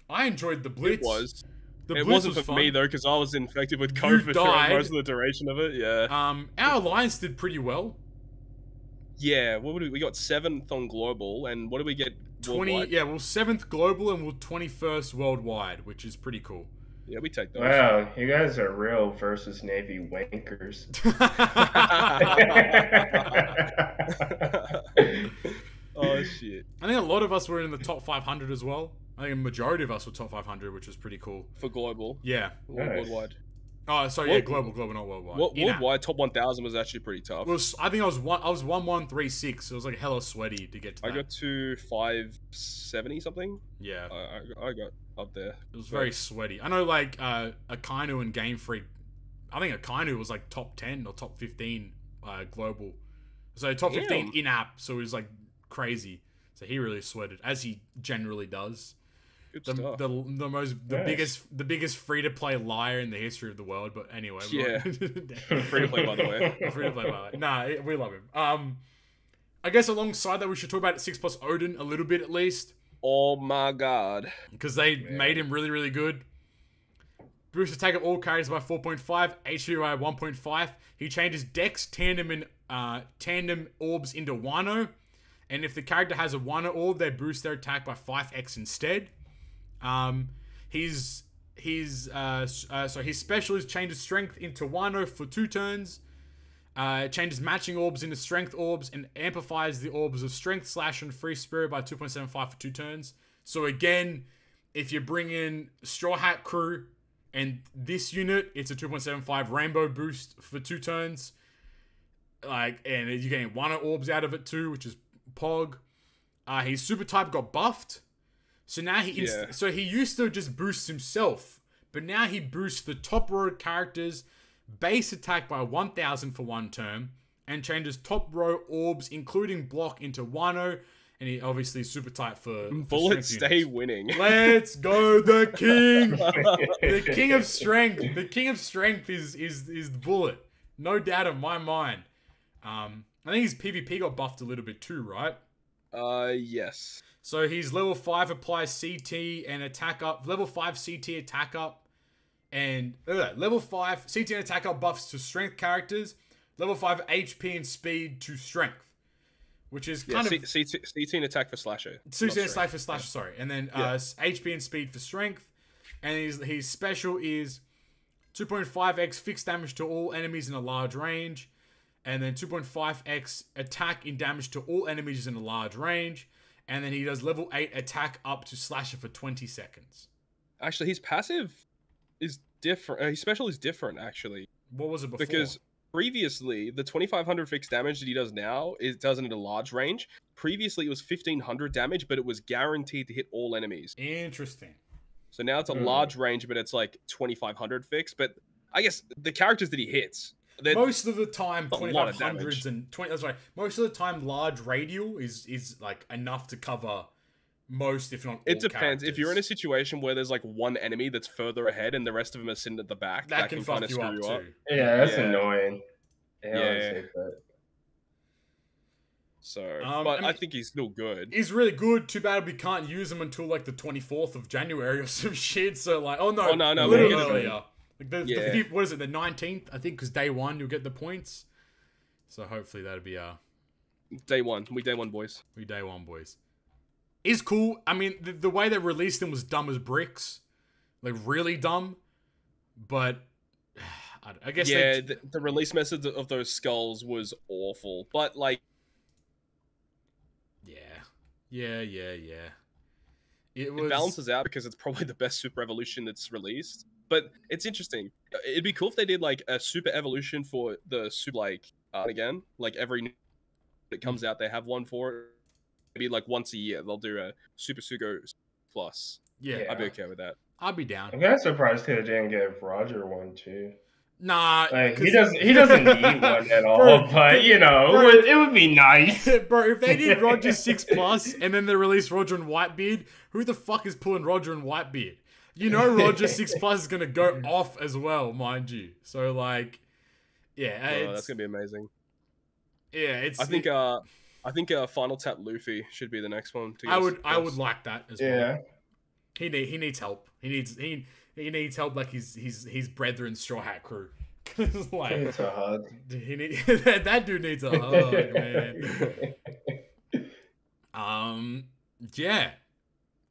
I enjoyed the Blitz. It was. The it Blitz wasn't was for fun. me though, because I was infected with COVID for most of the duration of it. Yeah. Our alliance did pretty well. Yeah. What we got 7th on global, and what did we get? 20. Worldwide? Yeah, well, 7th global and we're 21st worldwide, which is pretty cool. Yeah, we take those. Wow, you guys are real versus Navy wankers. Oh shit! I think a lot of us were in the top 500 as well. I think a majority of us were top 500, which was pretty cool. For global. Yeah. Nice. Worldwide. Oh, sorry, yeah, global, not worldwide. Worldwide top 1,000 was actually pretty tough. I think I was 1136. So it was like hella sweaty to get to that. I got to 570 something. Yeah. I got up there. It was very sweaty. I know like Akainu and Game Freak. I think Akainu was like top 10 or top 15 global. So top 15 in app. So it was like crazy. So he really sweated, as he generally does. The biggest free to play liar in the history of the world. But anyway, yeah, free to play by the way. Free to play by the way. Nah, we love him. I guess alongside that, we should talk about 6+ Oden a little bit at least. Oh my god, because they made him really, really good. Boost attack of all characters by 4.5, HP by 1.5. He changes Dex, Tandem, and Tandem orbs into Wano. And if the character has a Wano orb, they boost their attack by 5x instead. His special is changes Strength into Wano for 2 turns. Changes matching orbs into Strength orbs and amplifies the orbs of Strength, Slash, and Free Spirit by 2.75 for 2 turns. So again, if you bring in Straw Hat Crew and this unit, it's a 2.75 Rainbow boost for 2 turns. And you're getting Wano orbs out of it too, which is Pog. His super type got buffed. So now he used to just boost himself, but now he boosts the top row characters' base attack by 1,000 for 1 turn, and changes top row orbs, including block, into Wano, and he obviously super type for Bullets stay winning. Let's go, the king, the king of strength. The king of strength is the Bullet, no doubt in my mind. I think his PvP got buffed a little bit too, right? Yes. So he's level 5 applies CT and attack up. Level 5 CT attack up. And level 5 CT and attack up buffs to strength characters. Level 5 HP and speed to strength. Which is kind of... CT and attack for slasher. CT and attack for slasher, sorry. And then HP and speed for strength. And his special is 2.5x fixed damage to all enemies in a large range. And then 2.5x attack in damage to all enemies in a large range. And then he does level 8 attack up to slasher for 20 seconds. Actually, his passive is different. His special is different, actually. What was it before? Because previously, the 2,500 fixed damage that he does now, it does it at a large range. Previously, it was 1,500 damage, but it was guaranteed to hit all enemies. Interesting. So now it's a large range, but it's like 2,500 fixed. But I guess the characters that he hits... Most of the time, 2,500s and 20. That's right. Most of the time, large radial is like enough to cover most, if not all. It depends. Characters. If you're in a situation where there's like one enemy that's further ahead and the rest of them are sitting at the back, that can kind of screw you up. Yeah, that's annoying. Yeah. So, but I think he's still good. He's really good. Too bad we can't use him until like the 24th of January or some shit. So like, no, a little earlier. Like what is it, the 19th? I think, because day 1 you'll get the points. So hopefully that'll be day 1. We day 1 boys. We day 1 boys. Is cool. I mean, the way they released them was dumb as bricks, like really dumb. But I guess the release method of those skulls was awful. But like, yeah. It balances out because it's probably the best Super Evolution that's released. But it's interesting. It'd be cool if they did like a Super Evolution for the super like again, like every new that comes out, they have one for it. Maybe like once a year, they'll do a Super Sugo Plus. Yeah, I'd be okay with that. I'd be down. I'm kind of surprised they didn't give Roger one too. Nah, like, he doesn't need one at all. Bro, but you know, bro, it would be nice, bro. If they did Roger 6+ and then they released Roger and Whitebeard, who the fuck is pulling Roger and Whitebeard? You know, Roger 6+ is gonna go off as well, mind you. So like, yeah, that's gonna be amazing. Yeah, it's. I think Final Tap Luffy should be the next one. I would like that as well. Yeah. He needs help. He needs help like his brethren Straw Hat crew. Like, he needs a hug. That dude needs a hug, man. Yeah.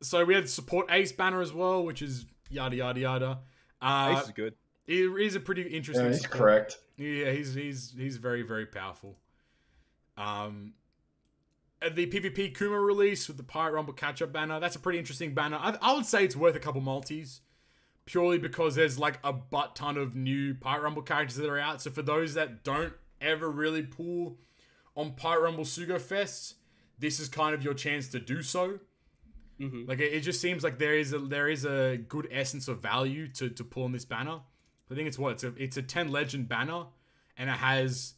So we had support Ace banner as well, which is yada yada yada. Ace is good. He is a pretty interesting. Yeah, he's correct. Yeah, he's very very powerful. The PvP Kuma release with the Pirate Rumble catch-up banner, that's a pretty interesting banner. I would say it's worth a couple multis, purely because there's like a butt ton of new Pirate Rumble characters that are out. So for those that don't ever really pull on Pirate Rumble Sugofest, this is kind of your chance to do so. Mm-hmm. Like it just seems like there is a good essence of value to pull on this banner. I think it's a 10 legend banner, and it has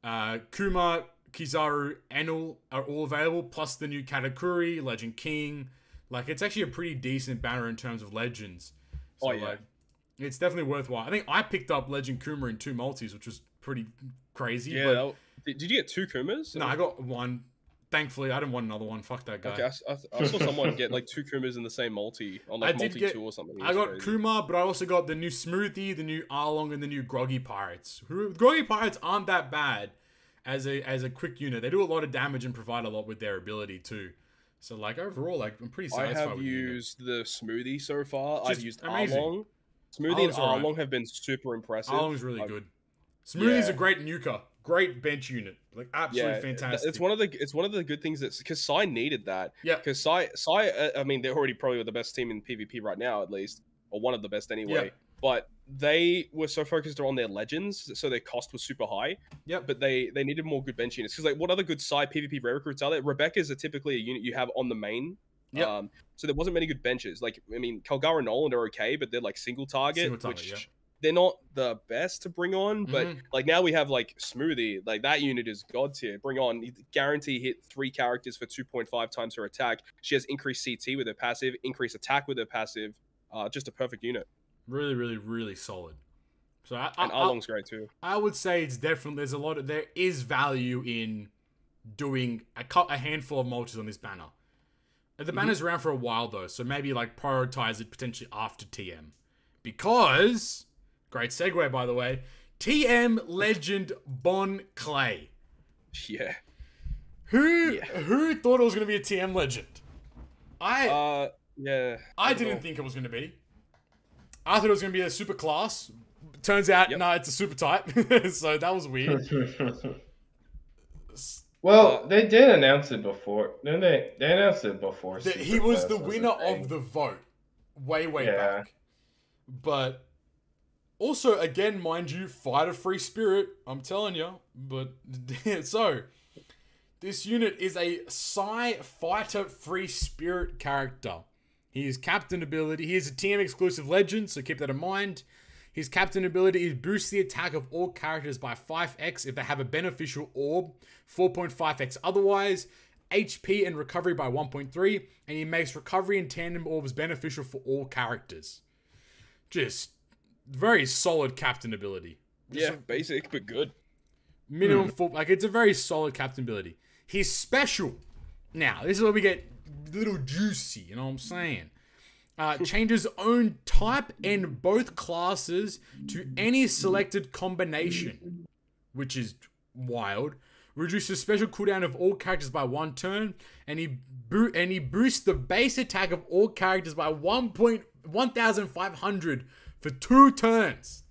Kuma, Kizaru, Enel are all available, plus the new Katakuri, Legend King. Like, it's actually a pretty decent banner in terms of legends. So, like, it's definitely worthwhile. I think I picked up Legend Kuma in 2 multis, which was pretty crazy. Yeah, did you get 2 Kumas? No, I got 1. Thankfully, I didn't want another one. Fuck that guy. Okay, I saw someone get like 2 Kumas in the same multi on like multi 2 or something. I got crazy. Kuma, but I also got the new Smoothie, the new Arlong, and the new Groggy Pirates. Groggy Pirates aren't that bad as a quick unit. They do a lot of damage and provide a lot with their ability too. So like overall, like I'm pretty satisfied. I have used the Smoothie so far. I've used amazing. Arlong. Smoothie and Arlong have been super impressive. Arlong's really good. Smoothie's a great nuker. Great bench unit, like absolutely fantastic. It's one of the good things that's because Sai needed that. Yeah, because Sai, I mean, they're already probably the best team in PvP right now, at least, or one of the best anyway. Yeah. But they were so focused on their legends, so their cost was super high. Yeah, but they needed more good bench units because like what other good Sai PvP rare recruits are there? Rebecca's are typically a unit you have on the main. Yeah. So there wasn't many good benches. Like I mean, Kalgar and Nolan are okay, but they're like single target, which. They're not the best to bring on, but like now we have like Smoothie, like that unit is god tier. Bring on, guarantee hit 3 characters for 2.5 times her attack. She has increased CT with her passive, increased attack with her passive. Just a perfect unit. Really, really, really solid. So and Arlong's great too. I would say it's definitely there is value in doing a handful of multis on this banner. The banner's around for a while though, so maybe like prioritize it potentially after TM, because. Great segue, by the way. TM Legend Bon Clay. Yeah. Who thought it was going to be a TM Legend? I didn't think it was going to be. I thought it was going to be a super class. Turns out, no, it's a super type. So that was weird. Well, they did announce it before. Didn't they? They announced it before. He was the winner of the vote. Way back. But... Also, again, mind you, fighter free spirit. I'm telling you. But, so, this unit is a Sai fighter free spirit character. His captain ability, he is a TM exclusive legend, so keep that in mind. His captain ability is boost the attack of all characters by 5x if they have a beneficial orb, 4.5x otherwise, HP and recovery by 1.3, and he makes recovery and tandem orbs beneficial for all characters. Just... very solid captain ability. Basic but good. Minimum full, like it's a very solid captain ability. He's special. Now, this is where we get a little juicy, you know what I'm saying? Changes own type and both classes to any selected combination, which is wild. Reduces special cooldown of all characters by 1 turn, and he boosts the base attack of all characters by 1,500 for 2 turns.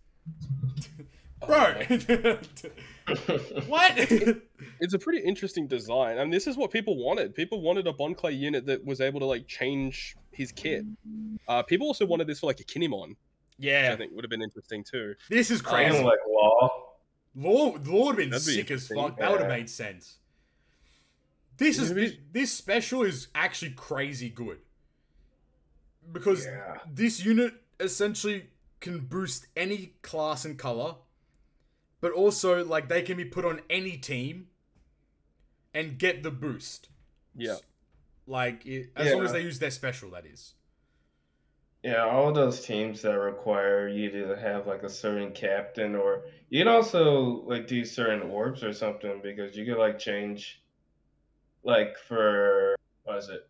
Bro. What? It's a pretty interesting design. I mean, this is what people wanted. People wanted a Bon Clay unit that was able to like change his kit. People also wanted this for like a Kinemon. Yeah. Which I think would have been interesting too. This is crazy. Like Law. Law would have been sick as fuck. That would have made sense. This special is actually crazy good. Because this unit essentially can boost any class and color, but also like they can be put on any team and get the boost. Yeah. Like as long as they use their special, that is. Yeah, all those teams that require you to have like a certain captain, or you can also like do certain orbs or something, because you could like change, like for what is it?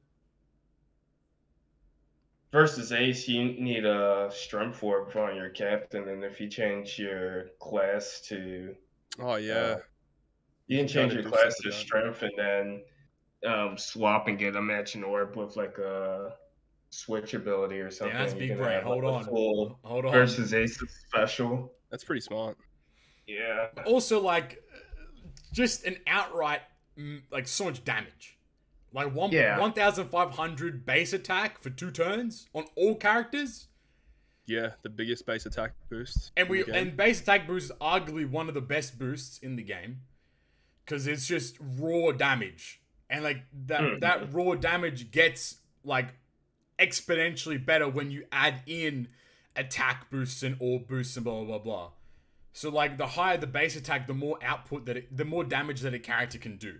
Versus Ace, you need a strength orb on your captain, and if you change your class to you can change your class to strength, and then swap and get a matching orb with like a switch ability or something. Yeah, that's big brain. Hold on. Hold on. Versus Ace's special. That's pretty smart. Yeah. Also, like, just an outright, like, so much damage. Like, 1,500 base attack for 2 turns on all characters. Yeah, the biggest base attack boost. And base attack boost is arguably one of the best boosts in the game. Because it's just raw damage. And, like, that raw damage gets, like, exponentially better when you add in attack boosts and orb boosts and blah blah blah blah. So like the higher the base attack, the more output the more damage that a character can do.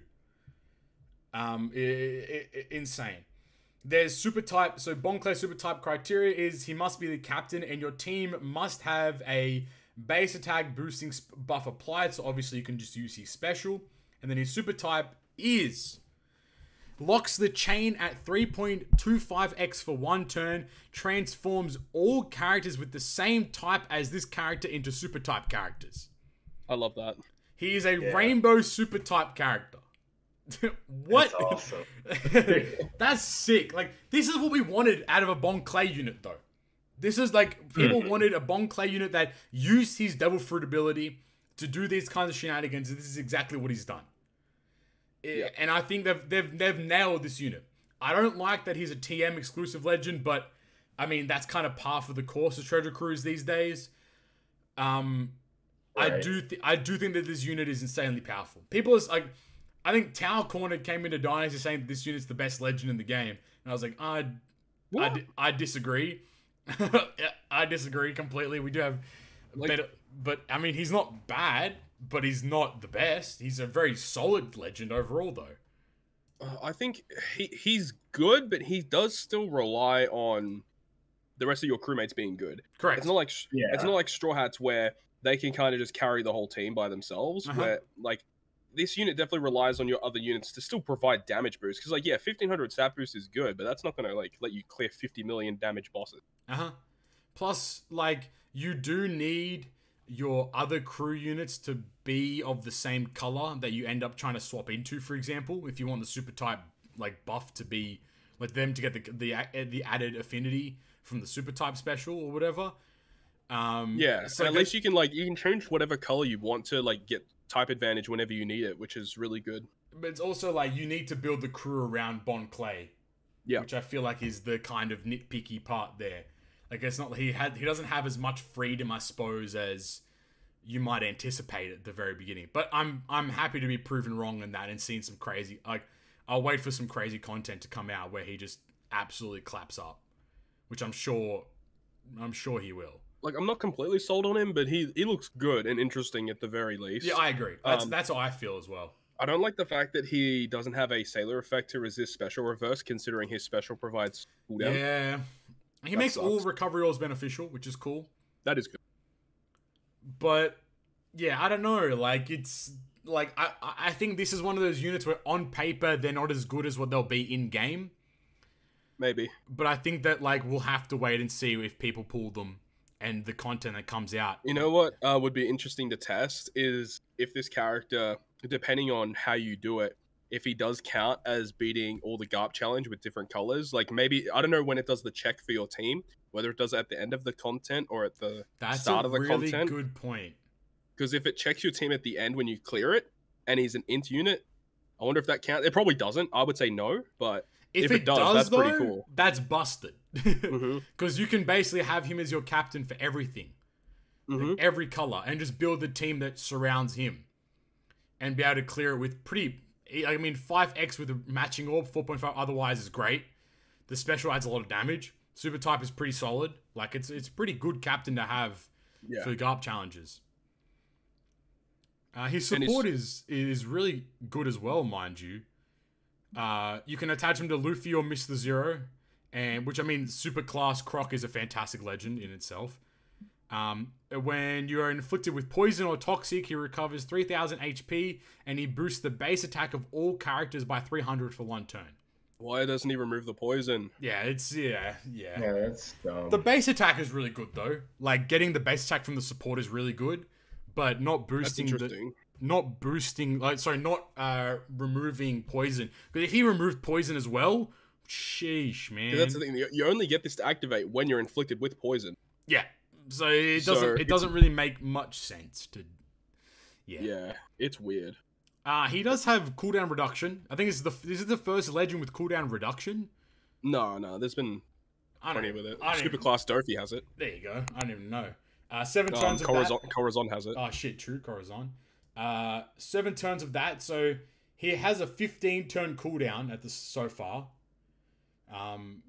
Insane. There's super type. So Bonclair super type criteria is he must be the captain and your team must have a base attack boosting buff applied. So obviously you can just use his special, and then his super type is locks the chain at 3.25x for 1 turn, transforms all characters with the same type as this character into super type characters. I love that. He is a rainbow super type character. What? That's awesome. That's sick. Like, this is what we wanted out of a Bon Clay unit, though. This is like, people wanted a Bon Clay unit that used his Devil Fruit ability to do these kinds of shenanigans, and this is exactly what he's done. Yeah. And I think they've nailed this unit. I don't like that he's a TM exclusive legend, but I mean that's kind of par for the course of Treasure Cruise these days. Right. I do think that this unit is insanely powerful. People is like, I think Tower Corner came into Dynasty saying that this unit's the best legend in the game, and I was like, I disagree. I disagree completely. We do have better, but I mean he's not bad. But he's not the best. He's a very solid legend overall, though. I think he's good, but he does still rely on the rest of your crewmates being good. Correct. It's not like Straw Hats where they can kind of just carry the whole team by themselves. Where like this unit definitely relies on your other units to still provide damage boost. Because like 1,500 stat boost is good, but that's not gonna like let you clear 50 million damage bosses. Plus, like you do need your other crew units to be of the same color that you end up trying to swap into, for example, if you want the super type like buff to be like them to get the added affinity from the super type special or whatever. So at least you can change whatever color you want to like get type advantage whenever you need it, which is really good. But it's also like you need to build the crew around Bon Clay, which I feel like is the kind of nitpicky part there. Like it's not he doesn't have as much freedom, I suppose, as you might anticipate at the very beginning. But I'm happy to be proven wrong in that and seeing some crazy I'll wait for some crazy content to come out where he just absolutely claps up, which I'm sure he will. Like I'm not completely sold on him, but he looks good and interesting at the very least. Yeah, I agree. That's how I feel as well. I don't like the fact that he doesn't have a Sailor effect to resist special reverse, considering his special provides cooldown. Yeah. He makes all recovery ores beneficial, which is cool. That is good. But, yeah, I don't know. Like, it's... Like, I think this is one of those units where on paper they're not as good as what they'll be in-game. Maybe. But I think that, like, we'll have to wait and see if people pull them and the content that comes out. You know what would be interesting to test is if this character, depending on how you do it, if he does count as beating all the GARP challenge with different colors, like maybe, I don't know when it does the check for your team, whether it does it at the end of the content or at the start of the content. That's a really good point. Because if it checks your team at the end when you clear it, and he's an int unit, I wonder if that counts. It probably doesn't. I would say no, but if it does, that's pretty cool. That's busted. Because you can basically have him as your captain for everything. like every color, and just build the team that surrounds him, and be able to clear it with pretty. I mean, 5x with a matching orb, 4.5 otherwise is great. The special adds a lot of damage. Super type is pretty solid. Like it's pretty good captain to have for GARP challenges. His support is really good as well, mind you. You can attach him to Luffy or Mr. Zero, and which I mean, super class Croc is a fantastic legend in itself. When you are inflicted with poison or toxic, he recovers 3,000 HP, and he boosts the base attack of all characters by 300 for 1 turn. Why doesn't he remove the poison? Yeah, Yeah, that's dumb. The base attack is really good though. Like getting the base attack from the support is really good, but not boosting removing poison. Because if he removed poison as well, sheesh, man. That's the thing. You only get this to activate when you're inflicted with poison. Yeah. So it doesn't really make much sense to. Yeah, it's weird. He does have cooldown reduction. I think this is the first legend with cooldown reduction. No, there's been plenty with it. Superclass Dofi has it. There you go. I don't even know. 7 turns of that. Corazon has it. Oh shit, true, Corazon. 7 turns of that. So he has a 15 turn cooldown at the so far.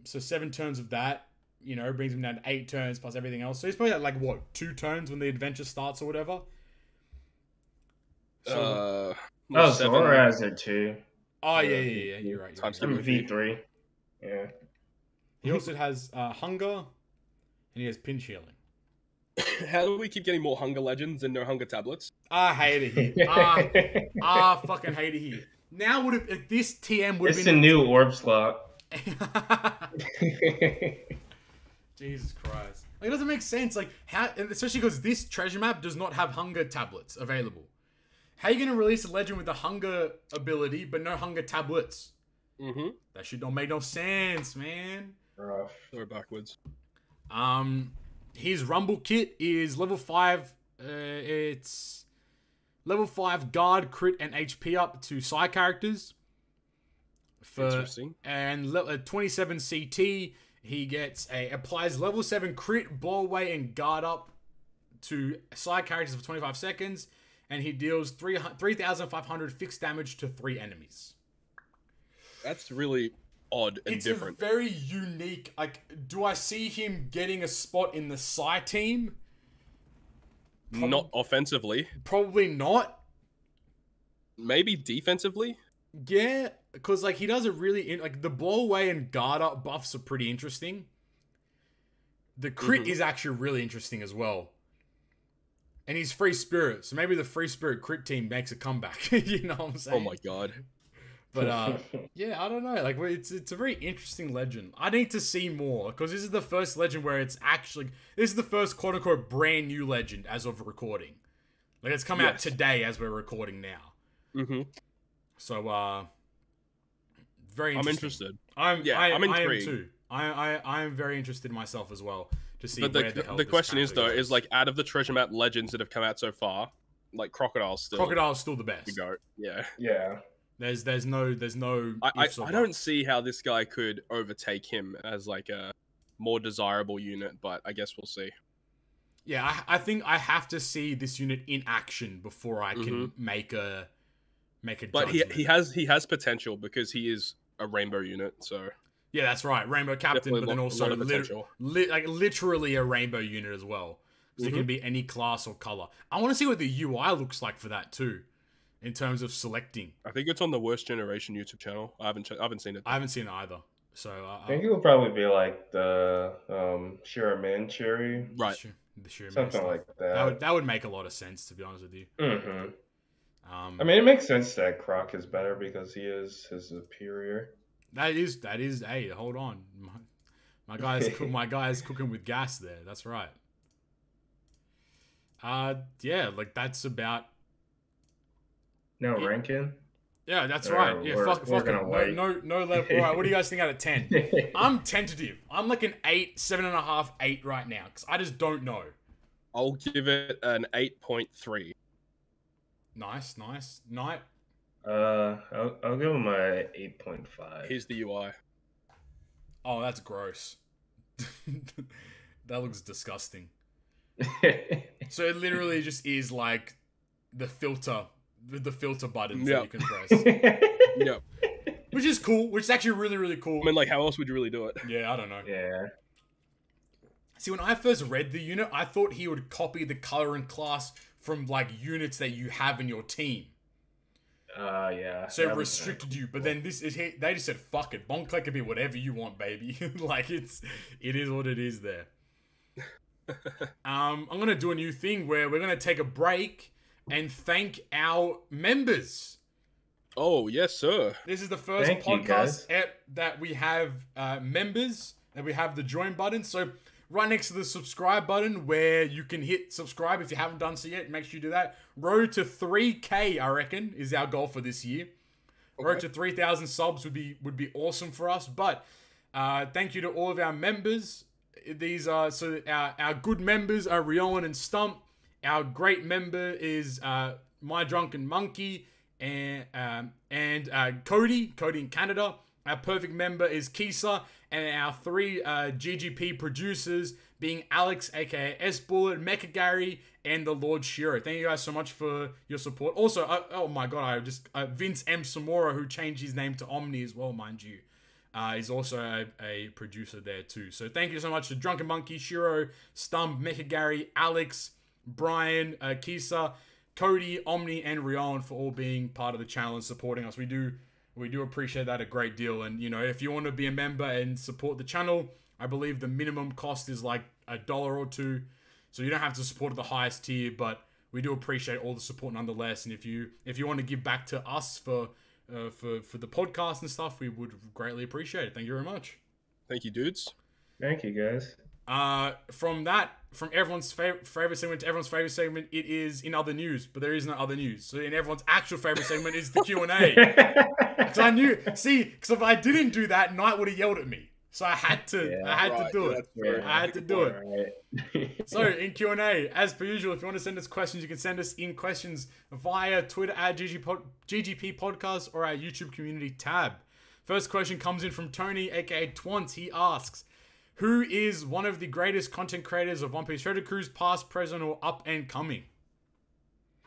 So 7 turns of that. You know, brings him down to 8 turns plus everything else. So he's probably at like, what, 2 turns when the adventure starts or whatever? So, Zora has it too. Oh, yeah. You're right. V3. Yeah. He also has Hunger, and he has Pinch Healing. How do we keep getting more Hunger Legends and no Hunger Tablets? I hate it here. Fucking hate it here. Now, this TM would have been... It's a new orb slot. Jesus Christ. Like, it doesn't make sense. Like, how, especially because this treasure map does not have hunger tablets available. How are you going to release a legend with the hunger ability, but no hunger tablets? That should not make no sense, man. Rough. Or backwards. His Rumble kit is level 5. It's level 5 guard, crit, and HP up to side characters. Interesting. And 27 CT. He applies level 7 crit, ball away, and guard up to side characters for 25 seconds, and he deals 3,500 fixed damage to 3 enemies. That's really odd and different. It's very unique. Like, do I see him getting a spot in the Psy team? Not offensively. Probably not. Maybe defensively? Yeah, because like he does it really like the blow away and guard up buffs are pretty interesting. The crit is actually really interesting as well. And he's free spirit, so maybe the free spirit crit team makes a comeback. You know what I'm saying? Oh my god. But yeah, I don't know. Like it's a very interesting legend. I need to see more because this is the first legend where this is the first quote unquote brand new legend as of recording. Like it's come out today as we're recording now. So, very interesting. I'm interested. I'm intrigued. I am too. I am very interested myself as well to see where the hell the question is though, is like out of the treasure map legends that have come out so far, like Crocodile's still the best. To go. Yeah. Yeah. There's no. I don't see how this guy could overtake him as like a more desirable unit, but I guess we'll see. Yeah, I think I have to see this unit in action before I can make a but judgment. he has potential because he is a rainbow unit, so yeah, that's right, rainbow captain, but then also literally a rainbow unit as well, so it can be any class or color. I want to see what the UI looks like for that too, in terms of selecting. I think it's on the Worst Generation YouTube channel. I haven't seen it. I haven't seen it either, so I think it will probably be like the Shiraman Cherry, right? The Shiraman something stuff. like that. That would make a lot of sense, to be honest with you. I mean, it makes sense that Croc is better because he is his superior. That is. Hey, hold on, my guy's cooking with gas there. That's right. Yeah, like that's about. No ranking. Yeah, that's right. Yeah, fuck it. No level. All right, what do you guys think out of 10? I'm tentative. I'm like an 8, 7.5, 8 right now because I just don't know. I'll give it an 8.3. Nice. Knight. I'll give him a 8.5. Here's the UI. Oh, that's gross. That looks disgusting. So it literally just is like the filter buttons that you can press. Yep. Which is cool. Which is actually really, really cool. I mean, like, how else would you really do it? Yeah, I don't know. Yeah. See, when I first read the unit, I thought he would copy the color and class from like units that you have in your team. Yeah. So it restricted you. But then they just said, fuck it. Bonk Click can be whatever you want, baby. Like, it is what it is there. I'm going to do a new thing where we're going to take a break and thank our members. Oh, yes, sir. This is the first podcast that we have members, and we have the join button. So right next to the subscribe button where you can hit subscribe if you haven't done so yet, make sure you do that. Road to 3K, I reckon, is our goal for this year. Okay. Road to 3,000 subs would be awesome for us. But thank you to all of our members. These are our good members are Rioan and Stump. Our great member is My Drunken Monkey and Cody in Canada. Our perfect member is Kisa, and our 3 GGP producers being Alex, aka S Bullet, Mecha Gary, and TheLordShiro. Thank you guys so much for your support. Also, oh my god, Vince M. Samora, who changed his name to Omni as well, mind you. He's also a producer there too. So thank you so much to Drunken Monkey, Shiro, Stump, Mecha Gary, Alex, Bryan, Kisa, Cody, Omni, and Rioan for all being part of the channel and supporting us. We do appreciate that a great deal. And, you know, if you want to be a member and support the channel, I believe the minimum cost is like $1 or $2. So you don't have to support at the highest tier, but we do appreciate all the support nonetheless. And if you want to give back to us for the podcast and stuff, we would greatly appreciate it. Thank you very much. Thank you, dudes. Thank you, guys. From everyone's favorite segment to everyone's favorite segment, it is in other news, but there is no other news. So in everyone's actual favorite segment is the Q&A. Because I knew, because if I didn't do that, Knight would have yelled at me. So I had to, do it. I had to do it. Right. So in Q&A, as per usual, if you want to send us questions, you can send us in questions via Twitter at GGP Podcast or our YouTube community tab. First question comes in from Tony, aka Twant. He asks, who is one of the greatest content creators of One Piece Treasure Cruise, past, present, or up and coming?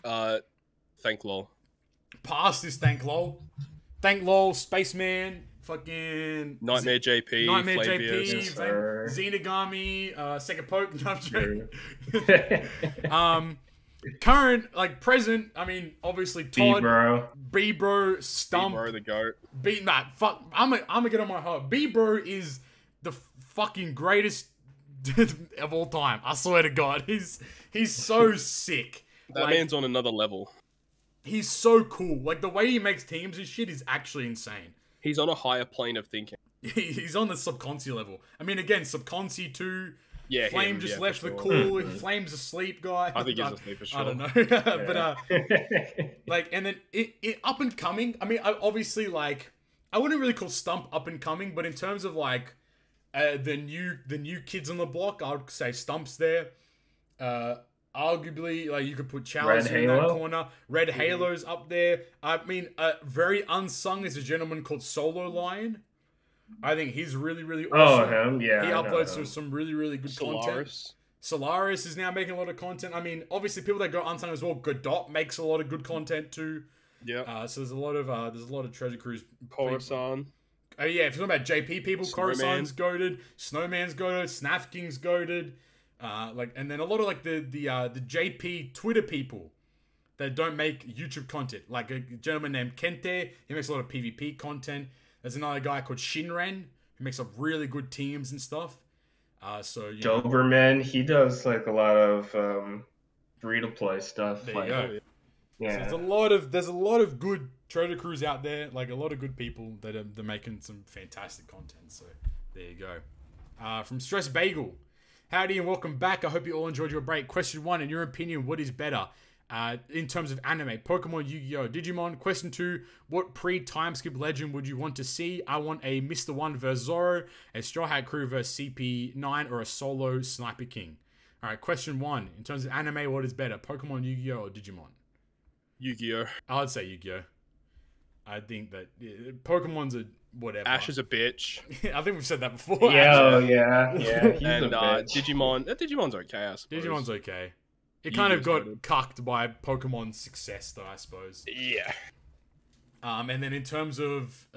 Thank lol. Past is Thank lol. Thank lol, Spaceman, fucking Nightmare JP, Nightmare Flavius, JP, Xenogami, Second Poke. Current, like present, I mean, obviously Todd, B-Bro, Stump, B-Bro the GOAT. Fuck, I'm gonna get on my heart. B-Bro is the fucking greatest of all time. I swear to God, he's so sick. That man's on another level. He's so cool. Like the way he makes teams and shit is actually insane. He's on a higher plane of thinking. He's on the Subconsci level. I mean, again, Subconsci 2. Yeah, Flame just left the call. Flame's asleep, guy. I think he's asleep for sure. I don't know, but like, and then it up and coming. I mean, obviously, like, I wouldn't really call Stump up and coming, but in terms of like the new kids on the block, I would say Stump's there. Arguably, like, you could put Chalice in that corner. Red Halo's up there. I mean, very unsung is a gentleman called Solo Lion. I think he's really, really awesome. Oh, him? Yeah. He uploads some really, really good content. Solaris is now making a lot of content. I mean, obviously, people that go unsung as well. Godot makes a lot of good content too. Yeah. So there's a lot of Treasure Cruise. Coruscant. Oh yeah, if you're talking about JP people, Coruscant's goated, Snowman's goated, Snaf King's goated. And then a lot of like the JP Twitter people that don't make YouTube content. Like a gentleman named Kente, he makes a lot of PvP content. There's another guy called Shinren who makes up really good teams and stuff. Doberman, he does like a lot of free to play stuff. There you go. Yeah, so there's a lot of good Treasure Crews out there. Like a lot of good people that are making some fantastic content. So there you go. From Stress Bagel. Howdy and welcome back. I hope you all enjoyed your break. Question 1, in your opinion, what is better in terms of anime? Pokemon, Yu-Gi-Oh, Digimon. Question 2, what pre-time skip legend would you want to see? I want a Mr. 1 vs Zoro, a Straw Hat Crew vs CP9, or a solo Sniper King. Alright, question 1, in terms of anime, what is better? Pokemon, Yu-Gi-Oh, or Digimon? Yu-Gi-Oh. I'd say Yu-Gi-Oh. I think that Pokemon's a whatever. Ash is a bitch. I think we've said that before. Yeah, yeah. He's and a bitch. Digimon's okay, I suppose. Digimon's okay. It kind of got cucked by Pokemon's success, though, I suppose. Yeah. And then in terms of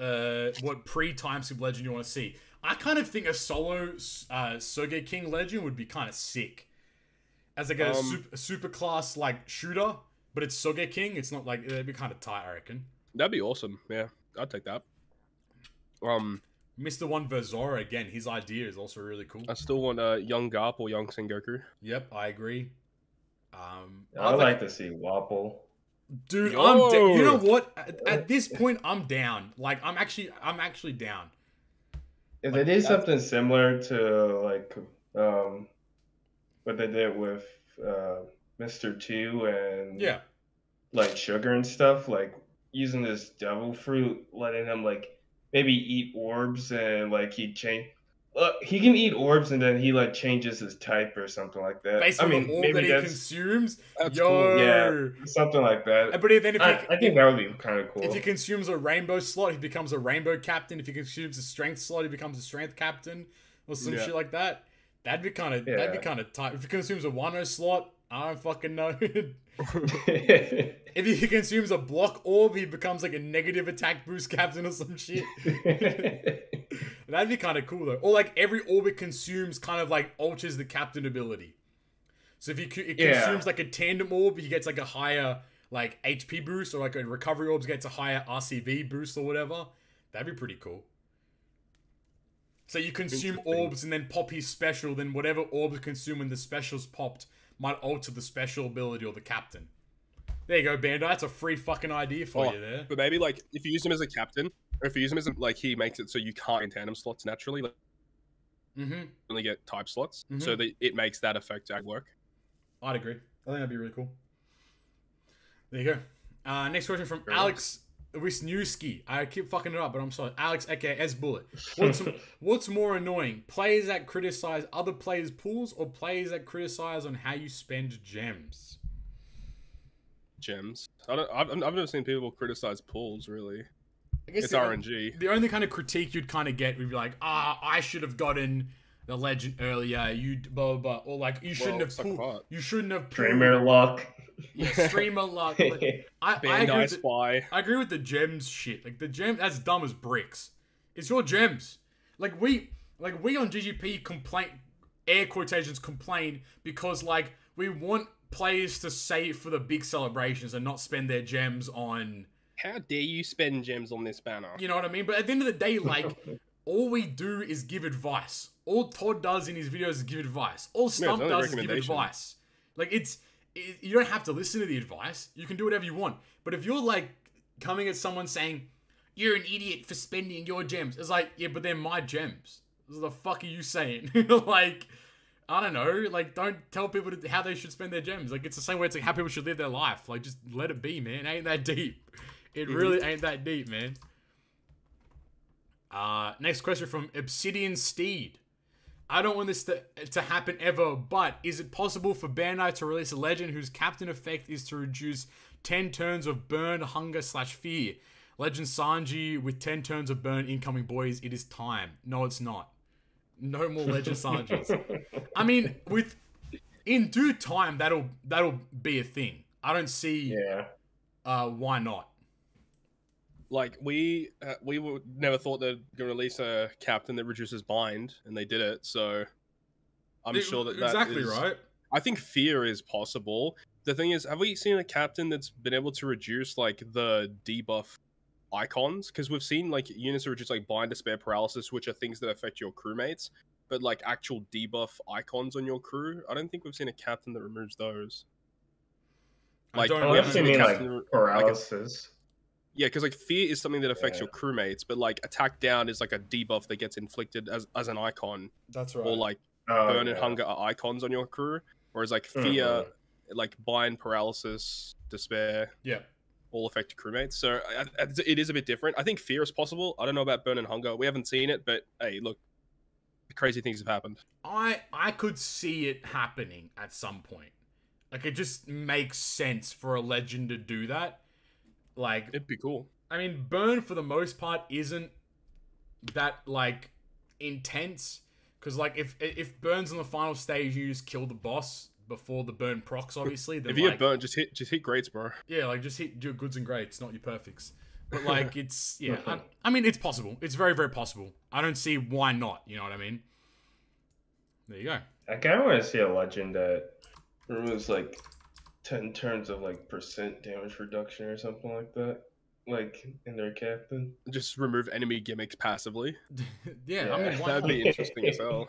what pre-Time Skip Legend you want to see, I kind of think a solo Sogeking Legend would be kind of sick. As like a super class like shooter, but it's Sogeking. It's not like it'd be kind of tight, I reckon. That'd be awesome. Yeah, I'd take that. Mr. One Verzora again. His idea is also really cool. I still want young Garp or young Sengoku. Yep, I agree. I'd like to see Wapple. Dude, you know what? At this point, I'm down. Like, I'm actually down. If they did something similar to like what they did with Mr. 2 and like Sugar and stuff, like using this devil fruit, letting him like maybe eat orbs and like he can eat orbs and then he like changes his type or something like that. Based on the orb that he consumes? That's cool. Yeah, something like that. But then I think that would be kind of cool. If he consumes a rainbow slot, he becomes a rainbow captain. If he consumes a strength slot, he becomes a strength captain. Or some shit like that. That'd be kind of tight. If he consumes a Wano slot, I don't fucking know. If he consumes a block orb, he becomes like a negative attack boost captain or some shit. That'd be kind of cool though. Or like every orb it consumes kind of like alters the captain ability. So if it consumes like a tandem orb, he gets like a higher like HP boost, or like a recovery orb gets a higher RCV boost or whatever. That'd be pretty cool. So you consume orbs and then pop his special, then whatever orbs consume when the special's popped might alter the special ability or the captain. There you go, Bandai. That's a free fucking idea for you there. But maybe like if you use him as a captain, or if you use him as like he makes it so you can't in tandem slots naturally, like only get type slots, so that it makes that effect work. I'd agree. I think that'd be really cool. There you go. Next question from Alex Wisniewski. I keep fucking it up, but I'm sorry. Alex, aka S Bullet. What's more annoying? Players that criticize other players' pools, or players that criticize on how you spend gems? Gems. I've never seen people criticize pools really. I guess it's RNG. The only kind of critique you'd kind of get would be like, I should have gotten the legend earlier. You blah blah blah, or like you shouldn't have pulled. You shouldn't have pulled. Streamer luck. Yeah, streamer luck. I agree with the gems shit. Like the gem, that's dumb as bricks. It's your gems. Like we on GGP air quotations complain because like we want players to save for the big celebrations and not spend their gems on. How dare you spend gems on this banner? You know what I mean? But at the end of the day, like all we do is give advice. All Todd does in his videos is give advice. All Stump does is give advice. Like you don't have to listen to the advice. You can do whatever you want. But if you're like coming at someone saying, you're an idiot for spending your gems, it's like, yeah, but they're my gems. What the fuck are you saying? Like, I don't know. Like, don't tell people how they should spend their gems. Like, it's the same way it's like how people should live their life. Like, just let it be, man. It ain't that deep. It really ain't that deep, man. Next question from Obsidian Steed. I don't want this to happen ever, but is it possible for Bandai to release a legend whose captain effect is to reduce 10 turns of burn, hunger / fear? Legend Sanji with 10 turns of burn incoming, boys. It is time. No, it's not. No more Legend Sanjis. I mean, in due time, that'll be a thing. I don't see why not. Like we would never thought they'd release a captain that reduces bind, and they did it. So I'm sure that exactly right. I think fear is possible. The thing is, have we seen a captain that's been able to reduce like the debuff icons? Because we've seen like units that reduce like bind, despair, paralysis, which are things that affect your crewmates, but like actual debuff icons on your crew, I don't think we've seen a captain that removes those. Like, I've seen like paralysis. Yeah, because like fear is something that affects your crewmates, but like attack down is like a debuff that gets inflicted as an icon. That's right. Or like burn and hunger are icons on your crew, whereas like fear, like bind, paralysis, despair, all affect crewmates. So it is a bit different. I think fear is possible. I don't know about burn and hunger. We haven't seen it, but hey, look, crazy things have happened. I could see it happening at some point. Like it just makes sense for a legend to do that. Like, it'd be cool. I mean, burn for the most part isn't that like intense, because like if burns on the final stage, you just kill the boss. before the burn procs, obviously. Then, if you get burnt, just hit greats, bro. Yeah, like just hit your goods and greats, not your perfects. But like it's I mean it's possible. It's very, very possible. I don't see why not. You know what I mean? There you go. I kind of want to see a legend that removes like 10 turns of like % damage reduction or something like that, like in their captain. Just remove enemy gimmicks passively. Yeah, I mean that'd be interesting as hell.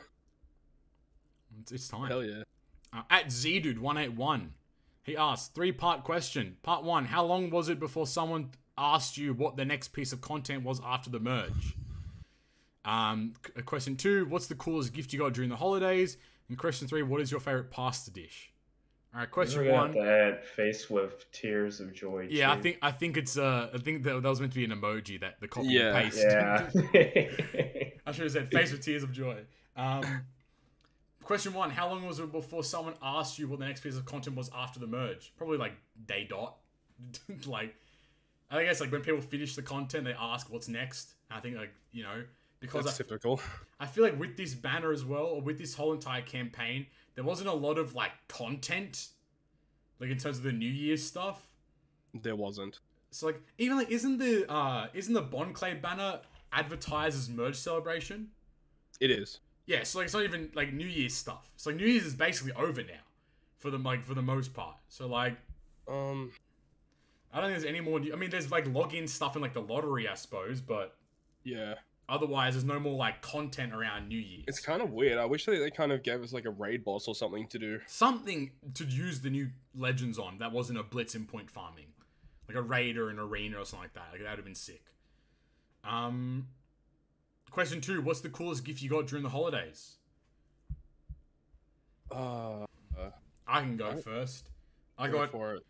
It's time. Hell yeah. At ZDude181, he asked 3-part question. Part 1: how long was it before someone asked you what the next piece of content was after the merge? Question 2: what's the coolest gift you got during the holidays? And question 3: what is your favorite pasta dish? All right, question 1. That face with tears of joy. Yeah, too. I think it's I think that was meant to be an emoji that the copy and paste. Yeah. I should have said face with tears of joy. Question 1: how long was it before someone asked you what the next piece of content was after the merge? Probably like day dot. Like, I guess like when people finish the content, they ask what's next. And I think like, you know, because that's typical. I feel like with this banner as well, or with this whole entire campaign, there wasn't a lot of like content, like in terms of the New Year's stuff. There wasn't. So like even like isn't the Bonclave banner advertised as merge celebration? It is. Yeah, so like it's not even like New Year's stuff. So like New Year's is basically over now, for the most part. So like, I don't think there's any more. I mean, there's like login stuff in like the lottery, I suppose, but yeah. Otherwise, there's no more like content around New Year's. It's kind of weird. I wish they kind of gave us like a raid boss or something to do. Something to use the new legends on that wasn't a blitz and point farming, like a raid or an arena or something like that. Like that would have been sick. Question 2: what's the coolest gift you got during the holidays? I can go first. I go got for it.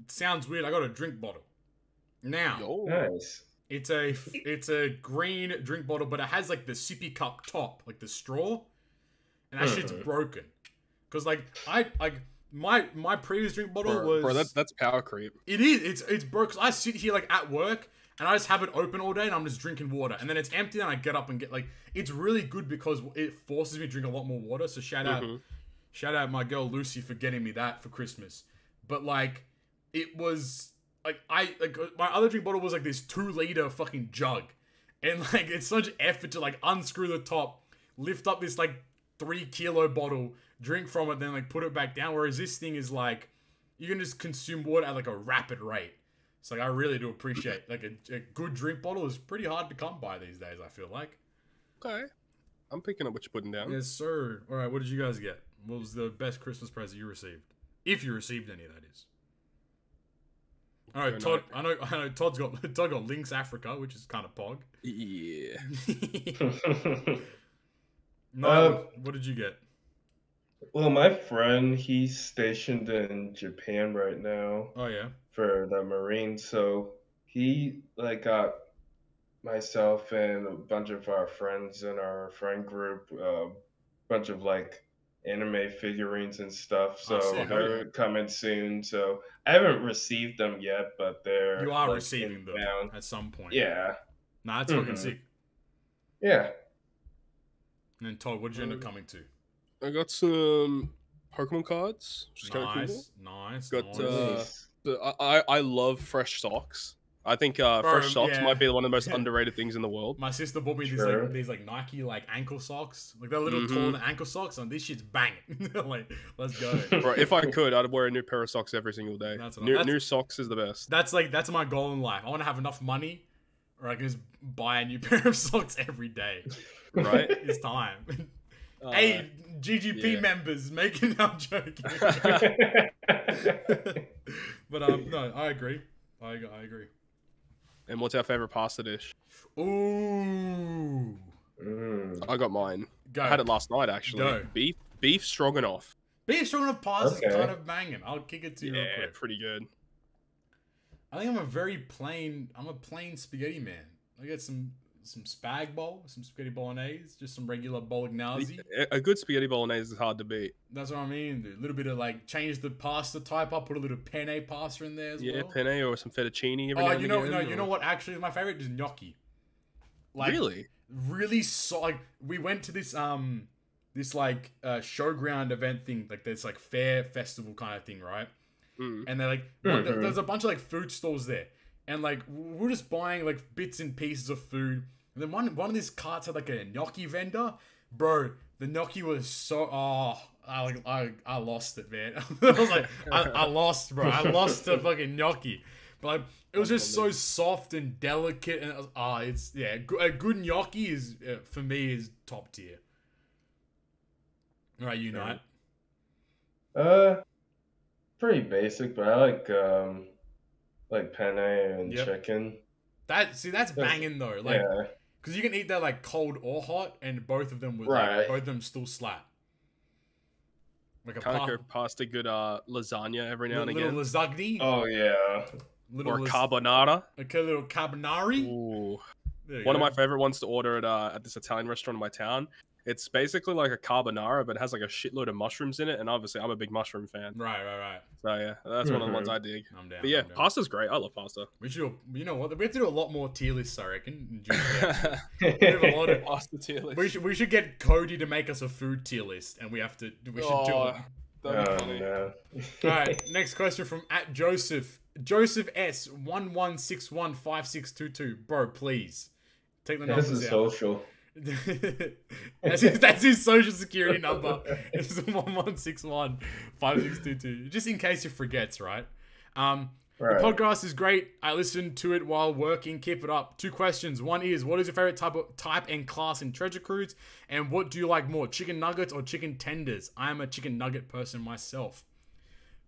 Sounds weird. I got a drink bottle. Now, nice. It's a green drink bottle, but it has like the sippy cup top, like the straw, and that shit's broken. Cause like my previous drink bottle was. Bro, that's power creep. It is. It's broke. Cause I sit here like at work. And I just have it open all day and I'm just drinking water. And then it's empty and I get up and get like... It's really good because it forces me to drink a lot more water. So shout out my girl Lucy for getting me that for Christmas. But like, it was... Like, my other drink bottle was like this 2-liter fucking jug. And like, it's such effort to like unscrew the top, lift up this like 3-kilo bottle, drink from it, then like put it back down. Whereas this thing is like, you can just consume water at like a rapid rate. So like, I really do appreciate like a good drink bottle is pretty hard to come by these days, I feel like. Okay. I'm picking up what you're putting down. Yes, sir. All right, what did you guys get? What was the best Christmas present you received? If you received any, that is. All right, Todd. I know. Todd got Lynx Africa, which is kind of pog. Yeah. No. What did you get? Well, my friend, he's stationed in Japan right now. Oh yeah. For the Marines, so he like got myself and a bunch of our friends in our friend group a bunch of like anime figurines and stuff. So they're coming soon. So I haven't received them yet, but they're you are like, receiving them inbound at some point. Yeah. Nah, it's fucking sick. Yeah. And then Todd, what did you end up coming to? I got some Pokemon cards. Which is kind of cool. Nice. Got I love fresh socks. I think fresh socks might be one of the most underrated things in the world. My sister bought me these Nike like ankle socks, like they're a little taller than ankle socks, and this shit's banging. Like, let's go. Bro, if I could, I'd wear a new pair of socks every single day. New socks is the best. That's my goal in life. I want to have enough money, or I can just buy a new pair of socks every day. Right? It's time. Hey, GGP members, making I'm joking. But no, I agree. I agree. And what's our favorite pasta dish? Ooh. I got mine. Go. I had it last night actually. Go. Beef stroganoff. Beef stroganoff pasta is kind of banging. I'll kick it to you real quick. Pretty good. I think I'm a plain spaghetti man. I get some spag bowl, some spaghetti bolognese, just some regular bolognese. A good spaghetti bolognese is hard to beat. That's what I mean, dude. A little bit of like change the pasta type up, put a little penne pasta in there as well. Yeah, penne or some fettuccine. You know what? Actually, my favorite is gnocchi. Like, really like we went to this this like showground event thing, like this like fair festival kind of thing, right? And they're like, there's a bunch of like food stalls there, and like we're just buying like bits and pieces of food. And then one of these carts had like a gnocchi vendor, bro. The gnocchi was so I lost it, man. I was like, I lost, bro. I lost the fucking gnocchi, but like, it was just so soft and delicate, and it was, a good gnocchi is for me is top tier. All right, you Knight. Pretty basic, but I like penne and chicken. That's banging though. Like, because you can eat that like cold or hot, and both of them would both of them still slap. Like a pasta, good lasagna every now and again. Little lasagna. Oh yeah. Or carbonara. Okay, little carbonari. Ooh. One of my favorite ones to order at this Italian restaurant in my town. It's basically like a carbonara, but it has like a shitload of mushrooms in it, and obviously I'm a big mushroom fan. Right. So yeah, that's one of the ones I dig. I'm down. But yeah, pasta's great. I love pasta. We should, you know what? We have to do a lot more tier lists, I reckon. We have a lot of pasta tier lists. We should get Cody to make us a food tier list, and we should do it. That'd be funny. No. All right, next question from @Joseph. Joseph S 11615622. Bro, please take the numbers This is out. social. that's his social security number. It's 11615622. Just in case he forgets, right? The podcast is great. I listen to it while working. Keep it up. 2 questions. One is, what is your favorite type and class in Treasure Cruise? And what do you like more, chicken nuggets or chicken tenders? I am a chicken nugget person myself.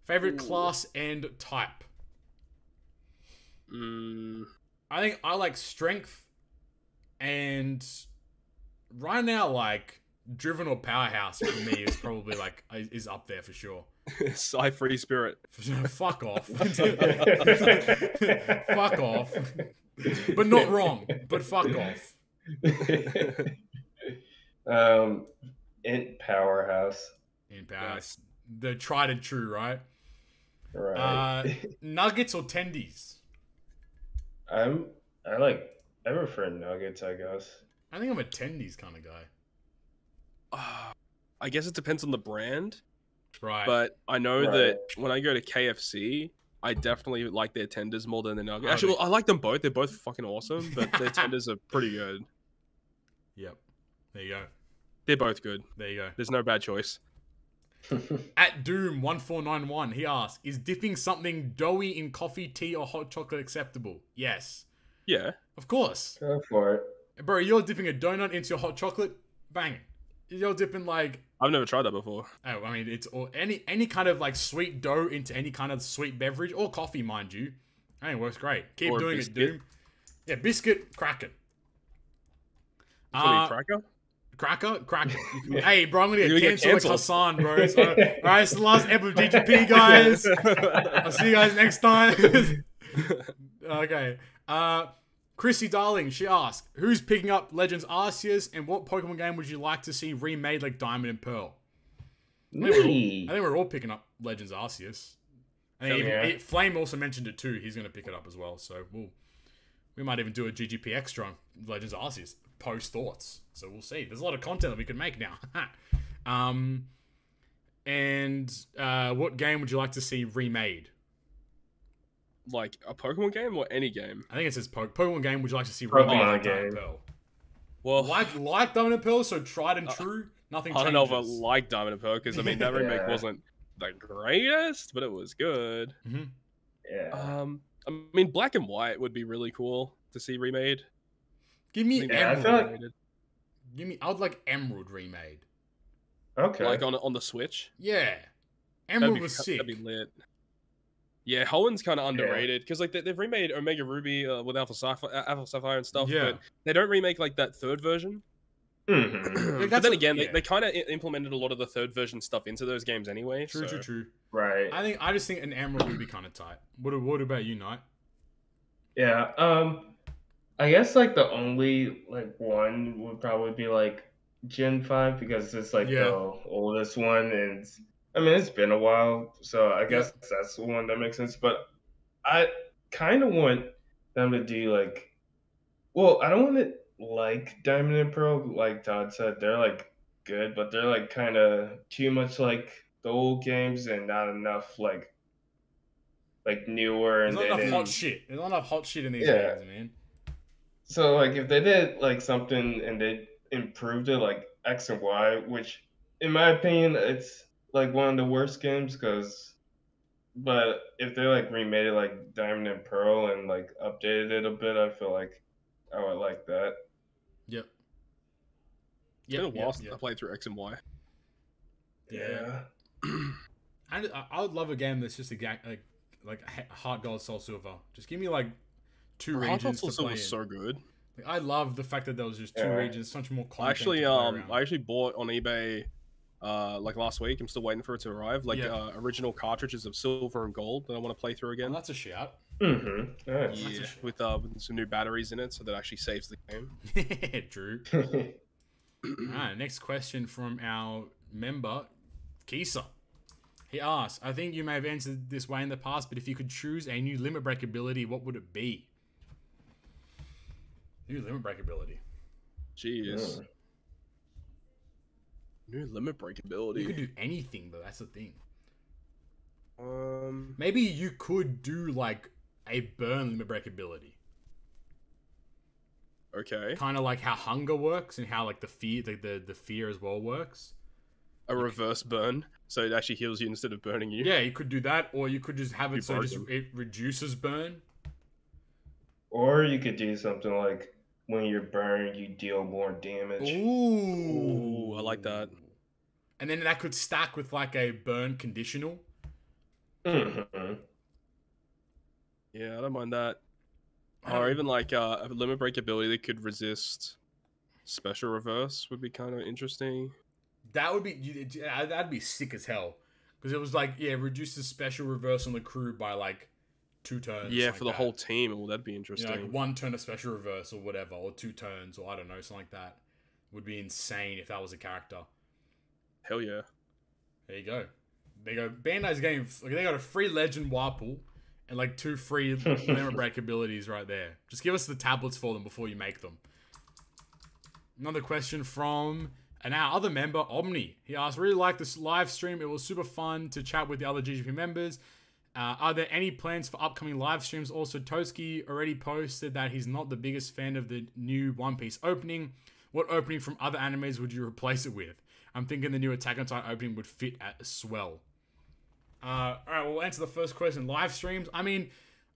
Favorite class and type? I think I like strength, and right now, like, driven or powerhouse for me is probably like is up there for sure. Psy free spirit. Fuck off. Fuck off. But not wrong. But fuck off. In powerhouse. In powerhouse. The tried and true, right? Right. Nuggets or tendies? I prefer nuggets, I guess. I think I'm a tendies kind of guy. I guess it depends on the brand. Right. But I know that when I go to KFC, I definitely like their tenders more than the nuggets. Actually, I like them both. They're both fucking awesome, but their tenders are pretty good. Yep. There you go. They're both good. There you go. There's no bad choice. @Doom1491, he asks, is dipping something doughy in coffee, tea, or hot chocolate acceptable? Yes. Yeah. Of course. Go for it. Bro, you're dipping a donut into your hot chocolate? Bang. You're dipping like... I've never tried that before. Oh, I mean, it's any kind of like sweet dough into any kind of sweet beverage, or coffee, mind you. I think it works great. Keep doing it, Doom. Yeah, biscuit, crack it. Cracker? Cracker. Hey, bro, I'm gonna get cancelled like Hassan, bro. So, alright, it's the last episode of GGP, guys. I'll see you guys next time. Okay. Chrissy Darling, she asked, who's picking up Legends Arceus, and what Pokemon game would you like to see remade like Diamond and Pearl? I think we're all picking up Legends Arceus. I think Flame also mentioned it too. He's going to pick it up as well. So we might even do a GGP extra on Legends Arceus. Post thoughts. So we'll see. There's a lot of content that we could make now. What game would you like to see remade? Like a Pokemon game or any game? I think it says Pokemon game. Would you like to see remade like Diamond and Pearl? Well, like Diamond and Pearl, so tried and true. Nothing changes. I don't know if I like Diamond and Pearl because I mean that remake wasn't the greatest, but it was good. Mm-hmm. Yeah. I mean Black and White would be really cool to see remade. Give me Emerald. Like... I would like Emerald remade. Okay. Like on the Switch. Yeah. Emerald was sick. That'd be lit. Yeah, Hoenn's kind of underrated because like they've remade Omega Ruby with Alpha Sapphire and stuff, but they don't remake like that third version. Mm-hmm. But then again, they kind of implemented a lot of the third version stuff into those games anyway. True. Right. I just think an Emerald would be kind of tight. What about you, Knight? Yeah. I guess like the only like one would probably be like Gen 5 because it's like the oldest one, and I mean it's been a while, so I guess that's the one that makes sense. But I kind of want them to do like, well, I don't want it like Diamond and Pearl, like Todd said. They're like good, but they're like kind of too much like the old games and not enough like newer. There's And not enough hot shit. There's not enough hot shit in these games, man. So like if they did like something and they improved it like X and Y, which in my opinion it's like one of the worst games but if they like remade it like Diamond and Pearl and like updated it a bit, I feel like I would like that. Yep. It's been a while since I played through X and Y. Yeah. And I would love a game that's just a game like Heart Gold Soul Silver. Just give me like 2 regions to play. Was so good. Like, I love the fact that there was just 2 regions, such more content. I actually bought on eBay like last week. I'm still waiting for it to arrive. Like original cartridges of Silver and Gold that I want to play through again. Oh, that's a shout. Nice. Yeah, with some new batteries in it, so that actually saves the game. True. Alright, next question from our member, Kisa. He asks, I think you may have answered this way in the past, but if you could choose a new limit break ability, what would it be? New limit break ability. Jeez. Yeah. New limit break ability. You could do anything, though. That's the thing. Maybe you could do like a burn limit break ability. Okay. Kind of like how hunger works and how like the fear as well works. A reverse burn, so it actually heals you instead of burning you. Yeah, you could do that, or you could just have it so it reduces burn. Or you could do something like when you're burned, you deal more damage. Ooh, I like that. And then that could stack with like a burn conditional. Mm-hmm. Yeah, I don't mind that. Or even like a limit break ability that could resist special reverse would be kind of interesting. That would be that'd be sick as hell, because it was like reduces special reverse on the crew by like 2 turns. Yeah, for the whole team. Well, that'd be interesting. You know, like 1 turn of special reverse or whatever, or 2 turns, or I don't know, something like that. Would be insane if that was a character. Hell yeah. There you go. They go. Bandai's getting they got a free legend Warple and like 2 free limit break abilities right there. Just give us the tablets for them before you make them. Another question from our other member, Omni. He asked, really liked this live stream. It was super fun to chat with the other GGP members. Are there any plans for upcoming live streams? Also, Toski already posted that he's not the biggest fan of the new One Piece opening. What opening from other animes would you replace it with? I'm thinking the new Attack on Titan opening would fit as well. Alright, we'll answer the first question. Live streams. I mean,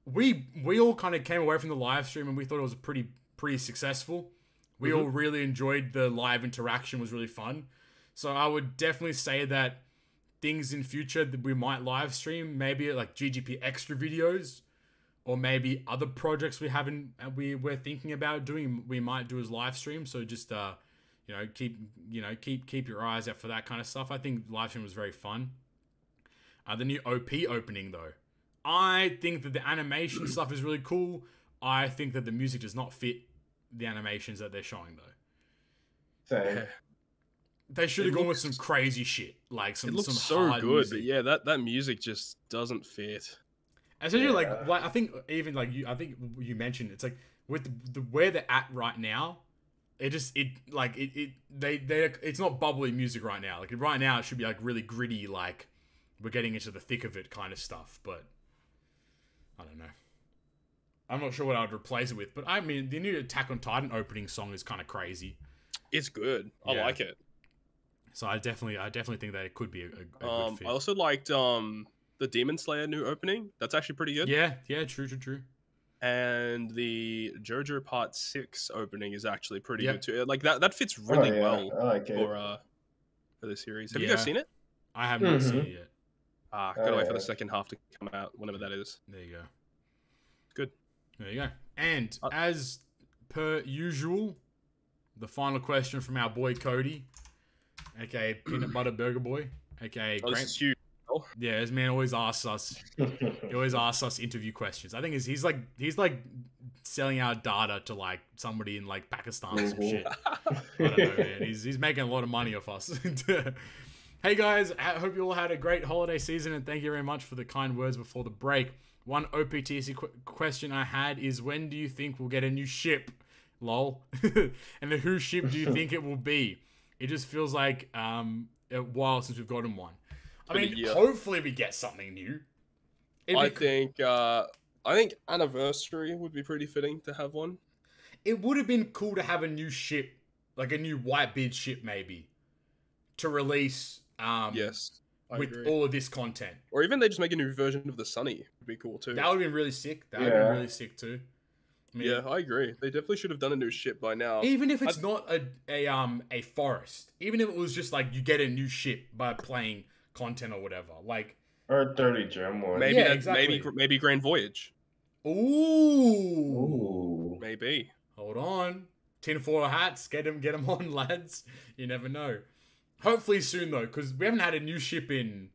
we all kind of came away from the live stream and we thought it was pretty successful. We all really enjoyed the live interaction. It was really fun. So I would definitely say that things in future that we might live stream, maybe like GGP extra videos, or maybe other projects we're thinking about doing, we might do as live stream. So just keep your eyes out for that kind of stuff. I think live stream was very fun. The new OP opening though, I think that the animation stuff is really cool. I think that the music does not fit the animations that they're showing though. Same. They should have gone with some crazy shit, like some. It looks some so hard good, music. but yeah, that music just doesn't fit. Especially like I think even like you mentioned, it's like with the where they're at right now, it's not bubbly music right now. Like right now, it should be like really gritty, like we're getting into the thick of it kind of stuff. But I don't know. I'm not sure what I'd replace it with, but I mean, the new Attack on Titan opening song is kind of crazy. It's good. I like it. So I definitely think that it could be a good fit. I also liked the Demon Slayer new opening. That's actually pretty good. Yeah, true. And the JoJo Part 6 opening is actually pretty good too. Like that fits really well for the series. Have you guys seen it? I have not seen it yet. Gotta wait for the second half to come out, whenever that is. There you go. Good. There you go. And as per usual, the final question from our boy Cody, aka Peanut Butter Burger Boy, aka this is huge. Yeah, this man always asks us. He always asks us interview questions. I think he's like selling our data to like somebody in like Pakistan or some shit. I don't know, man. He's making a lot of money off us. Hey guys, I hope you all had a great holiday season, and thank you very much for the kind words before the break. One OPTC question I had is, when do you think we'll get a new ship? Lol. And the who ship do you think it will be? It just feels like a while since we've gotten one. I mean, hopefully we get something new. I think anniversary would be pretty fitting to have one. It would have been cool to have a new ship, like a new Whitebeard ship, maybe, to release. Yes, with all of this content, or even they just make a new version of the Sunny. Would be cool too. That would have been really sick. That would have been really sick too. I mean, I agree. They definitely should have done a new ship by now. Even if it's not a forest, even if it was just like you get a new ship by playing content or whatever, like or a 30 gem one. Maybe maybe Grand Voyage. Ooh. Maybe. Hold on. Tinfoil hats. Get them on, lads. You never know. Hopefully soon though, because we haven't had a new ship in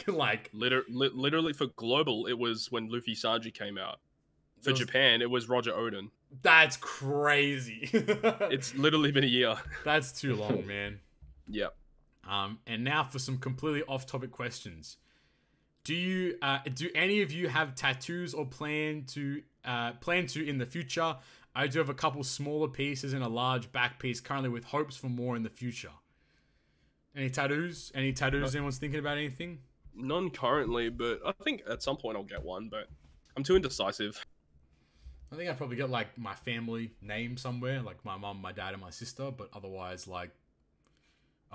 like literally for global. It was when Luffy Sanji came out. For Japan, it was Roger Oden. That's crazy. It's literally been a year. That's too long, man. Yep. And now for some completely off-topic questions. Do any of you have tattoos or plan to in the future? I do have a couple smaller pieces and a large back piece currently with hopes for more in the future. Any tattoos? Anyone's thinking about anything? None currently, but I think at some point I'll get one, but I'm too indecisive. I think I'd probably get like my family name somewhere, like my mum, my dad, and my sister, but otherwise like,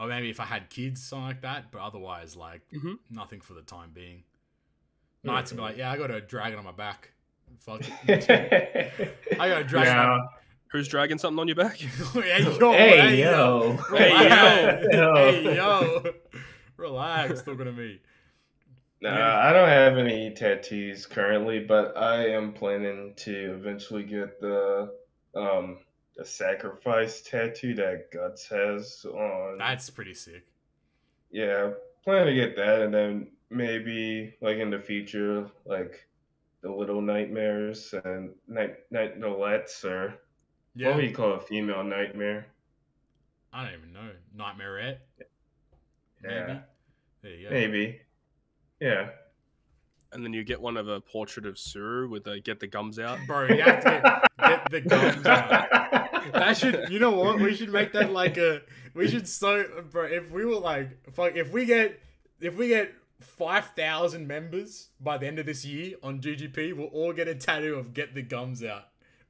or maybe if I had kids, something like that, but otherwise like nothing for the time being. Nights be like, yeah, I got a dragon on my back. Fuck it. I got a dragon. Yeah. Who's dragging something on your back? Hey yo. Relax, talking to me. Nah, I don't have any tattoos currently, but I am planning to eventually get the sacrifice tattoo that Guts has on. That's pretty sick. Yeah, plan to get that, and then maybe like in the future, like the little nightmares and nightmarettes, or what would you call a female nightmare? I don't even know. Nightmarette. Yeah. Maybe. There you go. Maybe. Yeah. And then you get one of a portrait of Suru with the get the gums out. Bro, you have to get the gums out. That should, you know what? We should make that like bro, if we were like, fuck, if we get 5,000 members by the end of this year on GGP, we'll all get a tattoo of get the gums out.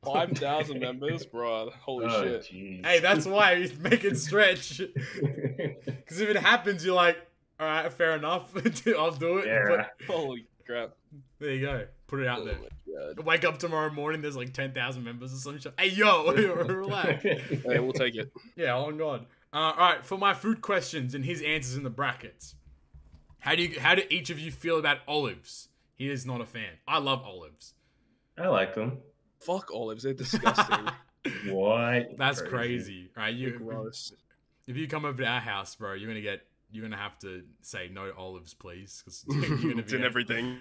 5,000 members, bro. Holy shit. Geez. Hey, that's why we make it stretch. Because if it happens, you're like, all right, fair enough. I'll do it. Yeah. But holy crap. There you go. Put it out there. Wake up tomorrow morning, there's like 10,000 members or some shit. Hey, yo, relax. Hey, we'll take it. Yeah, oh God. All right, for my food questions and his answers in the brackets. How do each of you feel about olives? He is not a fan. I love olives. I like them. Fuck olives, they're disgusting. What? That's crazy. All right, gross. If you come over to our house, bro, you're gonna have to say no olives, please, because you're gonna be it's in everything.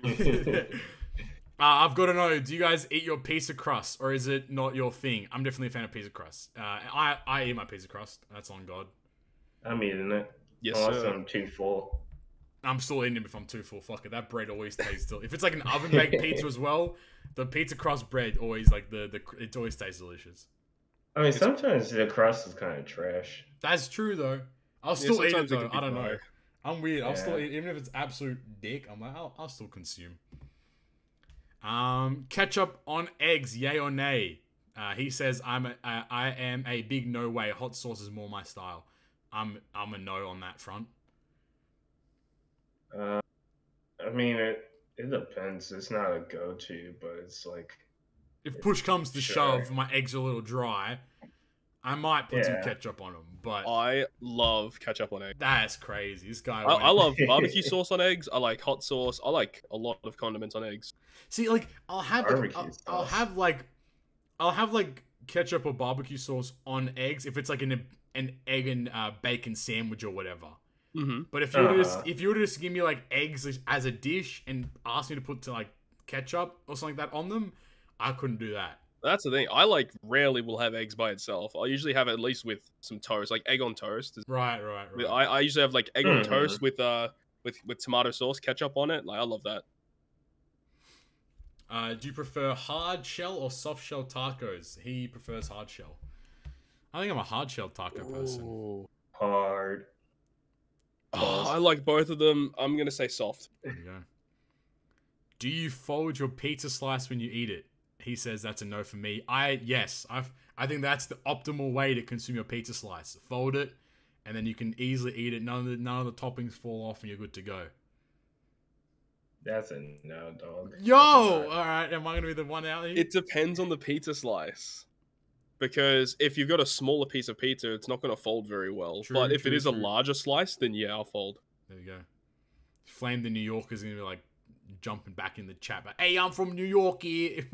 I've got to know: do you guys eat your pizza crust, or is it not your thing? I'm definitely a fan of pizza crust. I eat my pizza crust. That's on God. I'm eating it. Yes, unless sir. I'm too full. I'm still eating it if I'm too full. Fuck it, that bread always tastes still. If it's like an oven baked pizza as well, the pizza crust bread always like it always tastes delicious. I mean, sometimes the crust is kind of trash. That's true though. I'll still eat it though. I don't know. Dry. I'm weird. I'll still eat, even if it's absolute dick. I'm like, I'll still consume. Ketchup on eggs, yay or nay? He says I am a big no way. Hot sauce is more my style. I'm a no on that front. I mean, it depends. It's not a go-to, but it's like, if push comes to shove, my eggs are a little dry, I might put some ketchup on them. But I love ketchup on eggs. That's crazy. This guy. I love barbecue sauce on eggs. I like hot sauce. I like a lot of condiments on eggs. See, like I'll have ketchup or barbecue sauce on eggs if it's like an egg and bacon sandwich or whatever. Mm-hmm. But if you were to just give me like eggs as a dish and ask me to put like ketchup or something like that on them, I couldn't do that. That's the thing. I like rarely will have eggs by itself. I usually have it at least with some toast, like egg on toast. Right. I usually have like egg on toast with tomato sauce, ketchup on it. Like I love that. Do you prefer hard shell or soft shell tacos? He prefers hard shell. I think I'm a hard shell taco person. hard. Oh, I like both of them. I'm gonna say soft. There you go. Do you fold your pizza slice when you eat it? He says that's a no for me. Yes. I think that's the optimal way to consume your pizza slice. Fold it, and then you can easily eat it. None of the toppings fall off, and you're good to go. That's a no, dog. Yo! Alright, am I going to be the one out here? It depends on the pizza slice. Because if you've got a smaller piece of pizza, it's not going to fold very well. But if it is a larger slice, then yeah, I'll fold. There we go. Flame the New Yorker's going to be like jumping back in the chat. But, hey, I'm from New York here.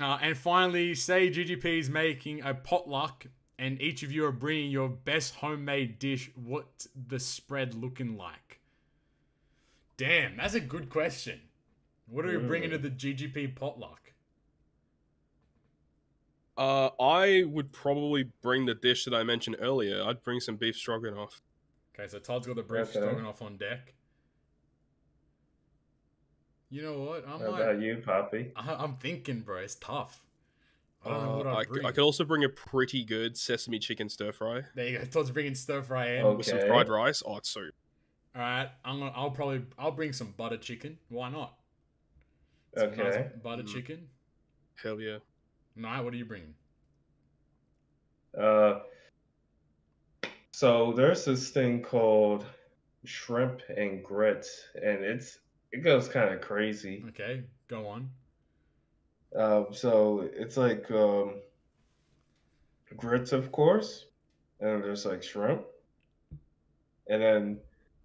And finally, say GGP's making a potluck and each of you are bringing your best homemade dish. What's the spread looking like? Damn, that's a good question. What are we bringing to the GGP potluck? I would probably bring the dish that I mentioned earlier. I'd bring some beef stroganoff. Okay, so Todd's got the beef stroganoff on deck. You know what? How about you, Poppy? I'm thinking, bro. It's tough. I don't know what I'd bring. I could also bring a pretty good sesame chicken stir fry. There you go. Todd's bringing stir fry in. Okay. With some fried rice. Oh, it's soup. All right. I'll bring some butter chicken. Why not? Okay. Nice butter chicken. Hell yeah. Nah, what are you bringing? So there's this thing called shrimp and grits, and it goes kind of crazy. Okay, go on. So it's like grits, of course, and then there's like shrimp, and then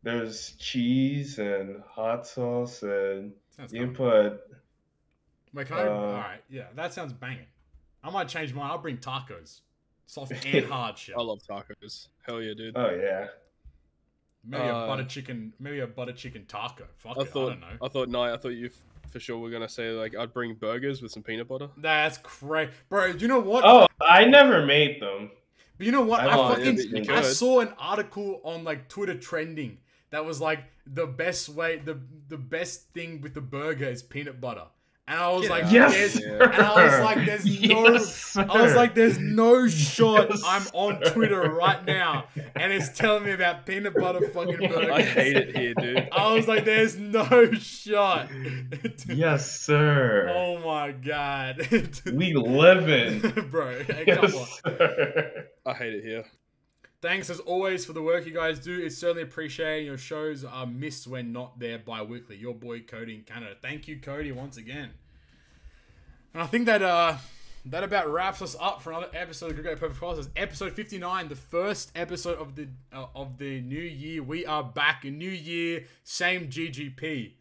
there's cheese and hot sauce, and Sounds you cool. can put. Wait, can I? All right, yeah, that sounds banging. I might change mine. I'll bring tacos, soft and hard shit. I love tacos. Hell yeah, dude. Oh yeah. Maybe a butter chicken. Maybe a butter chicken taco. Fuck it, I don't know. I thought you for sure were gonna say like I'd bring burgers with some peanut butter. That's crazy, bro. You know what? Oh, I never made them. But you know what? I I saw an article on like Twitter trending that was like the best way, the best thing with the burger is peanut butter. And I was like, yes, and I was like, there's no shot. Yes, I'm on Twitter right now, and it's telling me about peanut butter fucking burgers. I hate it here, dude. I was like, there's no shot. Yes, sir. Oh my god. We live in. Bro, hey, Yes, come on. sir. I hate it here. Thanks as always for the work you guys do. It's certainly appreciated. Your shows are missed when not there bi-weekly. Your boy Cody in Canada. Thank you, Cody, once again. And I think that that about wraps us up for another episode of Great Perfect Process. Episode 59, the first episode of the new year. We are back. A new year, same GGP.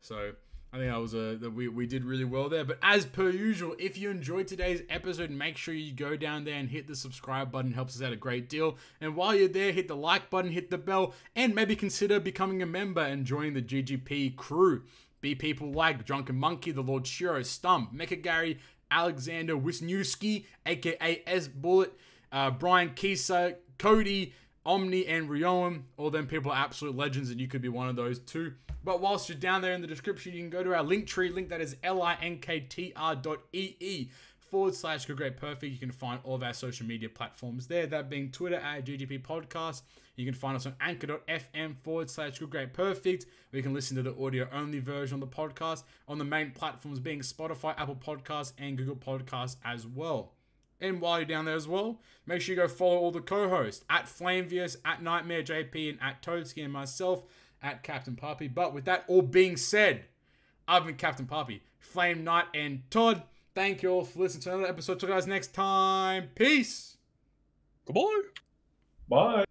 So I think that was we did really well there. But as per usual, if you enjoyed today's episode, make sure you go down there and hit the subscribe button. It helps us out a great deal. And while you're there, hit the like button, hit the bell, and maybe consider becoming a member and joining the GGP crew. Be people like Drunken Monkey, TheLordShiro, Stump, Mecha Gary, Alexander Wisniewski, aka S Bullet, Bryan, Kisa, Cody, Omni, and Ryoan. All them people are absolute legends, and you could be one of those too. But whilst you're down there in the description, you can go to our link tree, link that is linktr.ee/GoodGreatPerfect. You can find all of our social media platforms there, that being Twitter at GGP Podcast. You can find us on anchor.fm/GoodGreatPerfect, where you can listen to the audio-only version of the podcast on the main platforms being Spotify, Apple Podcasts, and Google Podcasts as well. And while you're down there as well, make sure you go follow all the co-hosts at FlameVS, at NightmareJP, and at Toadski, and myself at Captain Poppy. But with that all being said, I've been Captain Poppy, Flame Knight, and Todd. Thank you all for listening to another episode. Talk to you guys next time. Peace. Goodbye. Bye.